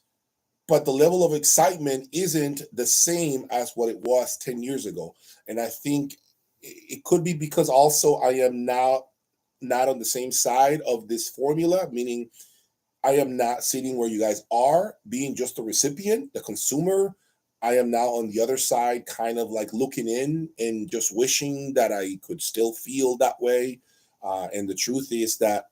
but the level of excitement isn't the same as what it was 10 years ago. And I think it could be because also I am now not on the same side of this formula, meaning I am not sitting where you guys are, being just a recipient, the consumer. I am now on the other side, kind of like looking in and just wishing that I could still feel that way. And the truth is that,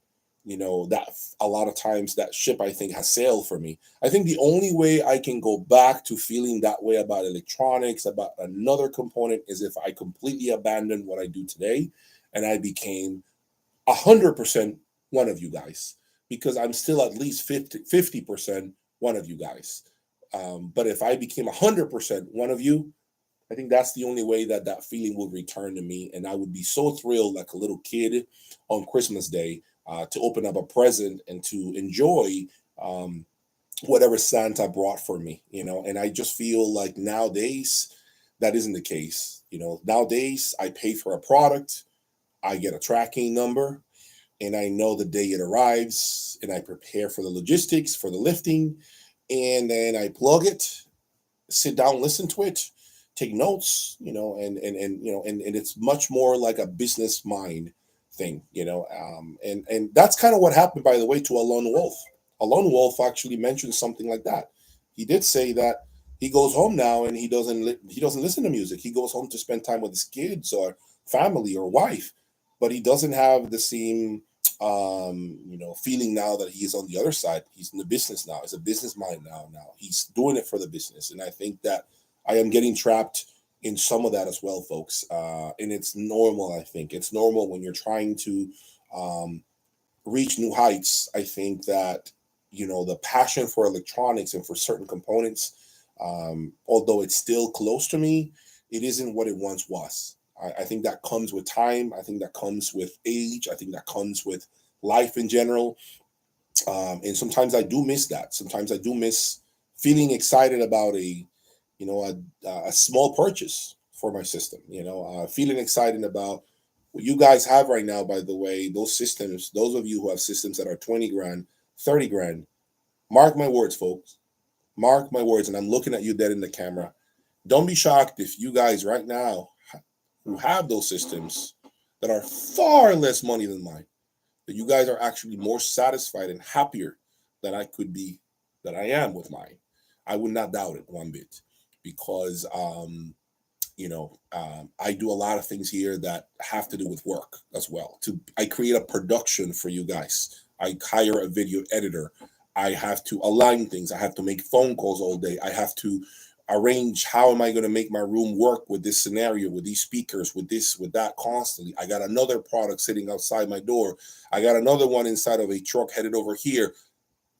that a lot of times that ship, I think, has sailed for me. I think the only way I can go back to feeling that way about electronics, about another component, is if I completely abandoned what I do today and I became 100% one of you guys, because I'm still at least 50% one of you guys. But if I became 100% one of you, I think that's the only way that that feeling would return to me. And I would be so thrilled, like a little kid on Christmas Day, to open up a present and to enjoy whatever Santa brought for me, And I just feel like nowadays that isn't the case. Nowadays I pay for a product, I get a tracking number, and I know the day it arrives, and I prepare for the logistics, for the lifting, and then I plug it, sit down, listen to it, take notes, and it's much more like a business mind thing, and that's kind of what happened, by the way, to a lone wolf. A lone wolf actually mentioned something like that. He did say that he goes home now and he doesn't listen to music. He goes home to spend time with his kids or family or wife, but he doesn't have the same feeling now that he's on the other side. He's in the business now. He's a business mind now. He's doing it for the business. And I think that I am getting trapped in some of that as well, folks. And it's normal, I think. It's normal when you're trying to reach new heights. I think that, the passion for electronics and for certain components, although it's still close to me, it isn't what it once was. I think that comes with time. I think that comes with age. I think that comes with life in general. And sometimes I do miss that. Sometimes I do miss feeling excited about a small purchase for my system. Feeling excited about what you guys have right now. By the way, those systems. Those of you who have systems that are 20 grand, 30 grand. Mark my words, folks. Mark my words. And I'm looking at you dead in the camera. Don't be shocked if you guys right now who have those systems that are far less money than mine, that you guys are actually more satisfied and happier than I could be, that I am with mine. I would not doubt it one bit, because I do a lot of things here that have to do with work as well. I create a production for you guys. I hire a video editor. I have to align things. I have to make phone calls all day. I have to arrange how am I going to make my room work with this scenario, with these speakers, with this, with that, constantly. I got another product sitting outside my door. I got another one inside of a truck headed over here.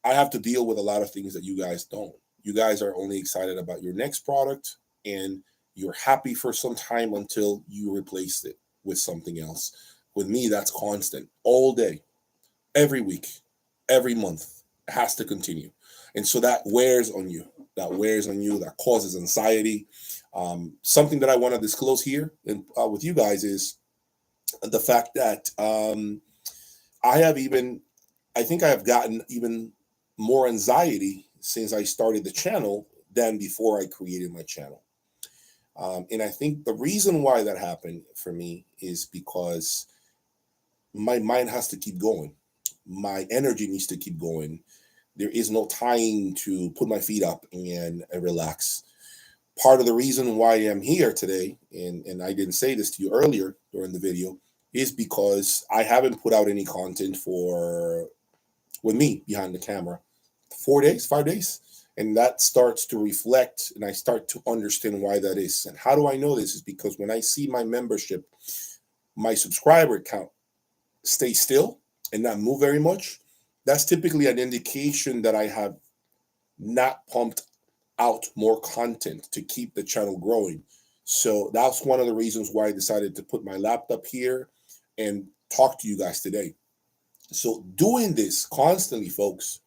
I have to deal with a lot of things that you guys don't. You guys are only excited about your next product, and you're happy for some time until you replace it with something else. With me, that's constant, all day, every week, every month. It has to continue. And so that wears on you. That causes anxiety. Something that I want to disclose here and with you guys is the fact that I think I have gotten even more anxiety since I started the channel than before I created my channel. And I think the reason why that happened for me is because my mind has to keep going. My energy needs to keep going. There is no time to put my feet up and relax. Part of the reason why I'm here today, and I didn't say this to you earlier during the video, is because I haven't put out any content with me behind the camera 4 days, 5 days. And that starts to reflect, and I start to understand why that is. And how do I know this? Is because when I see my membership, my subscriber count stay still and not move very much, that's typically an indication that I have not pumped out more content to keep the channel growing. So that's one of the reasons why I decided to put my laptop here and talk to you guys today. So doing this constantly, folks,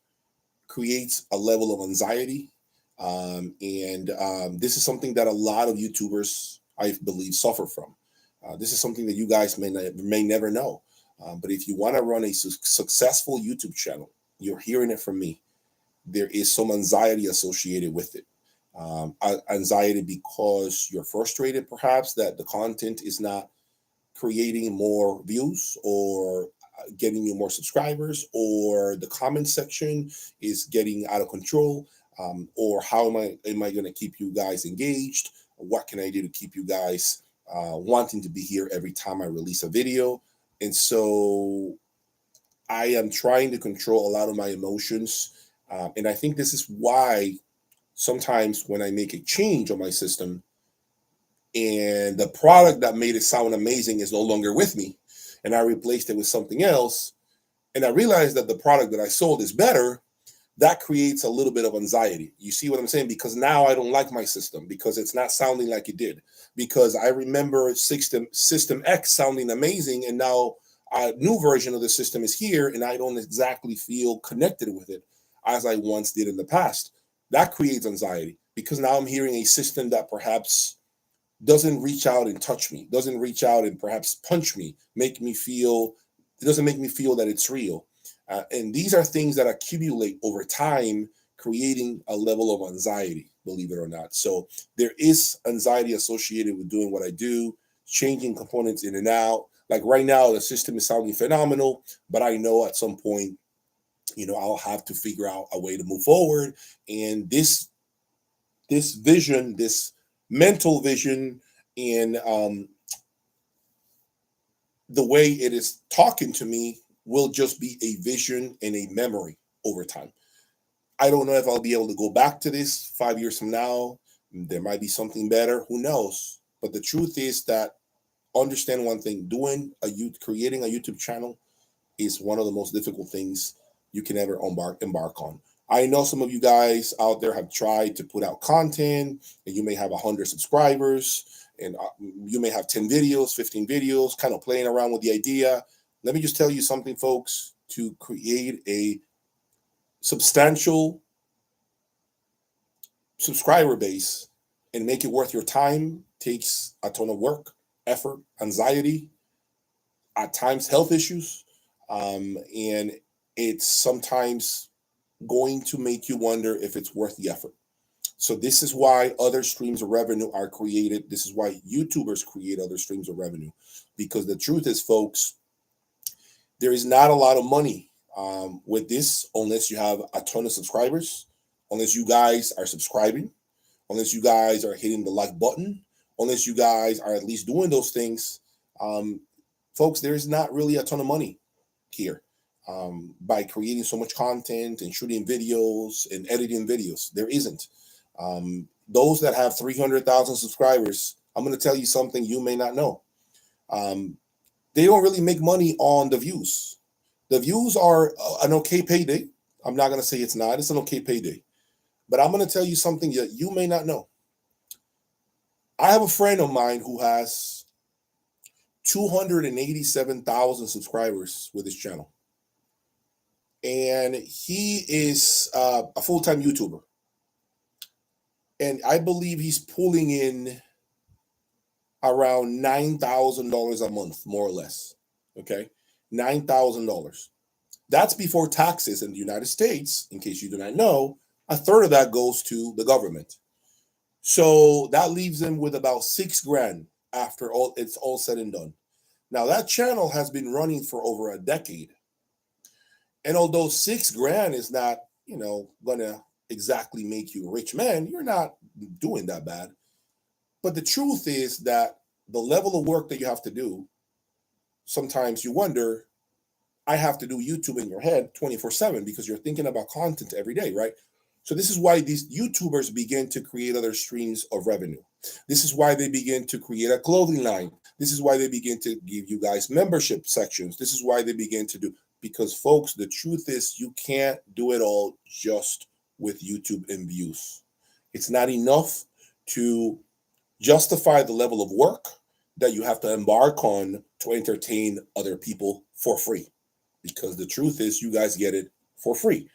creates a level of anxiety. And this is something that a lot of YouTubers, I believe, suffer from. This is something that you guys may never know. But if you want to run a successful YouTube channel, you're hearing it from me. There is some anxiety associated with it. Anxiety because you're frustrated, perhaps, that the content is not creating more views or getting you more subscribers, or the comment section is getting out of control, or how am I going to keep you guys engaged? What can I do to keep you guys wanting to be here every time I release a video? And so I am trying to control a lot of my emotions, and I think this is why sometimes when I make a change on my system and the product that made it sound amazing is no longer with me, and I replaced it with something else, and I realized that the product that I sold is better, that creates a little bit of anxiety. You see what I'm saying? Because now I don't like my system because it's not sounding like it did. Because I remember System X sounding amazing, and now a new version of the system is here, and I don't exactly feel connected with it as I once did in the past. That creates anxiety because now I'm hearing a system that perhaps doesn't reach out and touch me, doesn't reach out and perhaps punch me, it doesn't make me feel that it's real. And these are things that accumulate over time, creating a level of anxiety, believe it or not. So there is anxiety associated with doing what I do, changing components in and out. Like right now, the system is sounding phenomenal, but I know at some point, I'll have to figure out a way to move forward. And this vision, this mental vision, and the way it is talking to me will just be a vision and a memory over time. I don't know if I'll be able to go back to this 5 years from now. There might be something better. Who knows? But the truth is that understand one thing: creating a YouTube channel is one of the most difficult things you can ever embark on. I know some of you guys out there have tried to put out content, and you may have 100 subscribers, and you may have 10 videos, 15 videos, kind of playing around with the idea. Let me just tell you something, folks. To create a substantial subscriber base and make it worth your time takes a ton of work, effort, anxiety, at times health issues, and it's sometimes going to make you wonder if it's worth the effort. So this is why other streams of revenue are created. This is why YouTubers create other streams of revenue, because the truth is, folks, there is not a lot of money with this unless you have a ton of subscribers, unless you guys are subscribing, unless you guys are hitting the like button, unless you guys are at least doing those things. Folks, there's not really a ton of money here by creating so much content and shooting videos and editing videos. There isn't. Those that have 300,000 subscribers, I'm going to tell you something you may not know. They don't really make money on the views. The views are an okay payday. I'm not going to say it's not. It's an okay payday. But I'm going to tell you something that you may not know. I have a friend of mine who has 287,000 subscribers with his channel. And he is a full-time YouTuber. And I believe he's pulling in around $9,000 a month, more or less. Okay? $9,000. That's before taxes in the United States. In case you do not know, a third of that goes to the government. So that leaves him with about $6,000 after it's all said and done. Now that channel has been running for over a decade. And although $6,000 is not, gonna exactly make you a rich man, you're not doing that bad. But the truth is that the level of work that you have to do, sometimes you wonder, I have to do YouTube in your head 24/7 because you're thinking about content every day, right? So this is why these YouTubers begin to create other streams of revenue. This is why they begin to create a clothing line. This is why they begin to give you guys membership sections. This is why they begin to do, because folks, the truth is you can't do it all just with YouTube and views. It's not enough to justify the level of work that you have to embark on to entertain other people for free. Because the truth is you guys get it for free.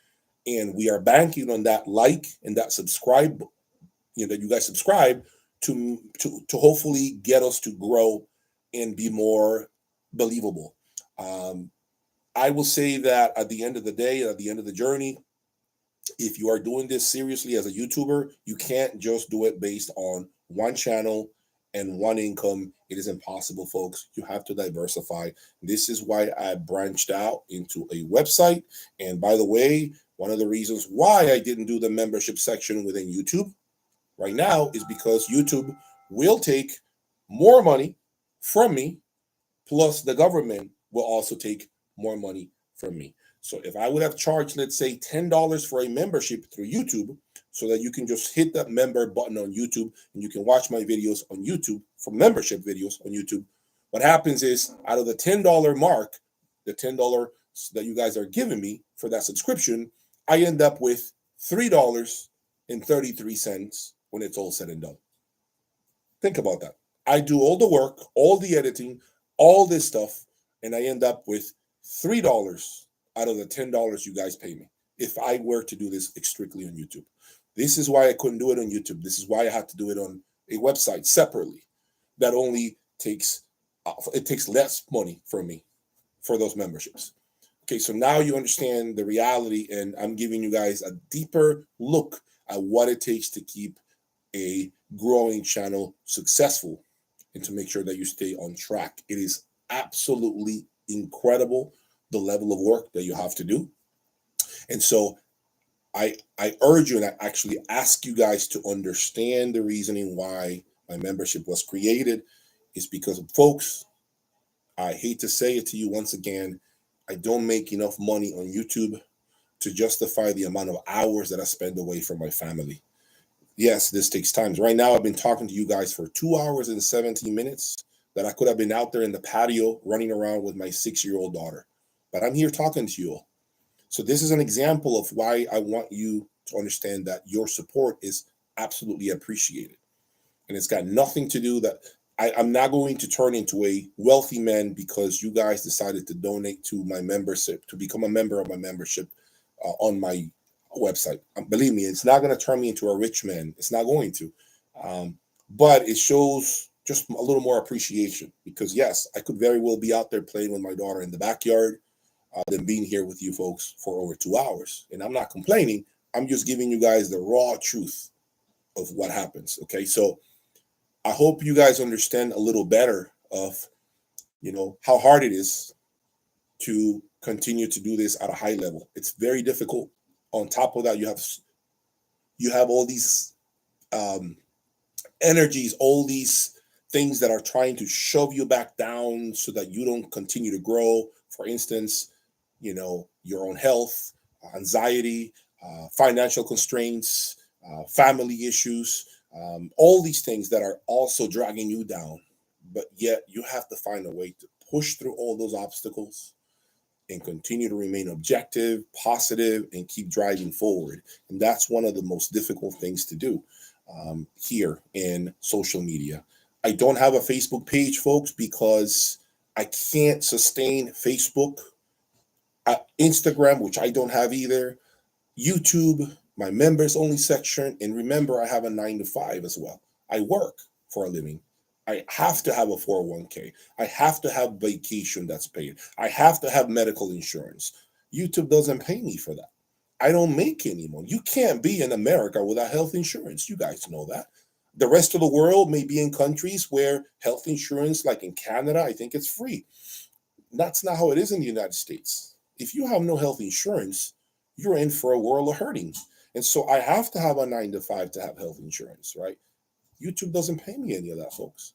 And we are banking on that like and that subscribe, that you guys subscribe to hopefully get us to grow and be more believable. I will say that at the end of the day, at the end of the journey, if you are doing this seriously as a YouTuber, you can't just do it based on one channel and one income. It is impossible, folks. You have to diversify. This is why I branched out into a website. And by the way, one of the reasons why I didn't do the membership section within YouTube right now is because YouTube will take more money from me, plus the government will also take more money from me. So if I would have charged, let's say, $10 for a membership through YouTube, so that you can just hit that member button on YouTube and you can watch my videos on YouTube for membership videos on YouTube, what happens is out of the $10 mark, the $10 that you guys are giving me for that subscription, I end up with $3.33 when it's all said and done. Think about that. I do all the work, all the editing, all this stuff, and I end up with $3 out of the $10 you guys pay me if I were to do this strictly on YouTube. This is why I couldn't do it on YouTube. This is why I had to do it on a website separately. That only takes less money from me for those memberships. Okay, so now you understand the reality, and I'm giving you guys a deeper look at what it takes to keep a growing channel successful and to make sure that you stay on track. It is absolutely incredible the level of work that you have to do. And so I urge you, and I actually ask you guys to understand the reasoning why my membership was created is because, folks, I hate to say it to you once again, I don't make enough money on YouTube to justify the amount of hours that I spend away from my family. Yes, this takes time. Right now, I've been talking to you guys for 2 hours and 17 minutes that I could have been out there in the patio running around with my 6-year-old daughter. But I'm here talking to you all. So this is an example of why I want you to understand that your support is absolutely appreciated. And it's got nothing to do that I'm not going to turn into a wealthy man because you guys decided to donate to my membership, to become a member of my membership on my website. Believe me, it's not going to turn me into a rich man. It's not going to. But it shows just a little more appreciation because, yes, I could very well be out there playing with my daughter in the backyard than being here with you folks for over 2 hours. And I'm not complaining. I'm just giving you guys the raw truth of what happens. Okay, so I hope you guys understand a little better of, how hard it is to continue to do this at a high level. It's very difficult. On top of that, you have all these energies, all these things that are trying to shove you back down so that you don't continue to grow. For instance, your own health, anxiety, financial constraints, family issues, all these things that are also dragging you down. But yet you have to find a way to push through all those obstacles and continue to remain objective, positive, and keep driving forward. And that's one of the most difficult things to do here in social media. I don't have a Facebook page, folks, because I can't sustain Facebook, Instagram, which I don't have either, YouTube, my members only section. And remember, I have a 9 to 5 as well. I work for a living. I have to have a 401k. I have to have vacation that's paid. I have to have medical insurance. YouTube doesn't pay me for that. I don't make any money. You can't be in America without health insurance. You guys know that. The rest of the world may be in countries where health insurance, like in Canada, I think it's free. That's not how it is in the United States. If you have no health insurance, you're in for a world of hurting. And so I have to have a 9 to 5 to have health insurance, right? YouTube doesn't pay me any of that, folks.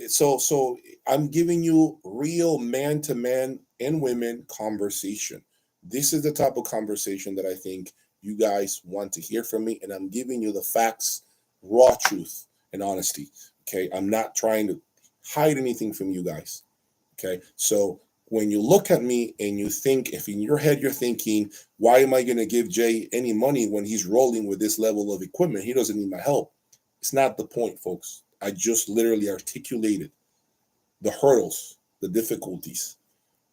So I'm giving you real man-to-man and women conversation. This is the type of conversation that I think you guys want to hear from me, and I'm giving you the facts, raw truth, and honesty. Okay, I'm not trying to hide anything from you guys. Okay, so when you look at me and you think, if in your head you're thinking, why am I going to give Jay any money when he's rolling with this level of equipment? He doesn't need my help. It's not the point, folks. I just literally articulated the hurdles, the difficulties,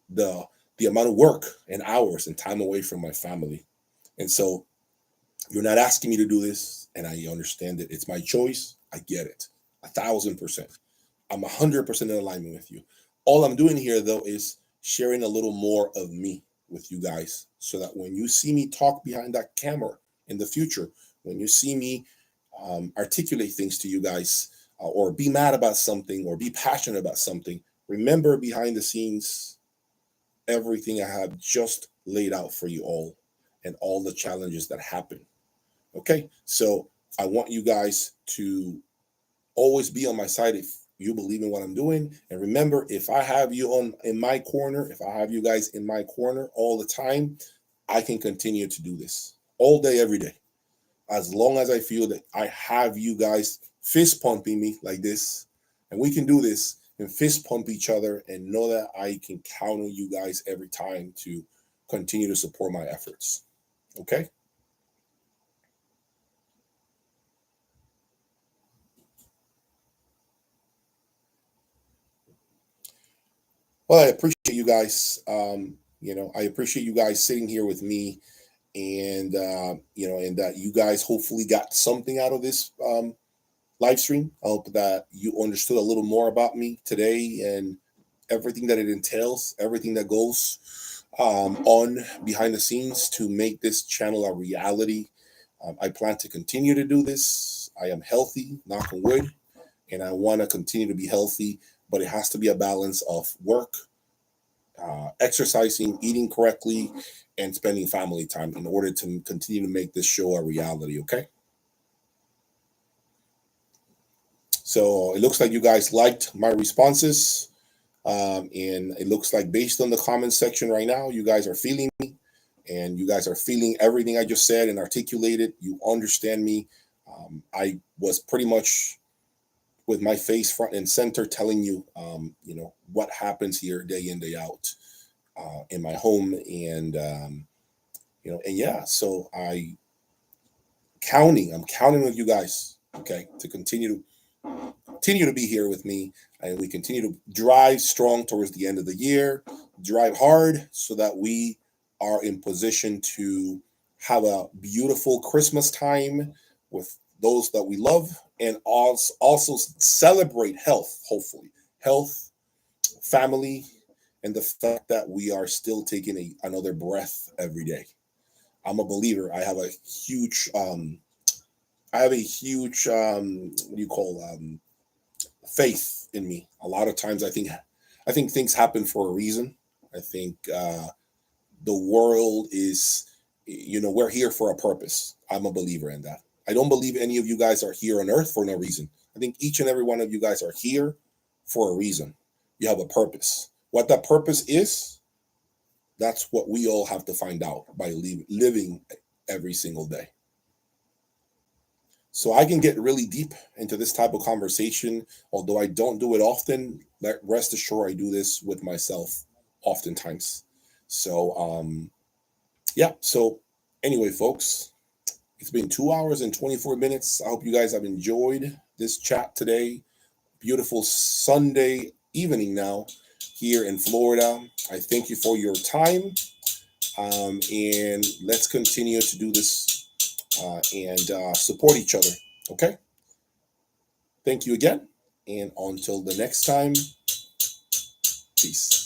the amount of work and hours and time away from my family. And so you're not asking me to do this, and I understand it. It's my choice. I get it. 1,000%. I'm 100% in alignment with you. All I'm doing here, though, is sharing a little more of me with you guys, so that when you see me talk behind that camera in the future, when you see me articulate things to you guys, or be mad about something or be passionate about something, remember behind the scenes everything I have just laid out for you all and all the challenges that happen. Okay, so I want you guys to always be on my side if you believe in what I'm doing. And remember, if I have you in my corner, if I have you guys in my corner all the time, I can continue to do this all day, every day. As long as I feel that I have you guys fist pumping me like this, and we can do this and fist pump each other and know that I can count on you guys every time to continue to support my efforts. Okay? Well, I appreciate you guys. I appreciate you guys sitting here with me, and and that you guys hopefully got something out of this live stream. I hope that you understood a little more about me today and everything that it entails, everything that goes on behind the scenes to make this channel a reality. I plan to continue to do this. I am healthy, knock on wood, and I want to continue to be healthy, but it has to be a balance of work, exercising, eating correctly, and spending family time in order to continue to make this show a reality. Okay. So it looks like you guys liked my responses. And it looks like, based on the comment section right now, you guys are feeling me, and you guys are feeling everything I just said and articulated. You understand me. I was pretty much with my face front and center telling you, what happens here day in, day out in my home. And, and yeah, so I'm counting on you guys, okay, to continue to be here with me, and we continue to drive strong towards the end of the year, drive hard so that we are in position to have a beautiful Christmas time with those that we love, and also celebrate health, hopefully health, family, and the fact that we are still taking another breath every day. I'm a believer. I have a huge what do you call faith in me. A lot of times I think things happen for a reason. I think the world is, we're here for a purpose. I'm a believer in that. I don't believe any of you guys are here on earth for no reason. I think each and every one of you guys are here for a reason. You have a purpose. What that purpose is, that's what we all have to find out by living every single day. So I can get really deep into this type of conversation, although I don't do it often. Rest assured, I do this with myself oftentimes. So, yeah. So anyway, folks, it's been 2 hours and 24 minutes. I hope you guys have enjoyed this chat today. Beautiful Sunday evening now here in Florida. I thank you for your time. And let's continue to do this and support each other. Okay. Thank you again. And until the next time, peace.